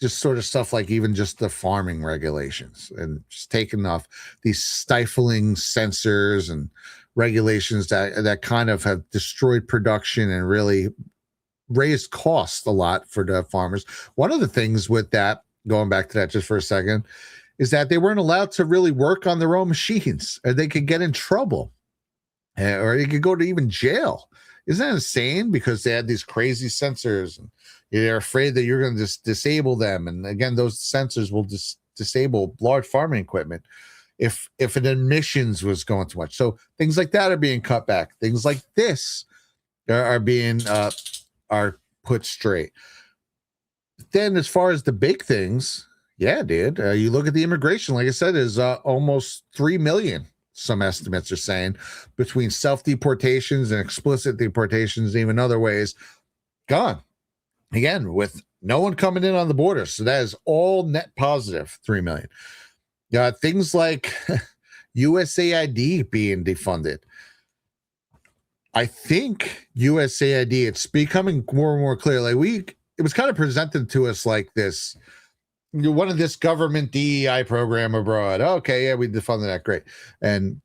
just sort of stuff like even just the farming regulations and just taking off these stifling censors and regulations that kind of have destroyed production and really raised costs a lot for the farmers. One of the things with that, going back to that just for a second, is that they weren't allowed to really work on their own machines, or they could get in trouble, or they could go to even jail. Isn't that insane? Because they had these crazy sensors, and they're afraid that you're going to just disable them. And again, those sensors will disable large farming equipment if an emissions was going too much. So things like that are being cut back. Things like this are being are put straight. Then, as far as the big things, yeah, dude, you look at the immigration. Like I said, is almost 3 million. Some estimates are saying, between self-deportations and explicit deportations, even other ways, gone. Again, with no one coming in on the border. So that is all net positive, 3 million. Things like USAID being defunded. I think USAID, it's becoming more and more clear. Like it was kind of presented to us like this. You wanted this government DEI program abroad. Okay, yeah, we defunded that. Great. And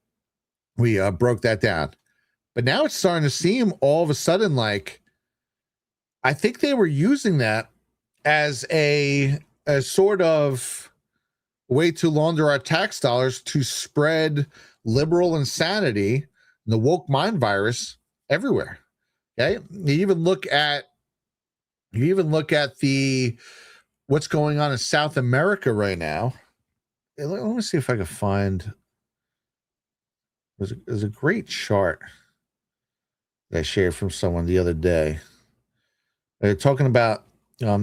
we broke that down. But now it's starting to seem all of a sudden like, I think they were using that as a sort of way to launder our tax dollars to spread liberal insanity, the woke mind virus everywhere. Okay. You even look at the what's going on in South America right now. Let me see if I can find. There's a great chart that I shared from someone the other day. They're talking about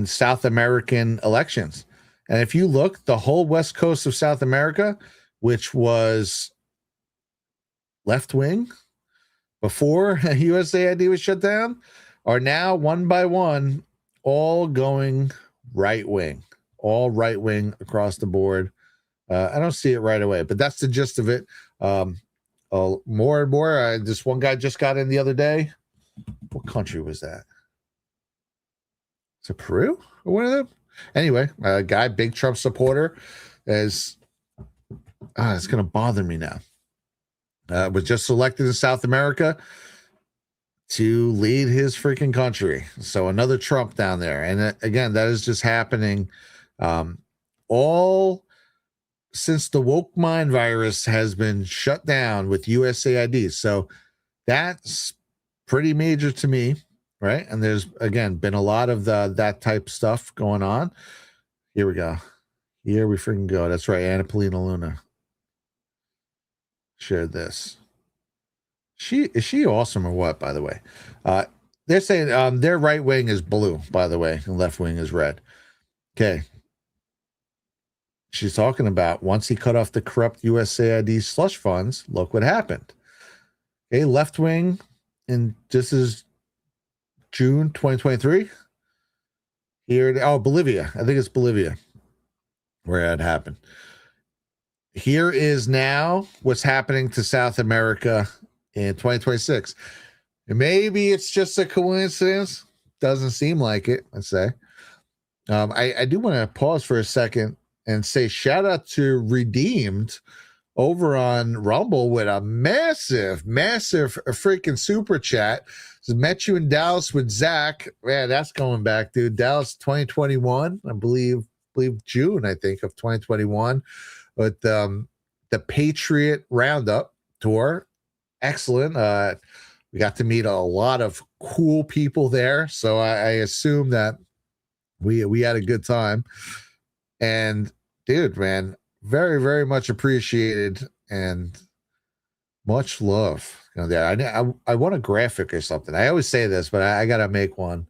South American elections. And if you look, the whole west coast of South America, which was left wing before USAID was shut down, are now one by one all going right wing, all right wing across the board. I don't see it right away, but that's the gist of it. More and more. This one guy just got in the other day. What country was that? Is it Peru or one of them? Anyway, a guy, big Trump supporter, is it's going to bother me now. Was just elected in South America to lead his freaking country. So another Trump down there. And again, that is just happening all since the woke mind virus has been shut down with USAID. So that's pretty major to me, right? And there's, again, been a lot of that type of stuff going on. Here we go. Here we freaking go. That's right. Anna Paulina Luna shared this. Is she awesome or what, by the way? They're saying their right wing is blue, by the way, and left wing is red. Okay. She's talking about once he cut off the corrupt USAID slush funds, look what happened. Okay, left wing, and this is June 2023. Here, Bolivia. I think it's Bolivia where it happened. Here is now what's happening to South America in 2026. And maybe it's just a coincidence. Doesn't seem like it, I'd say. I do want to pause for a second and say shout out to Redeemed over on Rumble with a massive freaking super chat. Met you in Dallas with Zach. Man, that's going back, dude. Dallas 2021, I believe June, I think, of 2021. But the Patriot Roundup tour, excellent. We got to meet a lot of cool people there, so I assume that we had a good time. And dude, man, very, very much appreciated and much love. You know, I want a graphic or something. I always say this, but I gotta make one.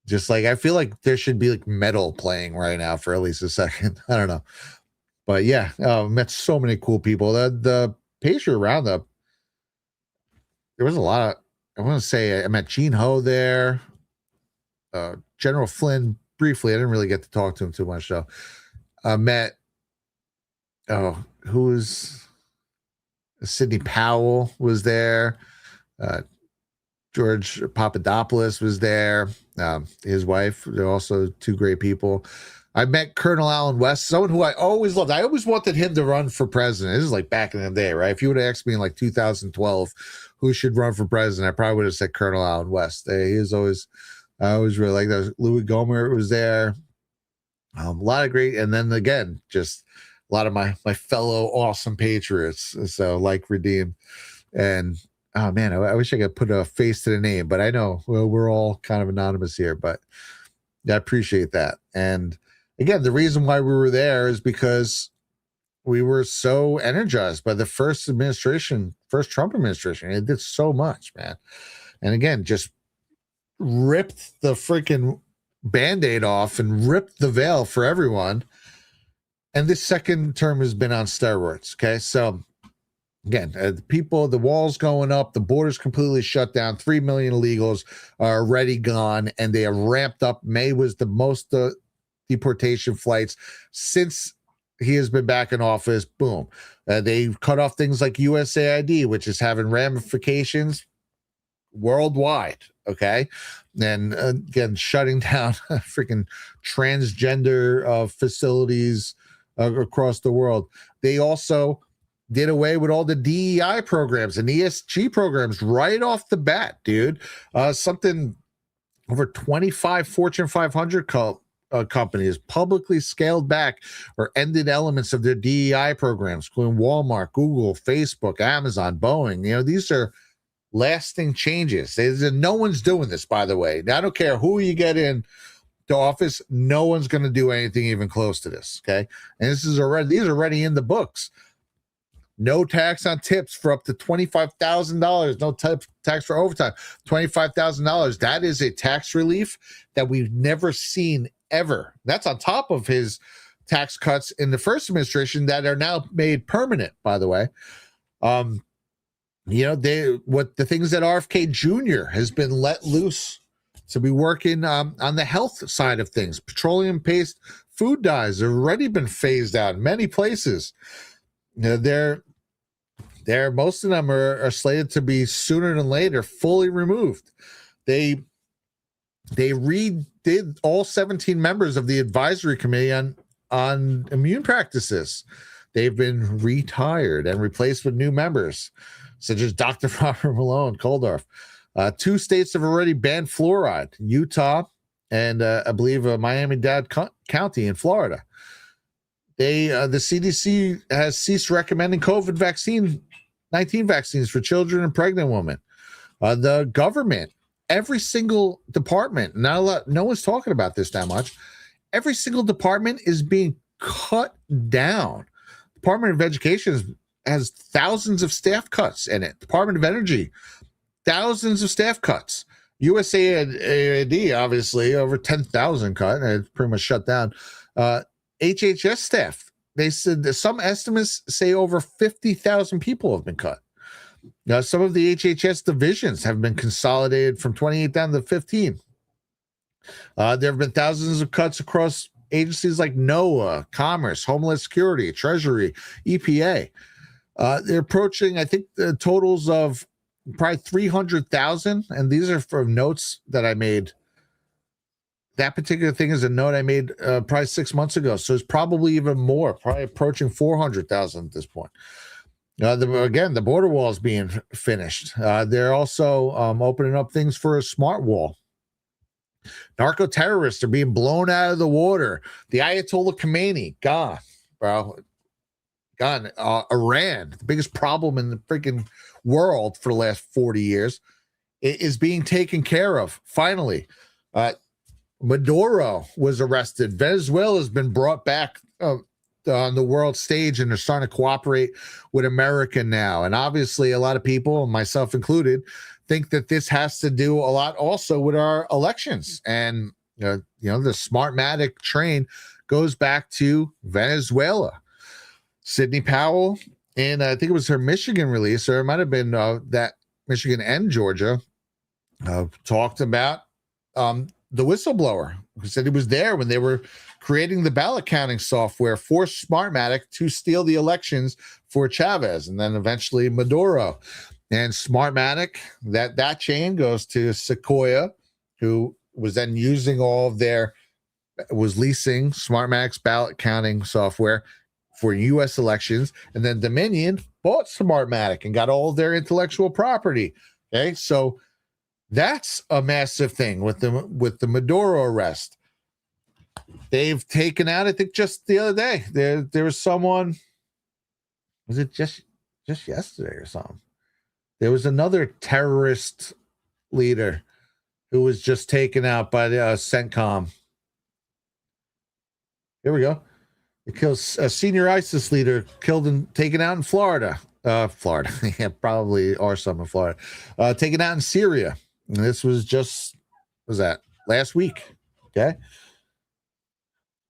Just like I feel like there should be like metal playing right now for at least a second. I don't know, but yeah, met so many cool people. The Patriot Roundup. There was a lot of. I want to say I met Gene Ho there. General Flynn briefly. I didn't really get to talk to him too much though. Met who's Sidney Powell was there. George Papadopoulos was there. His wife. They're also two great people. I met Colonel Allen West, someone who I always loved. I always wanted him to run for president. This is like back in the day, right? If you would have asked me in like 2012 who should run for president, I probably would have said Colonel Allen West. He was always, I always really liked that. Louis Gohmert was there. A lot of great, and then again, just a lot of my fellow awesome patriots. So like Redeemed, and oh man, I wish I could put a face to the name, but I know we're all kind of anonymous here, but I appreciate that. And again, the reason why we were there is because we were so energized by the first Trump administration. It did so much, man. And again, just ripped the freaking Band-Aid off and ripped the veil for everyone. And this second term has been on steroids. Okay. So again, the walls going up, the border's completely shut down. 3 million illegals are already gone, and they have ramped up. May was the most deportation flights since he has been back in office. Boom. They cut off things like USAID, which is having ramifications worldwide. Okay. And again, shutting down freaking transgender facilities across the world. They also did away with all the DEI programs and ESG programs right off the bat, dude. Something over 25 Fortune 500 companies publicly scaled back or ended elements of their DEI programs, including Walmart, Google, Facebook, Amazon, Boeing. You know, these are lasting changes. No one's doing this, by the way. I don't care who you get in to office. No one's going to do anything even close to this. Okay. And these are already in the books. No tax on tips for up to $25,000. No tax for overtime. $25,000. That is a tax relief that we've never seen ever. That's on top of his tax cuts in the first administration that are now made permanent, by the way. You know, the things that RFK Jr. has been let loose to be working on the health side of things. Petroleum-based food dyes have already been phased out in many places. You know, they're most of them are slated to be sooner than later fully removed. They redid all 17 members of the advisory committee on immune practices. They've been retired and replaced with new members, such as Dr. Robert Malone, Koldorf. 2 states have already banned fluoride, Utah and I believe Miami-Dade County in Florida. The CDC has ceased recommending COVID-19 vaccines for children and pregnant women. The government, every single department, no one's talking about this that much. Every single department is being cut down. Department of Education has thousands of staff cuts in it. Department of Energy, thousands of staff cuts. USAID, obviously, over 10,000 cut, and it's pretty much shut down. HHS staff, they said that some estimates say over 50,000 people have been cut. Now, some of the HHS divisions have been consolidated from 28 down to 15. There have been thousands of cuts across agencies like NOAA, Commerce, Homeland Security, Treasury, EPA. They're approaching, I think, the totals of probably 300,000. And these are from notes that I made. That particular thing is a note I made probably 6 months ago. So it's probably even more, probably approaching 400,000 at this point. Again, the border wall is being finished. They're also opening up things for a smart wall. Narco terrorists are being blown out of the water. The Ayatollah Khomeini, gone, bro. Gone. Iran, the biggest problem in the freaking world for the last 40 years, is being taken care of. Finally, Maduro was arrested. Venezuela has been brought back on the world stage, and they're starting to cooperate with America now. And obviously, a lot of people, myself included, think that this has to do a lot also with our elections. And the Smartmatic train goes back to Venezuela. Sidney Powell, and I think it was her Michigan release, or it might have been that Michigan and Georgia, talked about the whistleblower who said he was there when they were creating the ballot counting software for Smartmatic to steal the elections for Chavez and then eventually Maduro. And Smartmatic, that chain goes to Sequoia, who was then using was leasing Smartmatic's ballot counting software for U.S. elections. And then Dominion bought Smartmatic and got all of their intellectual property. Okay, so that's a massive thing with the Maduro arrest. They've taken out, I think just the other day, there was someone, was it just yesterday or something? There was another terrorist leader who was just taken out by the CENTCOM. Here we go. It kills a senior ISIS leader killed and taken out in Florida. Florida. Yeah, probably or some in Florida. Taken out in Syria. And this was last week? Okay.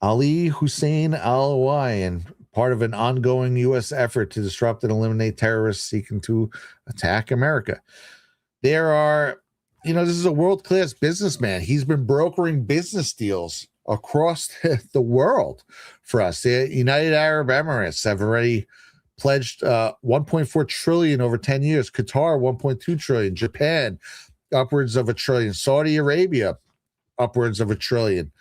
Ali Hussein al-Awaiyan, part of an ongoing U.S. effort to disrupt and eliminate terrorists seeking to attack America. There are, this is a world-class businessman. He's been brokering business deals across the world for us. The United Arab Emirates have already pledged $1.4 trillion over 10 years. Qatar, $1.2 trillion. Japan, upwards of $1 trillion. Saudi Arabia, upwards of $1 trillion.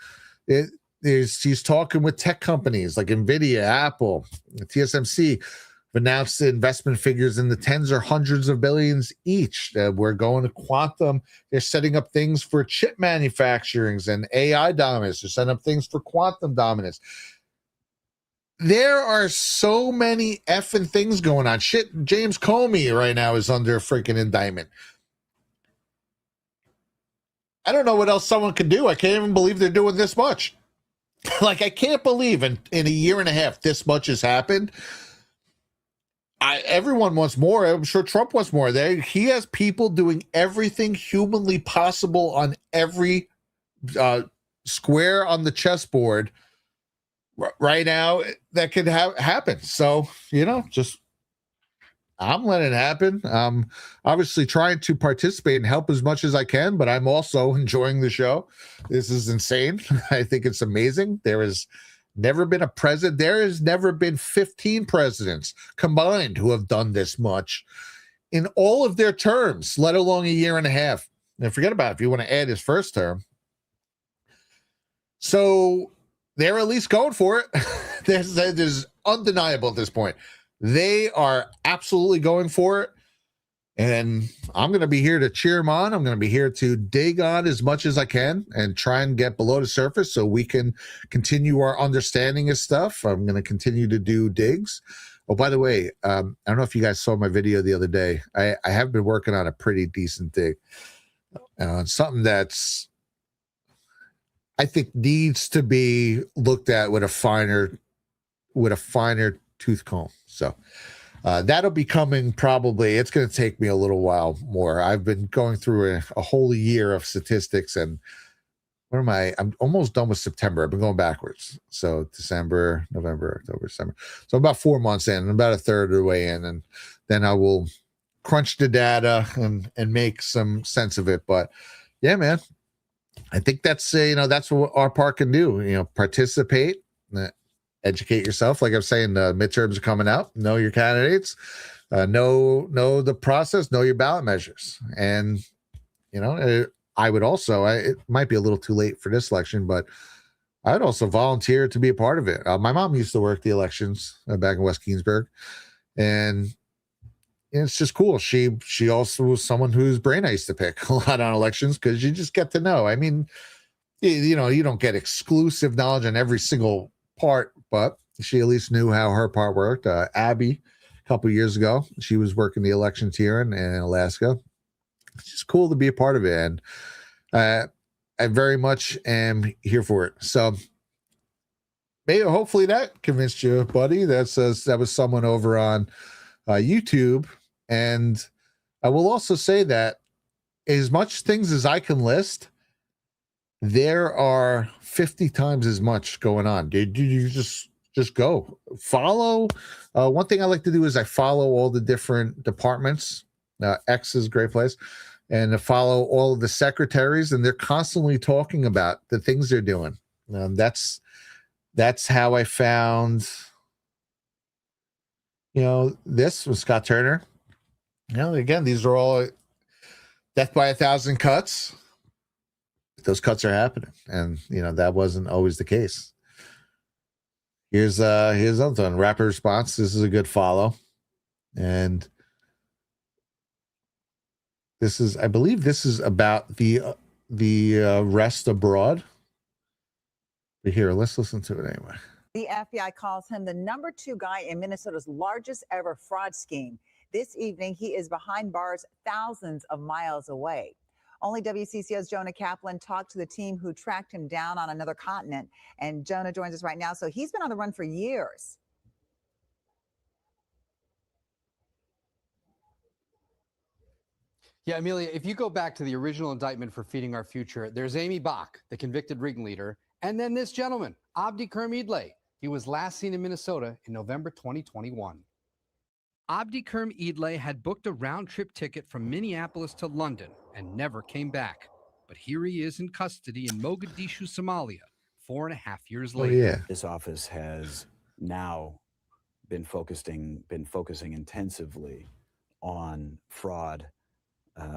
He's talking with tech companies like NVIDIA, Apple, TSMC, have announced investment figures in the tens or hundreds of billions each. We're going to quantum. They're setting up things for chip manufacturings and AI dominance. They're setting up things for quantum dominance. There are so many effing things going on. Shit, James Comey right now is under a freaking indictment. I don't know what else someone could do. I can't even believe they're doing this much. Like, I can't believe in a year and a half this much has happened. Everyone wants more. I'm sure Trump wants more. He has people doing everything humanly possible on every square on the chessboard right now that could happen. So, I'm letting it happen. I'm obviously trying to participate and help as much as I can, but I'm also enjoying the show. This is insane. I think it's amazing. There has never been a president. There has never been 15 presidents combined who have done this much in all of their terms, let alone a year and a half. And forget about it if you want to add his first term. So they're at least going for it. There's undeniable at this point. They are absolutely going for it. And I'm going to be here to cheer them on. I'm going to be here to dig on as much as I can and try and get below the surface so we can continue our understanding of stuff. I'm going to continue to do digs. Oh, by the way, I don't know if you guys saw my video the other day. I have been working on a pretty decent dig. Something that's, I think, needs to be looked at with a finer tooth comb. So that'll be coming probably. It's going to take me a little while more. I've been going through a whole year of statistics, and where am I? I'm almost done with September. I've been going backwards. So December, November, October, December. So about 4 months in, about a third of the way in, and then I will crunch the data and make some sense of it. But yeah, man, I think that's that's what our part can do. Participate. Educate yourself. Like I'm saying, the midterms are coming out. Know your candidates. Know the process. Know your ballot measures. And I would also. It might be a little too late for this election, but I would also volunteer to be a part of it. My mom used to work the elections back in West Keensburg, and it's just cool. She also was someone whose brain I used to pick a lot on elections because you just get to know. I mean, you don't get exclusive knowledge on every single part, but she at least knew how her part worked. Abby, a couple of years ago, she was working the elections here in Alaska. It's just cool to be a part of it, and I very much am here for it. So maybe hopefully that convinced you, buddy. That was someone over on YouTube, and I will also say that as much things as I can list, there are 50 times as much going on. Did you just go follow? One thing I like to do is I follow all the different departments. X is a great place, and to follow all of the secretaries, and they're constantly talking about the things they're doing. That's how I found, this was Scott Turner. Again, these are all death by 1,000 cuts. Those cuts are happening, and that wasn't always the case. Here's another one. Rapid Response. This is a good follow, and I believe this is about the arrest abroad. But here, let's listen to it anyway. The FBI calls him the number 2 guy in Minnesota's largest ever fraud scheme. This evening, he is behind bars thousands of miles away. Only WCCO's Jonah Kaplan talked to the team who tracked him down on another continent. And Jonah joins us right now. So he's been on the run for years. Yeah, Amelia, if you go back to the original indictment for Feeding Our Future, there's Amy Bach, the convicted ringleader, and then this gentleman, Abdi Kerm-Idlay. He was last seen in Minnesota in November 2021. Abdi Kerm-Idlay had booked a round-trip ticket from Minneapolis to London and never came back. But here he is in custody in Mogadishu, Somalia, 4.5 years later. Yeah. This office has now been focusing intensively on fraud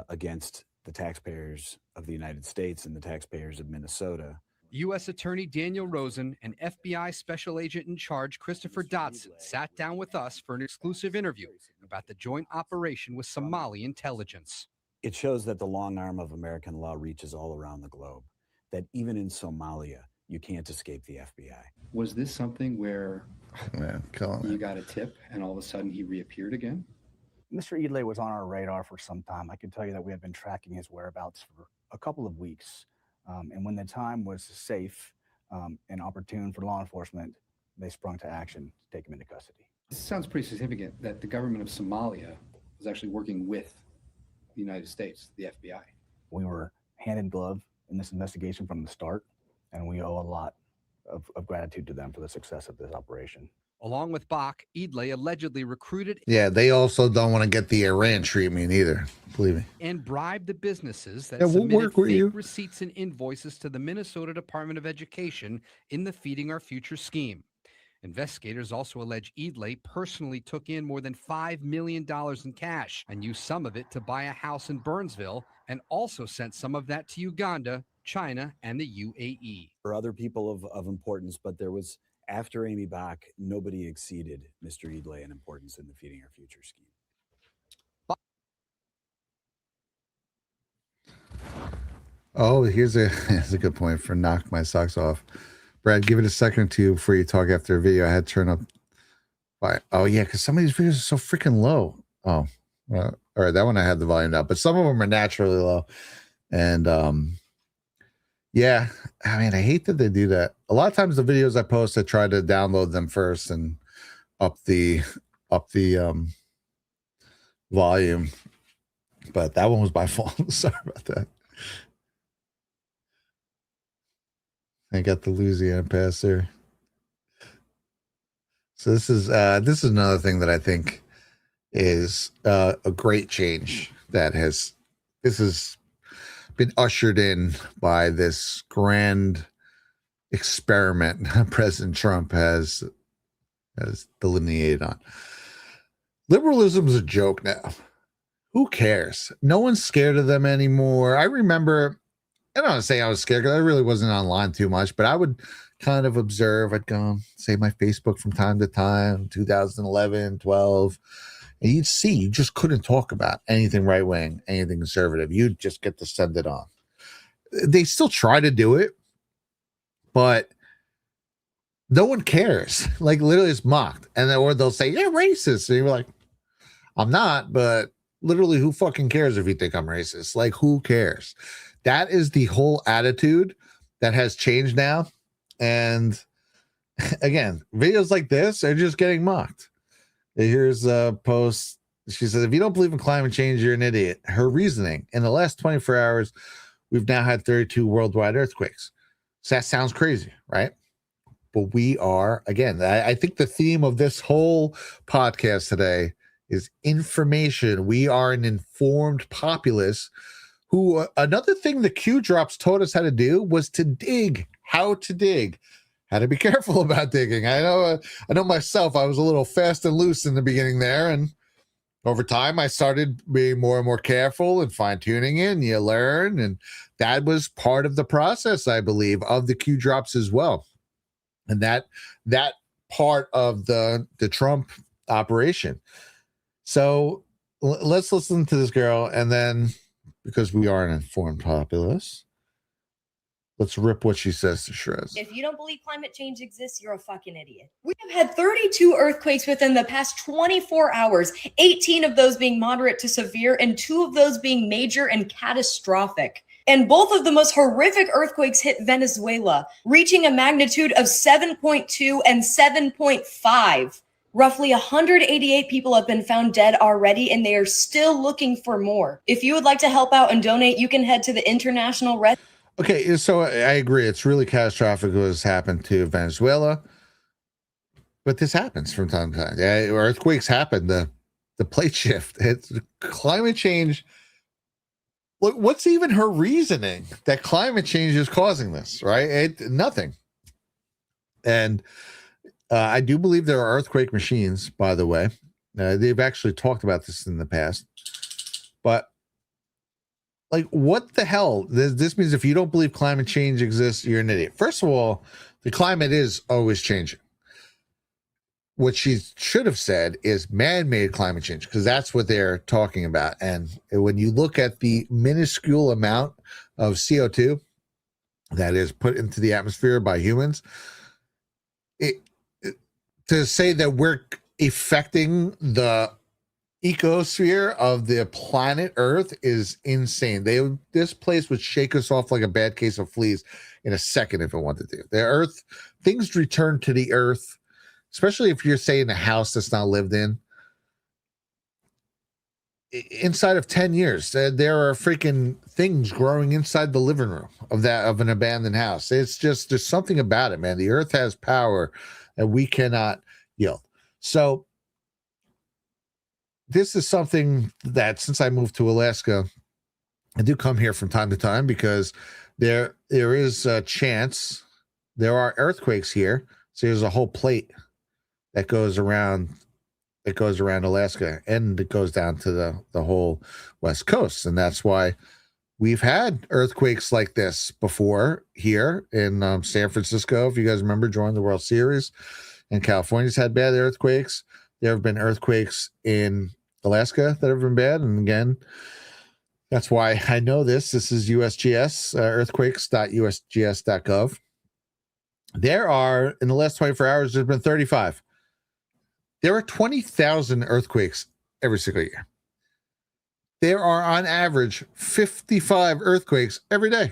against the taxpayers of the United States and the taxpayers of Minnesota. U.S. Attorney Daniel Rosen and FBI Special Agent in Charge Christopher Dotson sat down with us for an exclusive interview about the joint operation with Somali intelligence. It shows that the long arm of American law reaches all around the globe, that even in Somalia, you can't escape the FBI. Was this something where you got a tip and all of a sudden he reappeared again? Mr. Idlay was on our radar for some time. I can tell you that we had been tracking his whereabouts for a couple of weeks. And when the time was safe and opportune for law enforcement, they sprung to action to take him into custody. This sounds pretty significant that the government of Somalia was actually working with the United States, the FBI. We were hand in glove in this investigation from the start, and we owe a lot of gratitude to them for the success of this operation. Along with Bach, Idle allegedly recruited Yeah, they also don't want to get the Iran treatment either. Believe me. and bribed the businesses that Yeah, we'll submitted work with fake you. receipts and invoices to the Minnesota Department of Education in the Feeding Our Future scheme. Investigators also allege Idle personally took in more than $5 million in cash and used some of it to buy a house in Burnsville, and also sent some of that to Uganda, China, and the UAE. For other people of importance, but there was, after Amy Bach, nobody exceeded Mr. Idle in importance in the Feeding Our Future scheme. Oh, here's a good point for knock my socks off. Brad, give it a second or two before you talk after a video. I had to turn up. Oh yeah, because some of these videos are so freaking low. Oh, well, all right, that one I had the volume up, but some of them are naturally low. And yeah, I mean, I hate that they do that. A lot of times the videos I post, I try to download them first and up the volume. But that one was my fault. Sorry about that. I got the Louisiana pass there. So this is another thing that I think is a great change that has been ushered in by this grand experiment President Trump has delineated on. Liberalism is a joke now. Who cares? No one's scared of them anymore. I remember, I don't want to say I was scared because I really wasn't online too much, but I would kind of observe. I'd go say my Facebook from time to time, 2011, 12, and you'd see you just couldn't talk about anything right wing, anything conservative. You'd just get to send it on. They still try to do it, but no one cares. Like literally, it's mocked, and then or they'll say you're racist, and you're like, I'm not, but literally, who fucking cares if you think I'm racist? Like, who cares? That is the whole attitude that has changed now. And again, videos like this are just getting mocked. Here's a post. She says, if you don't believe in climate change, you're an idiot. Her reasoning: in the last 24 hours, we've now had 32 worldwide earthquakes. So that sounds crazy, right? But we are, again, I think the theme of this whole podcast today is information. We are an informed populace who, another thing the Q drops taught us how to do was to dig, how to dig, how to be careful about digging. I know myself, I was a little fast and loose in the beginning there. And over time, I started being more and more careful and fine tuning it, and you learn. And that was part of the process, I believe, of the Q drops as well. And that part of the Trump operation. So let's listen to this girl, and then, because we are an informed populace, let's rip what she says to shreds. If you don't believe climate change exists, you're a fucking idiot. We have had 32 earthquakes within the past 24 hours, 18 of those being moderate to severe, and 2 of those being major and catastrophic. And both of the most horrific earthquakes hit Venezuela, reaching a magnitude of 7.2 and 7.5. Roughly 188 people have been found dead already, and they are still looking for more. If you would like to help out and donate, you can head to the International Red. Okay, so I agree. It's really catastrophic what has happened to Venezuela. But this happens from time to time. Yeah, earthquakes happen. The plate shift. It's climate change. Look, what's even her reasoning that climate change is causing this, right? Nothing. And I do believe there are earthquake machines, by the way. They've actually talked about this in the past. But, like, what the hell? This means if you don't believe climate change exists, you're an idiot. First of all, the climate is always changing. What she should have said is man-made climate change, because that's what they're talking about. And when you look at the minuscule amount of CO2 that is put into the atmosphere by humans, to say that we're affecting the ecosphere of the planet Earth is insane. This place would shake us off like a bad case of fleas in a second if it wanted to. The Earth, things return to the Earth, especially if you're saying a house that's not lived in. Inside of 10 years, there are freaking things growing inside the living room of an abandoned house. It's just, there's something about it, man. The Earth has power, and we cannot yield. So this is something that since I moved to Alaska, I do come here from time to time because there is a chance there are earthquakes here. So there's a whole plate that goes around Alaska, and it goes down to the whole West Coast. And that's why we've had earthquakes like this before here in San Francisco. If you guys remember during the World Series, and California's had bad earthquakes. There have been earthquakes in Alaska that have been bad. And again, that's why I know this. This is USGS, earthquakes.usgs.gov. There are, in the last 24 hours, there's been 35. There are 20,000 earthquakes every single year. There are, on average, 55 earthquakes every day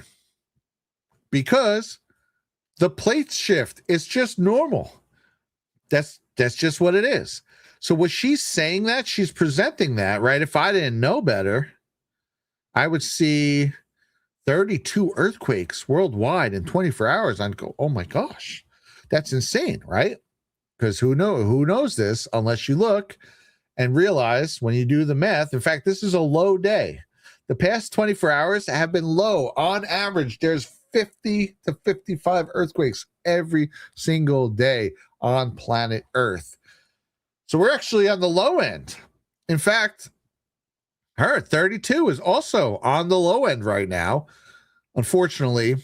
because the plates shift. It's just normal. That's just what it is. So what she's saying that, she's presenting that, right? If I didn't know better, I would see 32 earthquakes worldwide in 24 hours. I'd go, oh my gosh, that's insane, right? Because who knows this unless you look and realize when you do the math. In fact, this is a low day. The past 24 hours have been low. On average, there's 50 to 55 earthquakes every single day on planet Earth. So we're actually on the low end. In fact, her 32 is also on the low end right now. Unfortunately,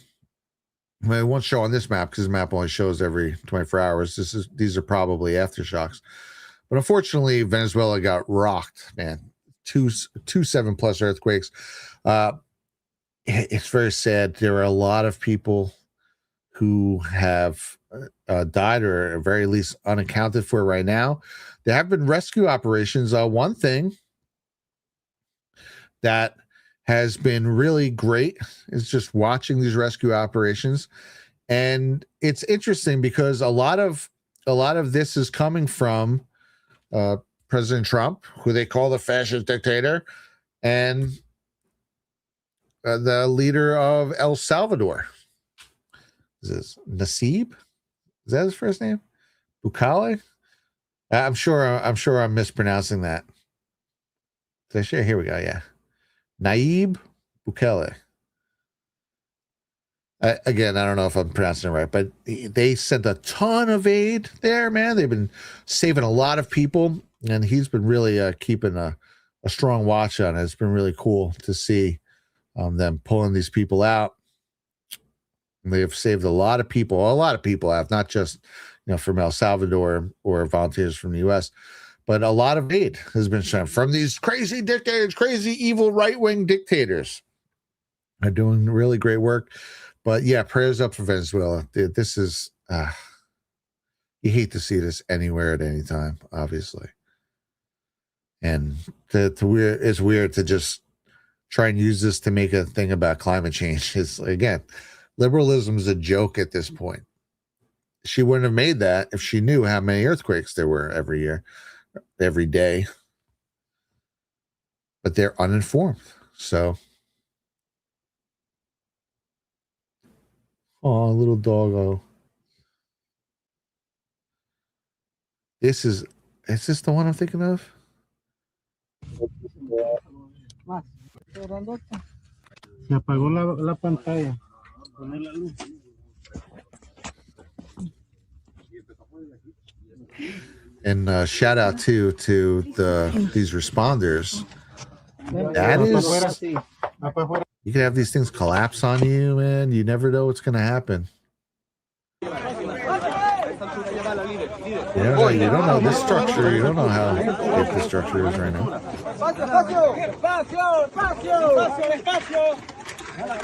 I won't show on this map because the map only shows every 24 hours. These are probably aftershocks. But unfortunately, Venezuela got rocked, man. Two 7+ earthquakes. It's very sad. There are a lot of people who have died or at very least unaccounted for right now. There have been rescue operations. One thing that has been really great is just watching these rescue operations. And it's interesting because a lot of this is coming from President Trump, who they call the fascist dictator, and the leader of El Salvador. Is this Nasib? Is that his first name? Bukele? I'm sure I'm mispronouncing that. Did I share? Here we go. Yeah. Nayib Bukele. Again, I don't know if I'm pronouncing it right, but they sent a ton of aid there, man. They've been saving a lot of people, and he's been really keeping a strong watch on it. It's been really cool to see them pulling these people out. They have saved a lot of people. A lot of people have, not just from El Salvador or volunteers from the U.S., but a lot of aid has been shown from these crazy dictators, crazy evil right-wing dictators. Are doing really great work. But yeah, prayers up for Venezuela. This is, you hate to see this anywhere at any time, obviously. And it's weird to just try and use this to make a thing about climate change. It's, again, liberalism is a joke at this point. She wouldn't have made that if she knew how many earthquakes there were every year, every day. But they're uninformed. So, oh, little doggo. Is this the one I'm thinking of? Se apagó la pantalla. Poner la luz. And shout out to these responders. That is, you can have these things collapse on you, man. You never know what's going to happen. You don't know this structure. You don't know how big the structure is right now.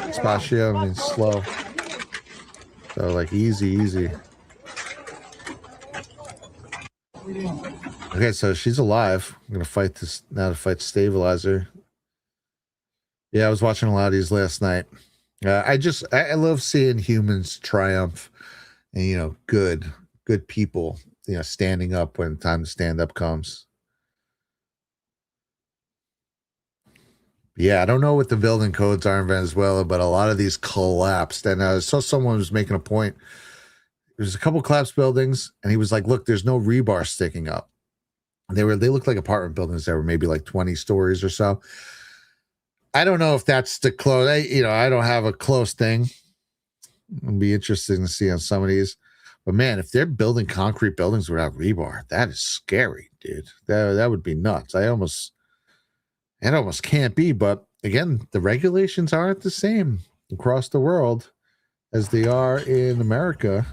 Espacio means slow. So like easy. Okay, so she's alive. I'm gonna fight this now to fight Stabilizer. Yeah, I was watching a lot of these last night. I love seeing humans triumph, and good people, standing up when time to stand up comes. Yeah, I don't know what the building codes are in Venezuela, but a lot of these collapsed. And I saw someone was making a point. there's a couple collapsed buildings, and he was like, "Look, there's no rebar sticking up." They looked like apartment buildings that were maybe like 20 stories or so. I don't know if that's the close. I don't have a close thing. It'll be interesting to see on some of these. But man, if they're building concrete buildings without rebar, that is scary, dude. That would be nuts. It almost can't be. But again, the regulations aren't the same across the world as they are in America.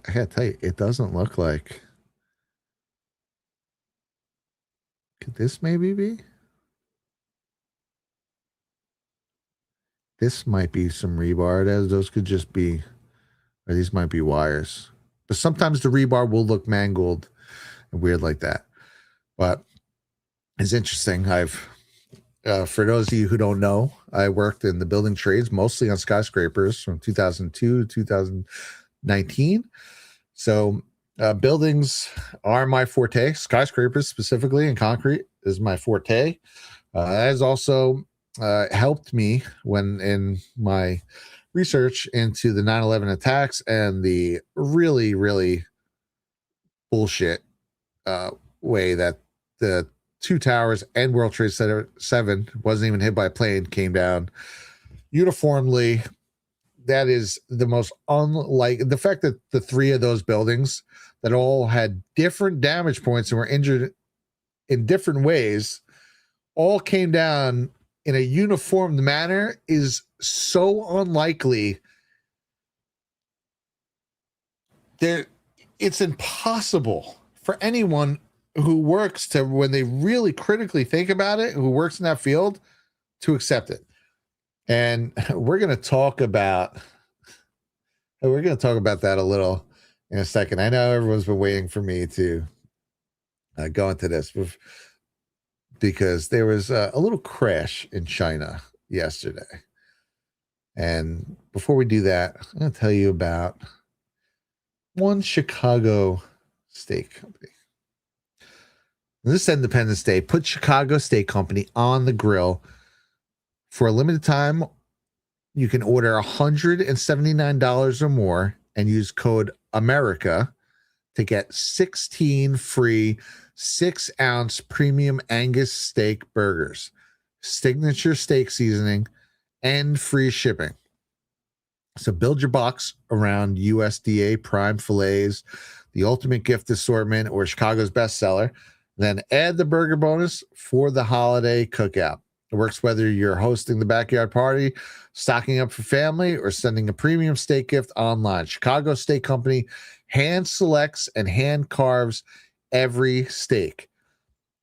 I gotta tell you, it doesn't look like. Could this maybe be? This might be some rebar. Those could just be, or these might be wires. But sometimes the rebar will look mangled and weird like that. But it's interesting. For those of you who don't know, I worked in the building trades, mostly on skyscrapers from 2002 to 2019. So buildings are my forte. Skyscrapers specifically and concrete is my forte. That has also helped me when in my research into the 9/11 attacks and the really, really bullshit way that the two towers and World Trade Center 7 wasn't even hit by a plane, came down uniformly. That is the most unlike the fact that the three of those buildings that all had different damage points and were injured in different ways all came down in a uniform manner is so unlikely. It's impossible for anyone who works to, when they really critically think about it, who works in that field, to accept it. And we're going to talk about that a little in a second. I know everyone's been waiting for me to go into this because there was a little crash in China yesterday. And before we do that, I'm going to tell you about one Chicago steak company. This Independence Day, put Chicago Steak Company on the grill. For a limited time, you can order $179 or more and use code AMERICA to get 16 free 6-ounce premium Angus steak burgers, signature steak seasoning, and free shipping. So build your box around USDA prime fillets, the ultimate gift assortment, or Chicago's bestseller. Then add the burger bonus for the holiday cookout. It works whether you're hosting the backyard party, stocking up for family, or sending a premium steak gift online. Chicago Steak Company hand selects and hand carves every steak.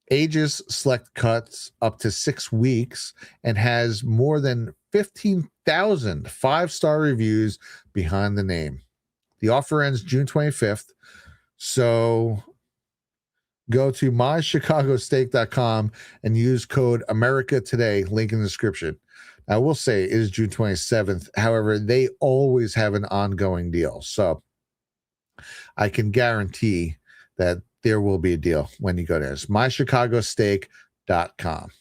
Ages select cuts up to 6 weeks and has more than 15,000 5-star reviews behind the name. The offer ends June 25th. So go to mychicagosteak.com and use code America today, link in the description. I will say it is June 27th. However, they always have an ongoing deal. So I can guarantee that there will be a deal when you go there. It's mychicagosteak.com.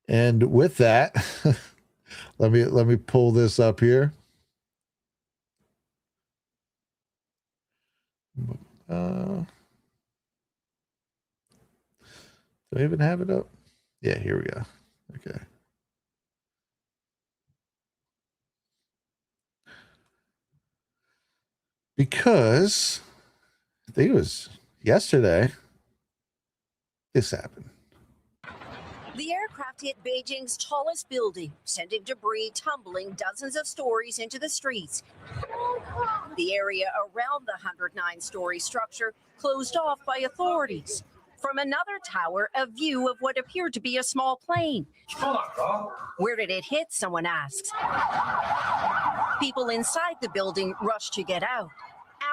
And with that, let me pull this up here. Do I even have it up? Yeah, here we go. Okay. Because I think it was yesterday, this happened. The aircraft hit Beijing's tallest building, sending debris tumbling dozens of stories into the streets. The area around the 109-story structure closed off by authorities. From another tower, a view of what appeared to be a small plane. Where did it hit, someone asks. People inside the building rushed to get out.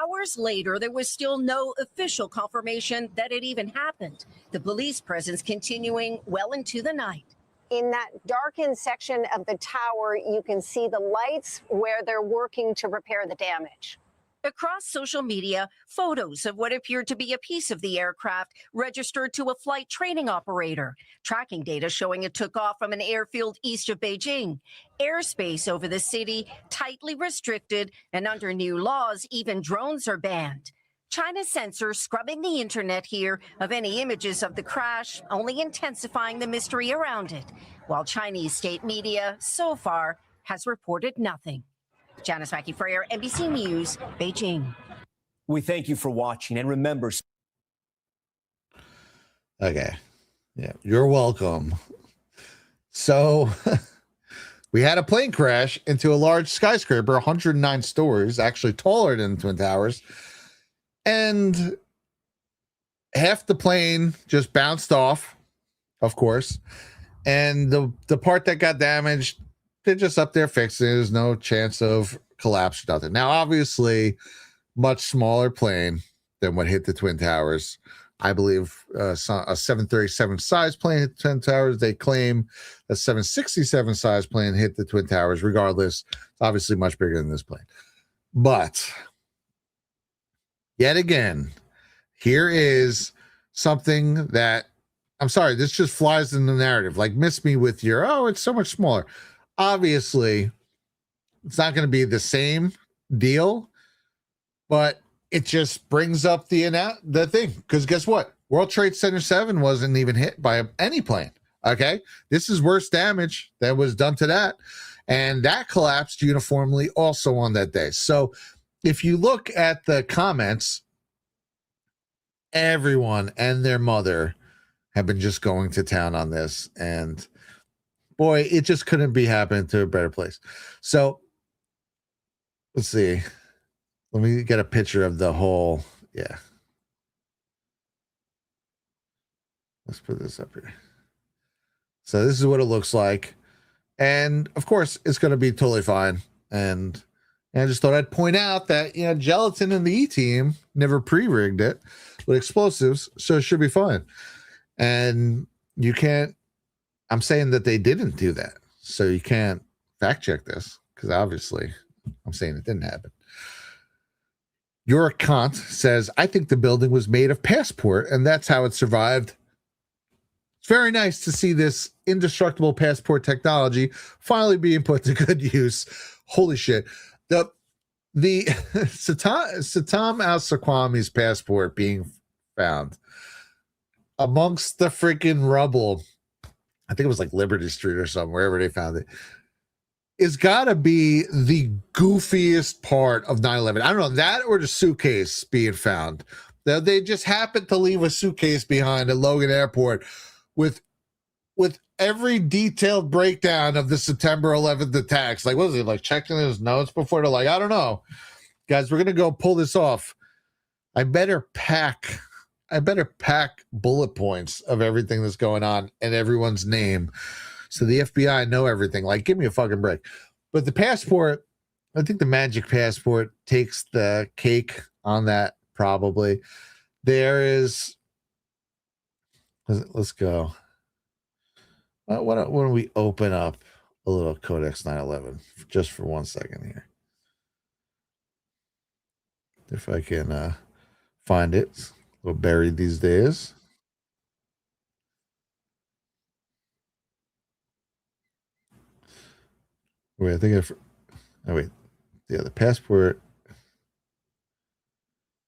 Hours later, there was still no official confirmation that it even happened. The police presence continuing well into the night. In that darkened section of the tower, you can see the lights where they're working to repair the damage. Across social media, photos of what appeared to be a piece of the aircraft registered to a flight training operator. Tracking data showing it took off from an airfield east of Beijing. Airspace over the city tightly restricted, and under new laws, even drones are banned. China's censors scrubbing the internet here of any images of the crash, only intensifying the mystery around it, while Chinese state media, so far, has reported nothing. Janice Mackey-Freyer, NBC News, Beijing. We thank you for watching, and remember. Okay. Yeah, you're welcome. So we had a plane crash into a large skyscraper, 109 stories, actually taller than Twin Towers. And half the plane just bounced off, of course. And the part that got damaged, they're just up there fixing it. There's no chance of collapse or nothing. Now, obviously, much smaller plane than what hit the Twin Towers. I believe a 737 size plane hit the Twin Towers. They claim a 767 size plane hit the Twin Towers. Regardless, it's obviously much bigger than this plane. But yet again, here is something that, I'm sorry, this just flies in the narrative. Like, miss me with your, oh, it's so much smaller. Obviously, it's not going to be the same deal, but it just brings up the thing. Because guess what? World Trade Center 7 wasn't even hit by any plane. Okay? This is worse damage that was done to that. And that collapsed uniformly also on that day. So if you look at the comments, everyone and their mother have been just going to town on this. And boy, it just couldn't be happening to a better place. So let's see. Let me get a picture of the whole. Yeah. Let's put this up here. So this is what it looks like. And of course, it's going to be totally fine. And I just thought I'd point out that, you know, Gelatin and the E-Team never pre-rigged it with explosives, so it should be fine. And you can't, I'm saying that they didn't do that. So you can't fact check this because obviously I'm saying it didn't happen. Your Kant says, I think the building was made of passport and that's how it survived. It's very nice to see this indestructible passport technology finally being put to good use. Holy shit. The Saddam al-Saqqami's passport being found amongst the freaking rubble, I think it was like Liberty Street or something, wherever they found it, is gotta be the goofiest part of 9/11. I don't know, that or the suitcase being found. They just happened to leave a suitcase behind at Logan Airport with every detailed breakdown of the September 11th attacks. Like, what was it, like checking his notes before? They're like, I don't know. Guys, we're going to go pull this off. I better pack bullet points of everything that's going on and everyone's name. So the FBI know everything. Like, give me a fucking break. But the passport, I think the magic passport takes the cake on that, probably. There is, let's go. Why don't we open up a little Codex 9/11 just for 1 second here? If I can find it. It's a little buried these days. Wait, I think the passport.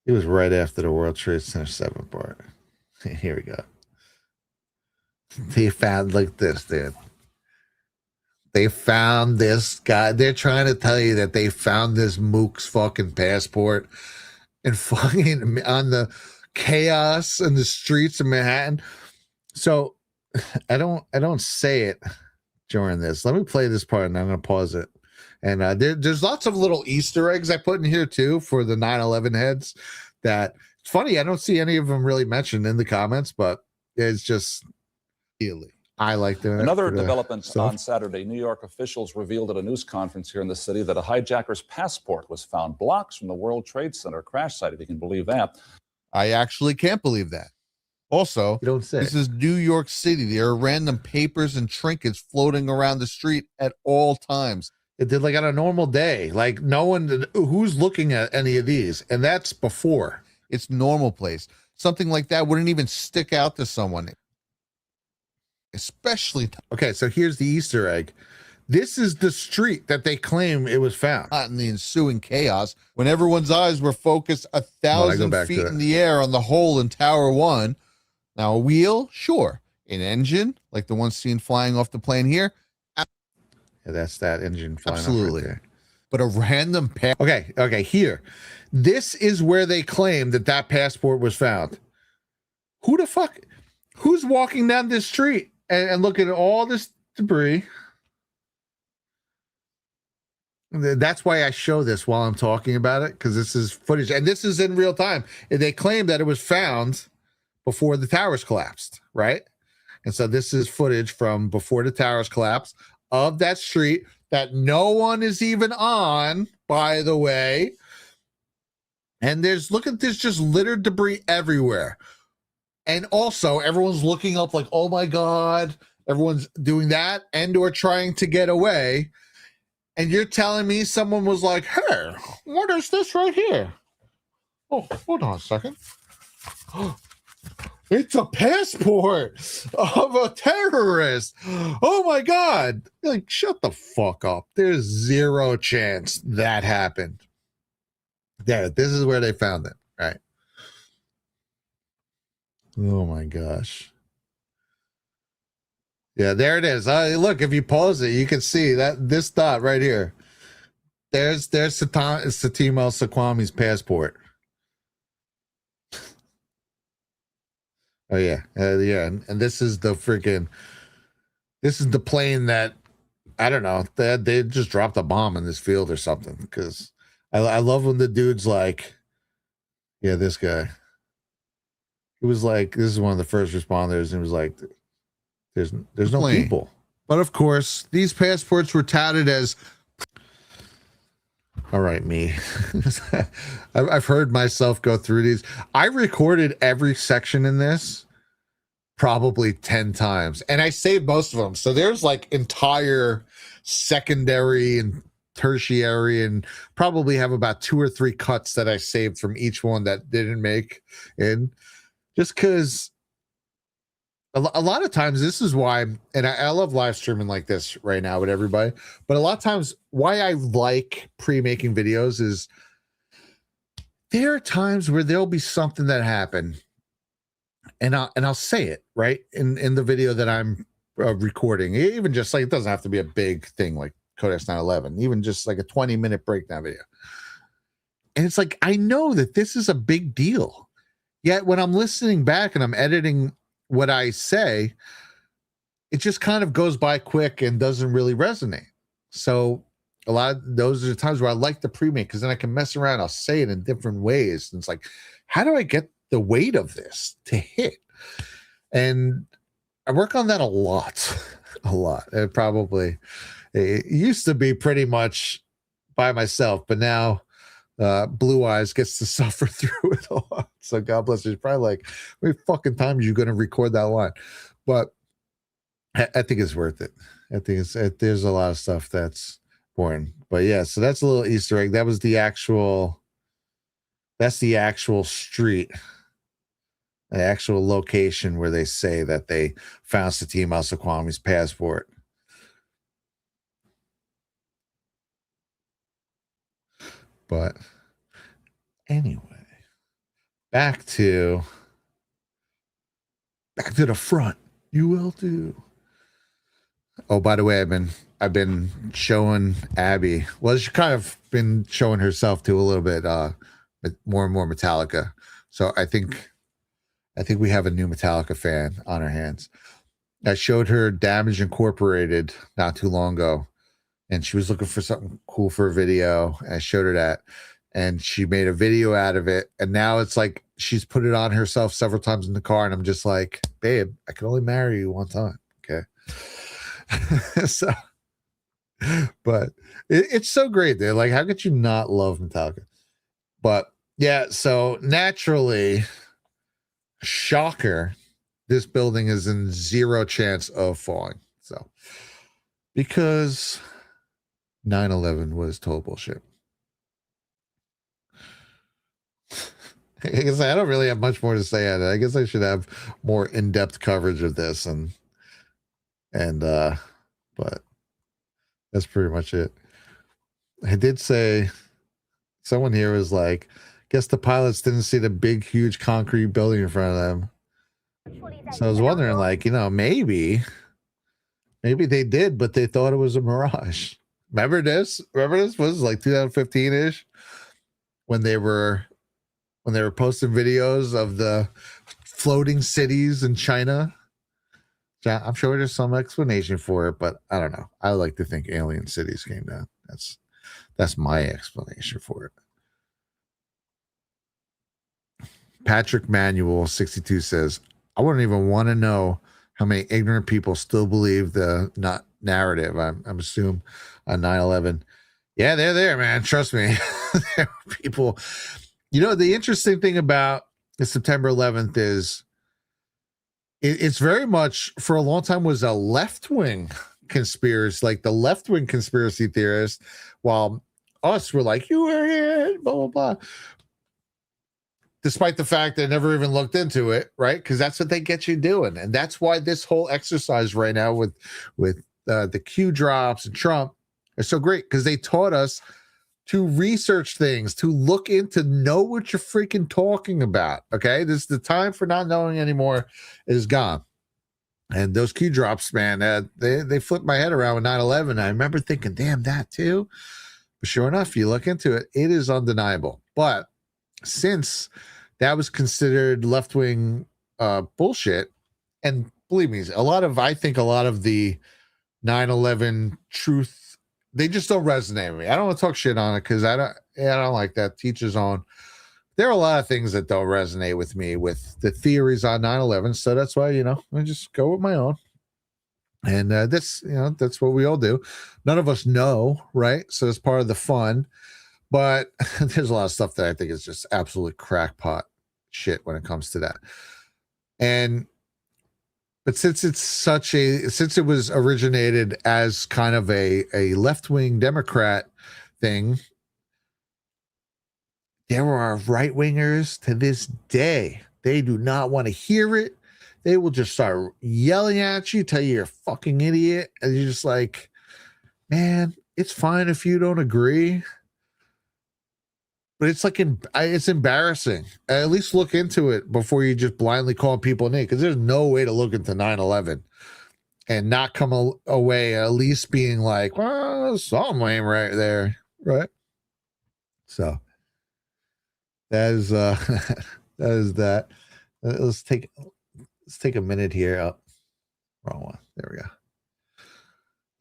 It was right after the World Trade Center 7 part. Here we go. They found like this, dude. They found this guy. They're trying to tell you that they found this mook's fucking passport and fucking on the chaos in the streets of Manhattan. So I don't say it during this. Let me play this part and I'm going to pause it. And there's lots of little Easter eggs I put in here too for the 9/11 heads that it's funny. I don't see any of them really mentioned in the comments, but it's just I like doing another development on Saturday. New York officials revealed at a news conference here in the city that a hijacker's passport was found blocks from the World Trade Center crash site, if you can believe that. I actually can't believe that. Also, you don't say. This is New York City. There are random papers and trinkets floating around the street at all times. It did like on a normal day. Like no one who's looking at any of these, and that's before it's normal place. Something like that wouldn't even stick out to someone. Especially okay, so here's the Easter egg. This is the street that they claim it was found. In the ensuing chaos, when everyone's eyes were focused 1,000 feet in the air on the hole in Tower 1. Now, a wheel, sure. An engine, like the one seen flying off the plane here. Yeah, that's that engine flying absolutely. Off right there. But a random okay, here. This is where they claim that passport was found. Who the fuck? Who's walking down this street and looking at all this debris? That's why I show this while I'm talking about it, because this is footage, and this is in real time. And they claim that it was found before the towers collapsed, right? And so this is footage from before the towers collapsed of that street that no one is even on, by the way. And there's just littered debris everywhere. And also everyone's looking up like, oh my God, everyone's doing that and or trying to get away. And you're telling me someone was like, hey, what is this right here? Oh, hold on a second. It's a passport of a terrorist. Oh my God. Like, shut the fuck up. There's zero chance that happened. Yeah, this is where they found it, right? Oh my gosh. Yeah, there it is. Look, if you pause it, you can see that this dot right here. There's Satima Al-Sakwami's passport. Oh yeah, yeah, and this is the plane that I don't know. They just dropped a bomb in this field or something. Because I love when the dude's like, yeah, this guy. He was like, this is one of the first responders, and he was like, there's no plane. People. But of course, these passports were touted as. All right, me. I've heard myself go through these. I recorded every section in this probably 10 times, and I saved most of them. So there's like entire secondary and tertiary, and probably have about 2 or 3 cuts that I saved from each one that didn't make in. Just because a lot of times, this is why, and I love live streaming like this right now with everybody, but a lot of times why I like pre-making videos is there are times where there'll be something that happened, and I'll say it right in the video that I'm recording, even just like, it doesn't have to be a big thing like Codex 911, even just like a 20-minute breakdown video. And it's like, I know that this is a big deal. Yet when I'm listening back and I'm editing what I say, it just kind of goes by quick and doesn't really resonate. So a lot of those are the times where I like the pre-make, because then I can mess around. I'll say it in different ways. And it's like, how do I get the weight of this to hit? And I work on that a lot. It used to be pretty much by myself, but now Blue Eyes gets to suffer through it a lot. So God bless you. It's probably like, how many fucking times you're going to record that line? But I think it's worth it. I think there's a lot of stuff that's boring. But yeah, so that's a little Easter egg. That's the actual street, the actual location where they say that they found Satima Al-Sakwami's passport. But anyway, back to the front. You will do. Oh, by the way, I've been showing Abby. Well, she's kind of been showing herself too a little bit more and more Metallica. So I think we have a new Metallica fan on our hands. I showed her Damage Incorporated not too long ago, and she was looking for something cool for a video. And I showed her that, and she made a video out of it. And now it's like she's put it on herself several times in the car. And I'm just like, babe, I can only marry you one time. Okay. So, but it's so great. They're like, how could you not love Metallica? But yeah, so naturally, shocker, this building is in zero chance of falling. So, because 9/11 was total bullshit. I guess I don't really have much more to say on it. I guess I should have more in-depth coverage of this but that's pretty much it. I did say someone here was like, guess the pilots didn't see the big, huge concrete building in front of them. So I was wondering, like, maybe they did, but they thought it was a mirage. Remember this? Was like 2015-ish when they were posting videos of the floating cities in China. I'm sure there's some explanation for it, but I don't know. I like to think alien cities came down. That's my explanation for it. Patrick Manuel 62 says, I wouldn't even want to know how many ignorant people still believe the narrative. I'm assume on 9/11. Yeah, they're there, man. Trust me. There are people. The interesting thing about the September 11th is it's very much for a long time was a left-wing conspiracy, like the left-wing conspiracy theorists, while us were like, you were here, blah, blah, blah. Despite the fact they never even looked into it, right? Because that's what they get you doing. And that's why this whole exercise right now with the Q drops and Trump is so great, because they taught us to research things, to look into, know what you're freaking talking about. Okay. This is the time for not knowing anymore is gone. And those Q drops, man, they flipped my head around with 9/11. I remember thinking, damn, that too. But sure enough, you look into it, it is undeniable. But since that was considered left-wing bullshit, and believe me, I think a lot of the 9/11 truth, they just don't resonate with me. I don't want to talk shit on it because I don't like that. Teachers on. There are a lot of things that don't resonate with me with the theories on 9/11. So that's why, I just go with my own. And that's what we all do. None of us know, right? So it's part of the fun. But there's a lot of stuff that I think is just absolute crackpot shit when it comes to that. But since it was originated as kind of a left-wing Democrat thing, there are right-wingers to this day. They do not want to hear it. They will just start yelling at you, tell you you're a fucking idiot. And you're just like, man, it's fine if you don't agree. But it's like, it's embarrassing. At least look into it before you just blindly call people names, because there's no way to look into 9/11 and not come away at least being like, well, something right there, right? So that is that. Let's take a minute here. Oh, wrong one. There we go.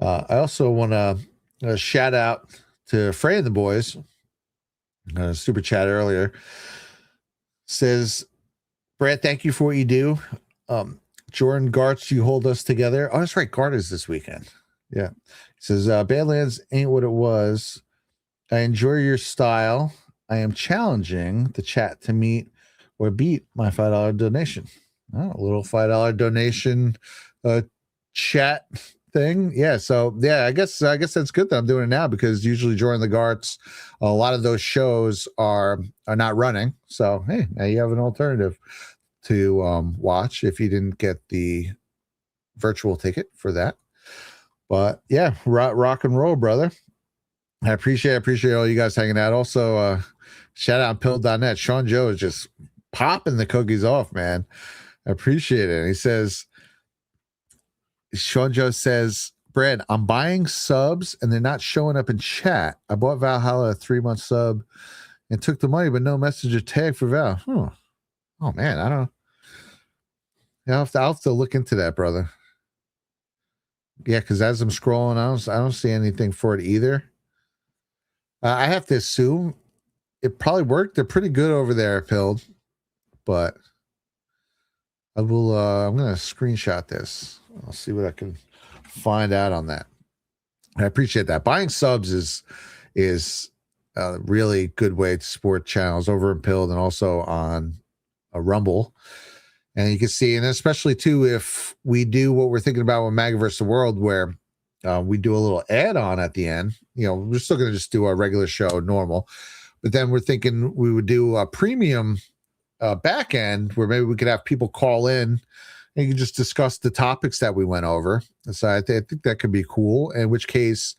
I also want to shout out to Frey and the boys. Super chat earlier says, Brad, thank you for what you do. Jordan Gartz, you hold us together. Oh, that's right. Gart is this weekend. Yeah. He says, Badlands ain't what it was. I enjoy your style. I am challenging the chat to meet or beat my $5 donation. Oh, a little $5 donation chat thing. Yeah. So yeah, I guess that's good that I'm doing it now, because usually during the Garts, a lot of those shows are not running. So hey, now you have an alternative to watch if you didn't get the virtual ticket for that. But yeah, rock and roll, brother. I appreciate all you guys hanging out. Also, shout out Pill.net. Sean Joe is just popping the cookies off, man. I appreciate it. And he says, Sean Joe says, Brad, I'm buying subs and they're not showing up in chat. I bought Valhalla a 3-month sub and took the money, but no message or tag for Val. Oh man, I don't. I'll have to look into that, brother. Yeah, because as I'm scrolling, I don't see anything for it either. I have to assume it probably worked. They're pretty good over there, Pilled. But I will. I'm gonna screenshot this. I'll see what I can find out on that. I appreciate that. Buying subs is a really good way to support channels over in Pilled and also on a Rumble. And you can see, and especially too, if we do what we're thinking about with MAGA versus the World, where we do a little add-on at the end. We're still going to just do our regular show normal, but then we're thinking we would do a premium back end where maybe we could have people call in and you can just discuss the topics that we went over. So I think that could be cool, in which case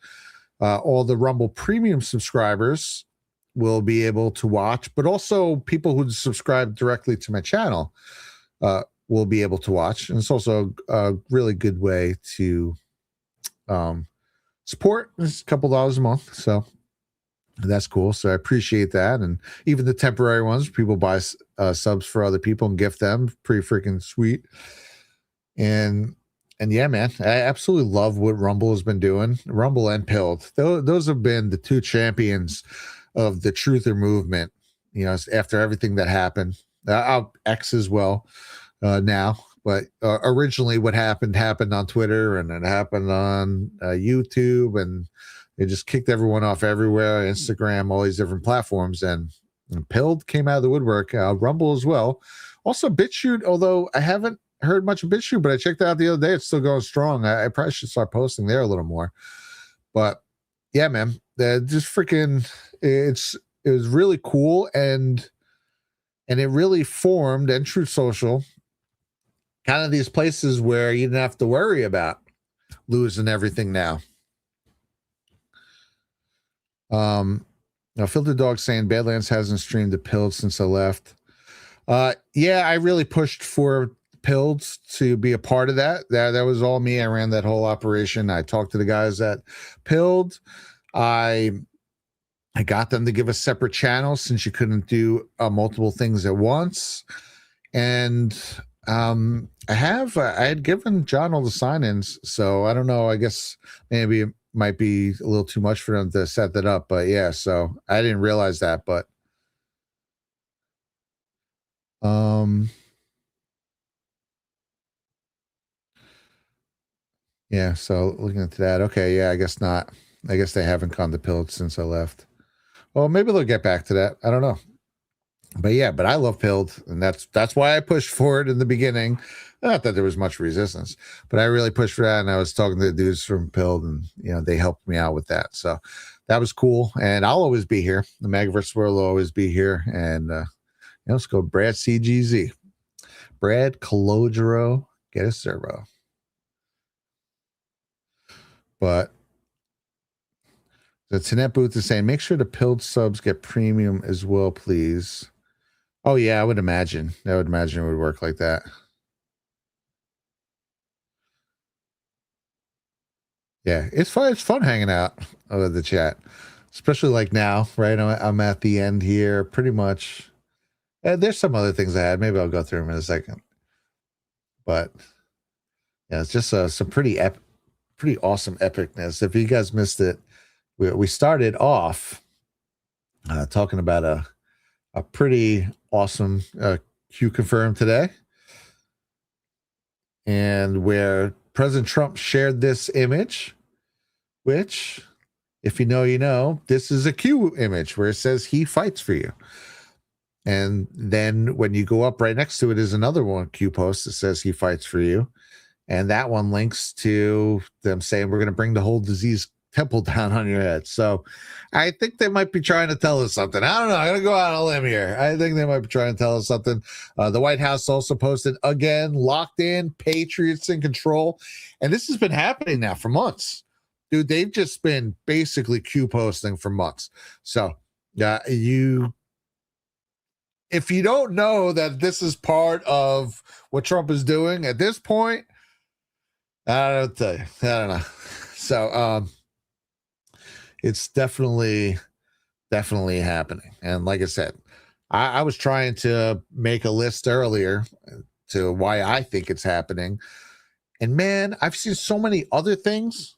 all the Rumble premium subscribers will be able to watch, but also people who subscribe directly to my channel will be able to watch. And it's also a really good way to support. It's a couple dollars a month, so that's cool. So I appreciate that. And even the temporary ones, people buy subs for other people and gift them. Pretty freaking sweet. And yeah, man, I absolutely love what Rumble has been doing. Rumble and Pilled, those have been the two champions of the truther movement. After everything that happened, X as well now. But originally, what happened on Twitter, and it happened on YouTube, and they just kicked everyone off everywhere, Instagram, all these different platforms. And Pilled came out of the woodwork, Rumble as well. Also, BitChute, although I haven't heard much of BitChute, but I checked it out the other day. It's still going strong. I probably should start posting there a little more. But yeah, man, just freaking, it was really cool, and it really formed, and Truth Social, kind of these places where you didn't have to worry about losing everything now. Now, Filter Dog saying Badlands hasn't streamed the Pilled since I left. Yeah, I really pushed for Pilled to be a part of that. That was all me. I ran that whole operation. I talked to the guys at Pilled. I got them to give us separate channels since you couldn't do multiple things at once. And I had given John all the sign-ins, so I don't know. I guess maybe it might be a little too much for them to set that up. But yeah, so I didn't realize that. But yeah, so looking into that. Okay, yeah, I guess not. I guess they haven't gone to Pilled since I left. Well, maybe they'll get back to that. I don't know. But yeah, but I love Pilled, and that's why I pushed for it in the beginning. Not that there was much resistance, but I really pushed for that, and I was talking to the dudes from Pilled, and they helped me out with that. So that was cool, and I'll always be here. The Magaverse world will always be here, and let's go Brad CGZ. Brad Calogero, get a servo. But the Tenet Booth is saying, make sure the Pilled subs get premium as well, please. Oh, yeah, I would imagine. I would imagine it would work like that. Yeah, it's fun. It's fun hanging out with the chat, especially like now, right? I'm at the end here pretty much. There's some other things I had. Maybe I'll go through them in a second. But yeah, it's just some pretty awesome epicness. If you guys missed it, we started off talking about a pretty awesome Q confirmed today, and where President Trump shared this image, which, if you know, you know, this is a Q image where it says he fights for you. And then when you go up right next to it is another one Q post that says he fights for you. And that one links to them saying, we're going to bring the whole disease temple down on your head. So I think they might be trying to tell us something. I don't know. I'm going to go out on a limb here. I think they might be trying to tell us something. The White House also posted again, locked in, Patriots in control. And this has been happening now for months. Dude, they've just been basically Q posting for months. So if you don't know that this is part of what Trump is doing at this point, I don't tell you. I don't know. So it's definitely happening. And like I said, I was trying to make a list earlier to why I think it's happening. And man, I've seen so many other things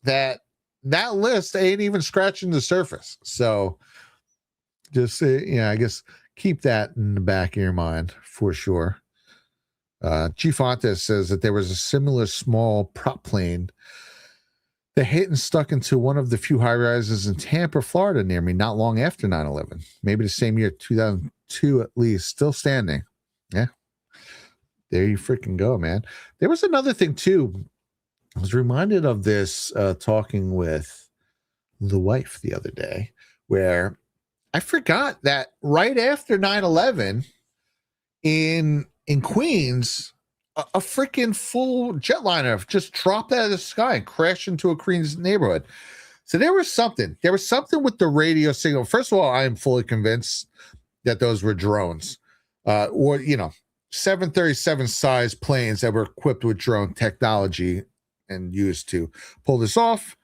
that list ain't even scratching the surface. So just, I guess keep that in the back of your mind for sure. Chief Fontes says that there was a similar small prop plane that hit and stuck into one of the few high rises in Tampa, Florida near me not long after 9/11. Maybe the same year, 2002 at least, still standing. Yeah. There you freaking go, man. There was another thing too I was reminded of this talking with the wife the other day, where I forgot that right after 9/11 in Queens, a freaking full jetliner just dropped out of the sky and crashed into a Queens neighborhood. So there was something with the radio signal. First of all, I am fully convinced that those were drones, or 737 size planes that were equipped with drone technology and used to pull this off.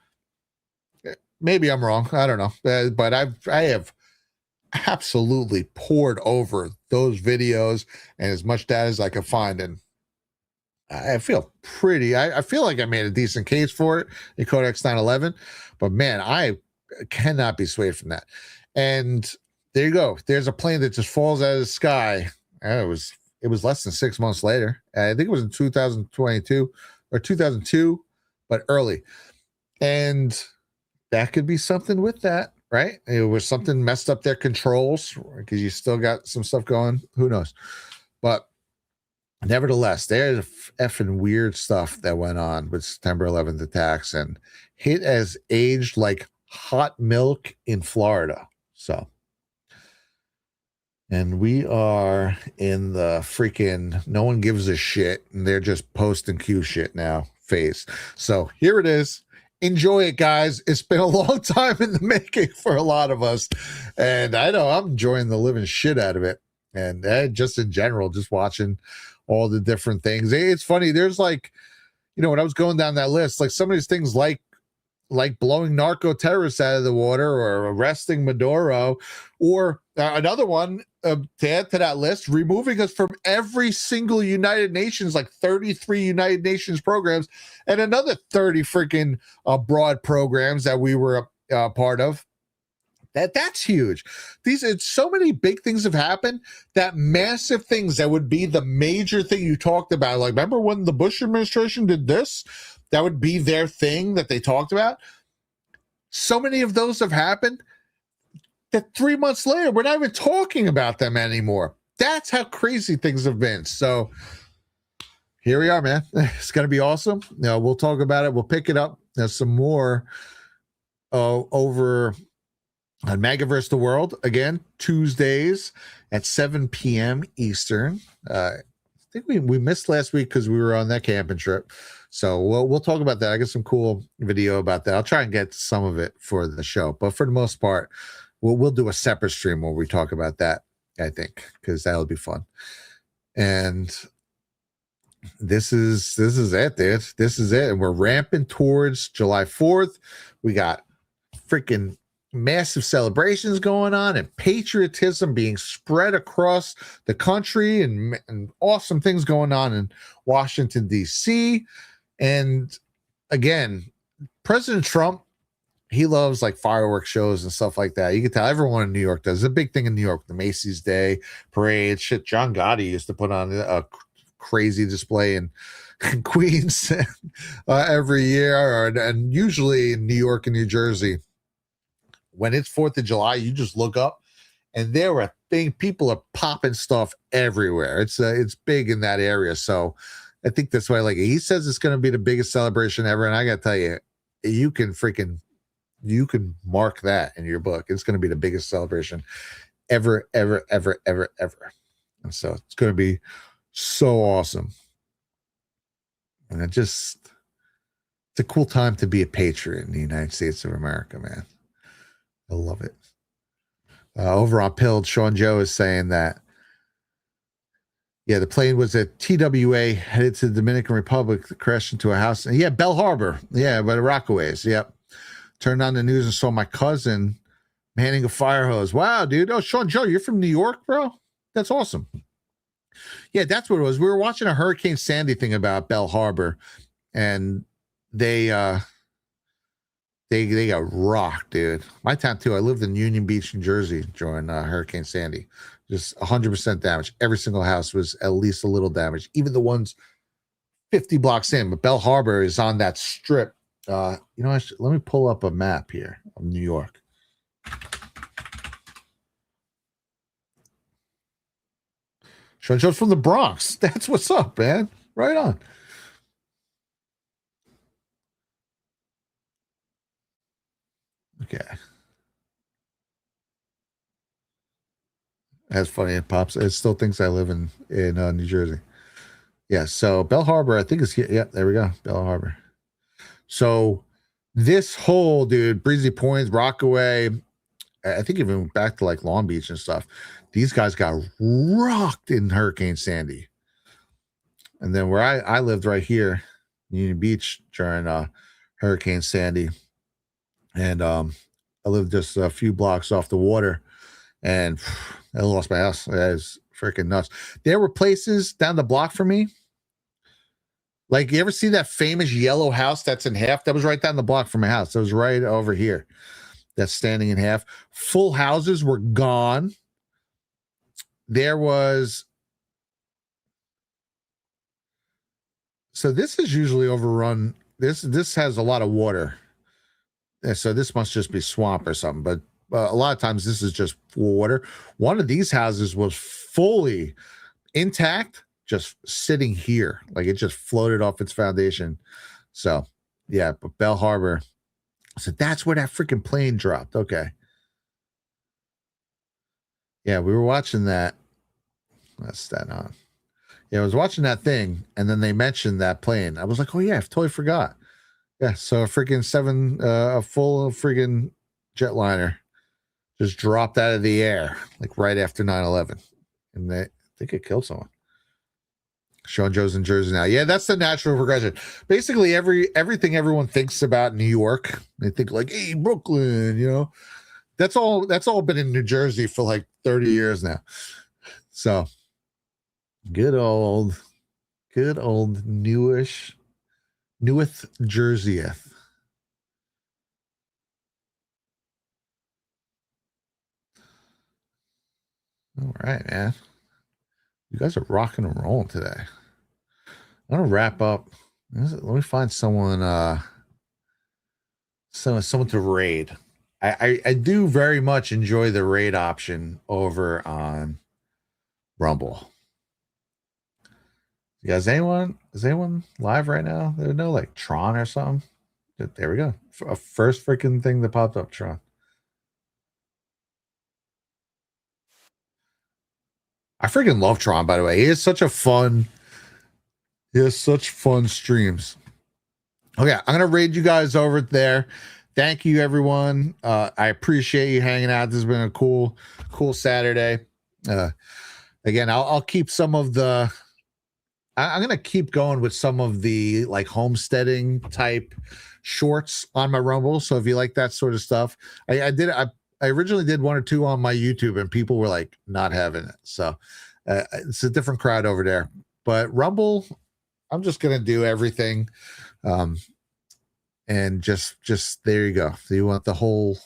Maybe I'm wrong. I don't know, but I have absolutely pored over those videos and as much data as I could find, and I feel I feel like I made a decent case for it in Codex 9/11, but man, I cannot be swayed from that. And there you go. There's a plane that just falls out of the sky. It was less than 6 months later. I think it was in 2022 or 2002, but early. And that could be something with that, right? It was something messed up their controls because you still got some stuff going. Who knows? But nevertheless, there's effing weird stuff that went on with September 11th attacks, and it has aged like hot milk in Florida. So, and we are in the freaking no one gives a shit, and they're just posting Q shit now phase. So here it is. Enjoy it, guys. It's been a long time in the making for a lot of us, and I know I'm enjoying the living shit out of it. And just in general, just watching all the different things. It's funny. There's like, when I was going down that list, like some of these things like blowing narco terrorists out of the water or arresting Maduro, or another one to add to that list, removing us from every single United Nations, like 33 United Nations programs and another 30 freaking broad programs that we were part of. That's huge. It's so many big things have happened, that massive things that would be the major thing you talked about. Like, remember when the Bush administration did this? That would be their thing that they talked about. So many of those have happened that 3 months later, we're not even talking about them anymore. That's how crazy things have been. So here we are, man. It's going to be awesome. We'll talk about it. We'll pick it up. There's some more over on Magaverse the World, again, Tuesdays at 7 p.m. Eastern. I think we missed last week because we were on that camping trip. So we'll talk about that. I got some cool video about that. I'll try and get some of it for the show. But for the most part, we'll do a separate stream where we talk about that, I think, because that'll be fun. And this is it, dude. This is it. And we're ramping towards July 4th. We got freaking massive celebrations going on and patriotism being spread across the country, and awesome things going on in Washington, D.C. And again, President Trump, he loves like fireworks shows and stuff like that. You can tell everyone in New York does. It's a big thing in New York, the Macy's Day Parade. Shit, John Gotti used to put on a crazy display in Queens every year, and usually in New York and New Jersey. When it's 4th of July, you just look up and there are people are popping stuff everywhere. It's big in that area. So I think that's why, like, he says it's going to be the biggest celebration ever. And I got to tell you, you can mark that in your book. It's going to be the biggest celebration ever, ever, ever, ever, ever. And so it's going to be so awesome. And it's a cool time to be a patriot in the United States of America, man. I love it. Over on Pilled, Sean Joe is saying that, the plane was at TWA headed to the Dominican Republic, that crashed into a house. Yeah, Bell Harbor. Yeah, by the Rockaways. Yep. Turned on the news and saw my cousin manning a fire hose. Wow, dude. Oh, Sean Joe, you're from New York, bro? That's awesome. Yeah, that's what it was. We were watching a Hurricane Sandy thing about Bell Harbor, and they got rocked, dude. My town too. I lived in Union Beach, New Jersey during Hurricane Sandy. Just 100% damage. Every single house was at least a little damaged, even the ones 50 blocks in. But Bell Harbor is on that strip. Let me pull up a map here of New York. Sean Joe's from the Bronx. That's what's up, man. Right on. Okay. That's funny. It pops. It still thinks I live in New Jersey. Yeah. So Bell Harbor, I think is here. Yeah, there we go. Bell Harbor. So this whole dude, Breezy Point, Rockaway, I think even back to like Long Beach and stuff. These guys got rocked in Hurricane Sandy. And then where I lived right here, Union Beach during Hurricane Sandy, and I lived just a few blocks off the water, and I lost my house. It was freaking nuts. There were places down the block from me. Like, you ever see that famous yellow house that's in half? That was right down the block from my house. That was right over here. That's standing in half. Full houses were gone. There was. So this is usually overrun. This has a lot of water. And so this must just be swamp or something. But a lot of times this is just water. One of these houses was fully intact, just sitting here. Like, it just floated off its foundation. So, yeah, but Bell Harbor. So that's where that freaking plane dropped. Okay. Yeah, we were watching that. That's that on. Yeah, I was watching that thing, and then they mentioned that plane. I was like, oh, yeah, I totally forgot. Yeah, so a freaking a full freaking jetliner just dropped out of the air, like right after 9/11. And I think it killed someone. Sean Joe's in Jersey now. Yeah, that's the natural progression. Basically, everything everyone thinks about New York, they think like, hey, Brooklyn, you know. That's all been in New Jersey for like 30 years now. So good old neweth Jerseyeth. All right, man. You guys are rocking and rolling today. I'm gonna wrap up. Let me find someone someone to raid. I do very much enjoy the raid option over on Rumble. Yeah, is anyone live right now? There's no like Tron or something. There we go. A first freaking thing that popped up, Tron. I freaking love Tron, by the way. He has such fun streams. Okay, I'm gonna raid you guys over there. Thank you, everyone. I appreciate you hanging out. This has been a cool Saturday. Again, I'll keep some of the. I'm gonna keep going with some of the like homesteading type shorts on my Rumble. So if you like that sort of stuff, I originally did one or two on my YouTube, and people were like not having it. So it's a different crowd over there. But Rumble, I'm just gonna do everything, and just there you go. So you want the whole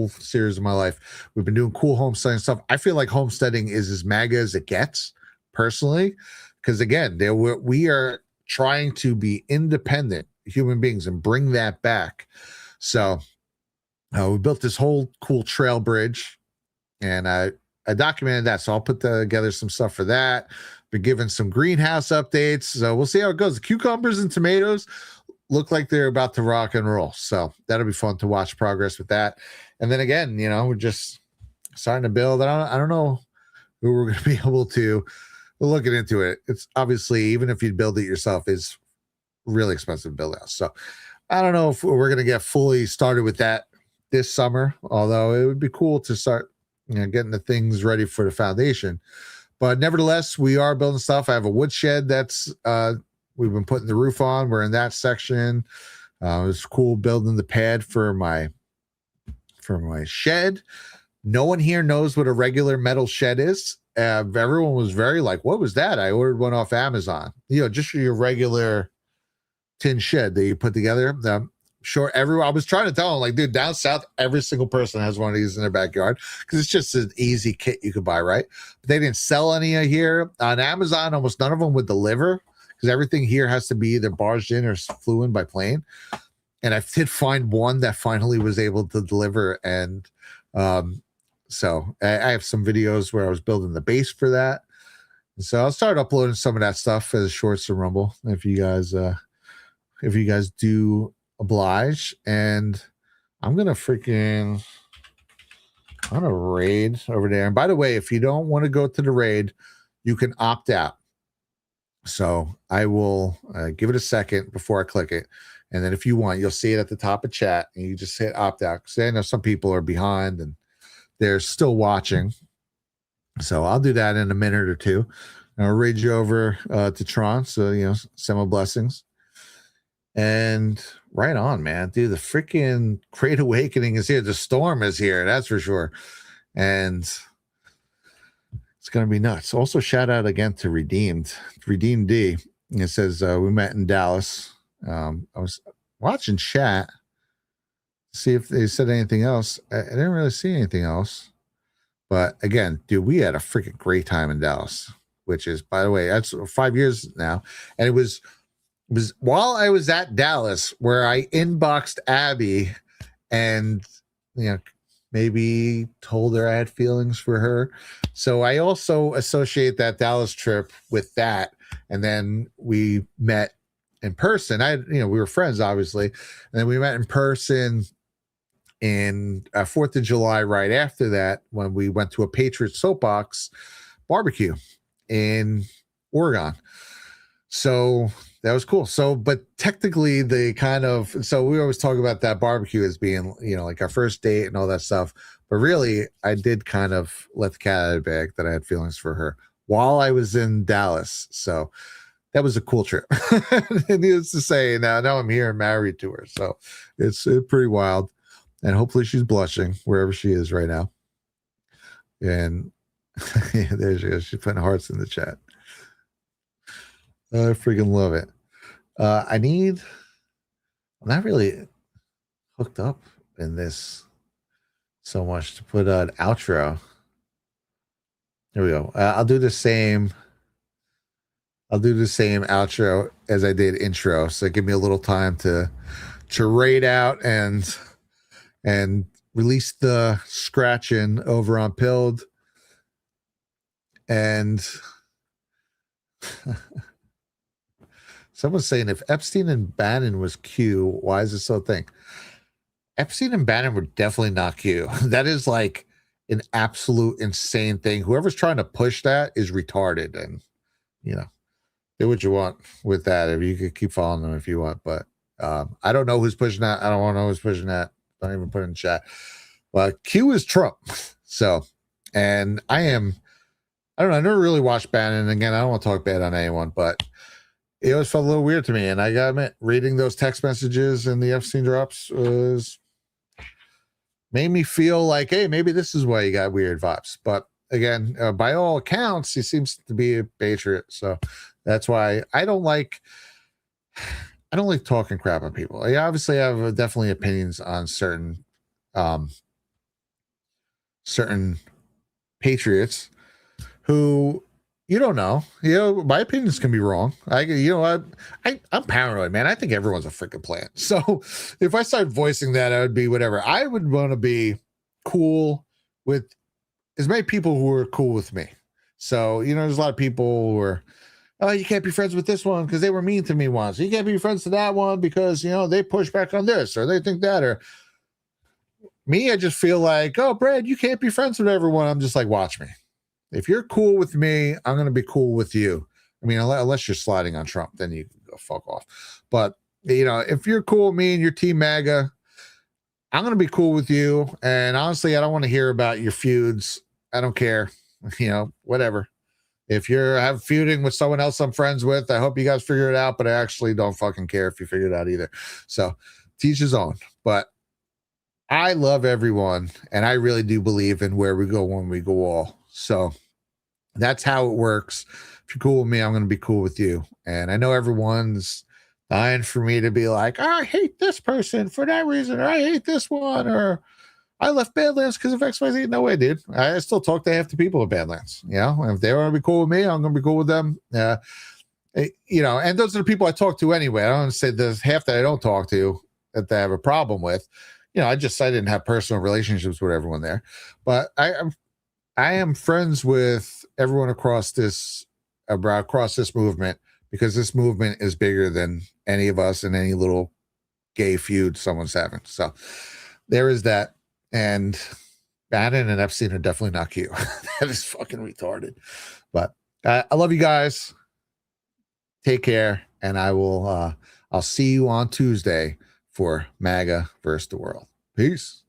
series of my life. We've been doing cool homesteading stuff. I feel like homesteading is as MAGA as it gets, personally, because again, we are trying to be independent human beings and bring that back. So we built this whole cool trail bridge, and I documented that. So I'll put together some stuff for that. Been giving some greenhouse updates. So we'll see how it goes. The cucumbers and tomatoes look like they're about to rock and roll. So that'll be fun to watch progress with that. And then again, we're just starting to build. I don't know who we're going to be able to. We're looking into it. It's obviously, even if you build it yourself, is really expensive to build out. So I don't know if we're going to get fully started with that this summer, although it would be cool to start getting the things ready for the foundation. But nevertheless, we are building stuff. I have a woodshed that's we've been putting the roof on. We're in that section. It was cool building the pad for my shed. No one here knows what a regular metal shed is. Everyone was very like, what was that? I ordered one off Amazon. Just your regular tin shed that you put together. Sure, everyone. I was trying to tell them, like, dude, down south, every single person has one of these in their backyard because it's just an easy kit you could buy, right? But they didn't sell any here on Amazon. Almost none of them would deliver because everything here has to be either barged in or flew in by plane. And I did find one that finally was able to deliver, and so I have some videos where I was building the base for that. And so I'll start uploading some of that stuff as shorts to Rumble if you guys do oblige. And I'm going to raid over there. And by the way, if you don't want to go to the raid, you can opt out. So I will give it a second before I click it. And then if you want, you'll see it at the top of chat and you just hit opt out. Because I know some people are behind and they're still watching. So I'll do that in a minute or two. And I'll raid you over to Tron. So, send my blessings. And right on, man. Dude, the freaking Great Awakening is here. The storm is here. That's for sure. And it's going to be nuts. Also, shout out again to Redeemed D. It says we met in Dallas. I was watching chat to see if they said anything else. I didn't really see anything else. But again, dude, we had a freaking great time in Dallas, which is, by the way, that's 5 years now. And it was while I was at Dallas where I inboxed Abby and, maybe told her I had feelings for her. So I also associate that Dallas trip with that. And then we met in person. We were friends, obviously. And then we met in person in 4th of July, right after that, when we went to a Patriot Soapbox barbecue in Oregon. So that was cool. So, but technically so we always talk about that barbecue as being, like our first date and all that stuff. But really, I did kind of let the cat out of the bag that I had feelings for her while I was in Dallas. So that was a cool trip. Needless to say, now I'm here and married to her. So it's pretty wild. And hopefully she's blushing wherever she is right now. And yeah, there she is. She's putting hearts in the chat. I freaking love it. I'm not really hooked up in this so much to put an outro. There we go. I'll do the same outro as I did intro. So give me a little time to raid out and release the scratching over on Pilled. And someone's saying if Epstein and Bannon was Q, why is it so thing? Epstein and Bannon were definitely not Q. That is like an absolute insane thing. Whoever's trying to push that is retarded, and do what you want with that. If you could keep following them if you want, but I don't know who's pushing that. I don't want to know who's pushing that. Don't even put it in chat. But Q is Trump. So, and I don't know. I never really watched Bannon. Again, I don't want to talk bad on anyone, but it always felt a little weird to me. And I got to admit, reading those text messages and the Epstein drops made me feel like, hey, maybe this is why you got weird vibes. But again, by all accounts, he seems to be a patriot. So that's why I don't like talking crap on people. I obviously have definitely opinions on certain patriots who you don't know. My opinions can be wrong. I'm paranoid, man. I think everyone's a freaking plant. So if I start voicing that, I would be whatever. I would want to be cool with as many people who are cool with me. So, there's a lot of people who are, oh, you can't be friends with this one because they were mean to me once. You can't be friends to that one because, they push back on this or they think that. Or me, I just feel like, oh, Brad, you can't be friends with everyone. I'm just like, watch me. If you're cool with me, I'm going to be cool with you. I mean, unless you're sliding on Trump, then you can go fuck off. But, if you're cool with me and you're Team MAGA, I'm going to be cool with you. And honestly, I don't want to hear about your feuds. I don't care. Whatever. If you're feuding with someone else I'm friends with, I hope you guys figure it out, but I actually don't fucking care if you figure it out either. So teach his own. But I love everyone, and I really do believe in where we go when we go all. So that's how it works. If you're cool with me, I'm going to be cool with you. And I know everyone's dying for me to be like, oh, I hate this person for that reason, or I hate this one, or I left Badlands because of XYZ. No way, dude. I still talk to half the people at Badlands. And if they want to be cool with me, I'm going to be cool with them. And those are the people I talk to anyway. I don't say there's half that I don't talk to that I have a problem with. I didn't have personal relationships with everyone there. But I am friends with everyone across this movement because this movement is bigger than any of us and any little gay feud someone's having. So there is that. And Bannon and Epstein are definitely not cute. That is fucking retarded. But I love you guys. Take care. And I'll see you on Tuesday for MAGA versus the world. Peace.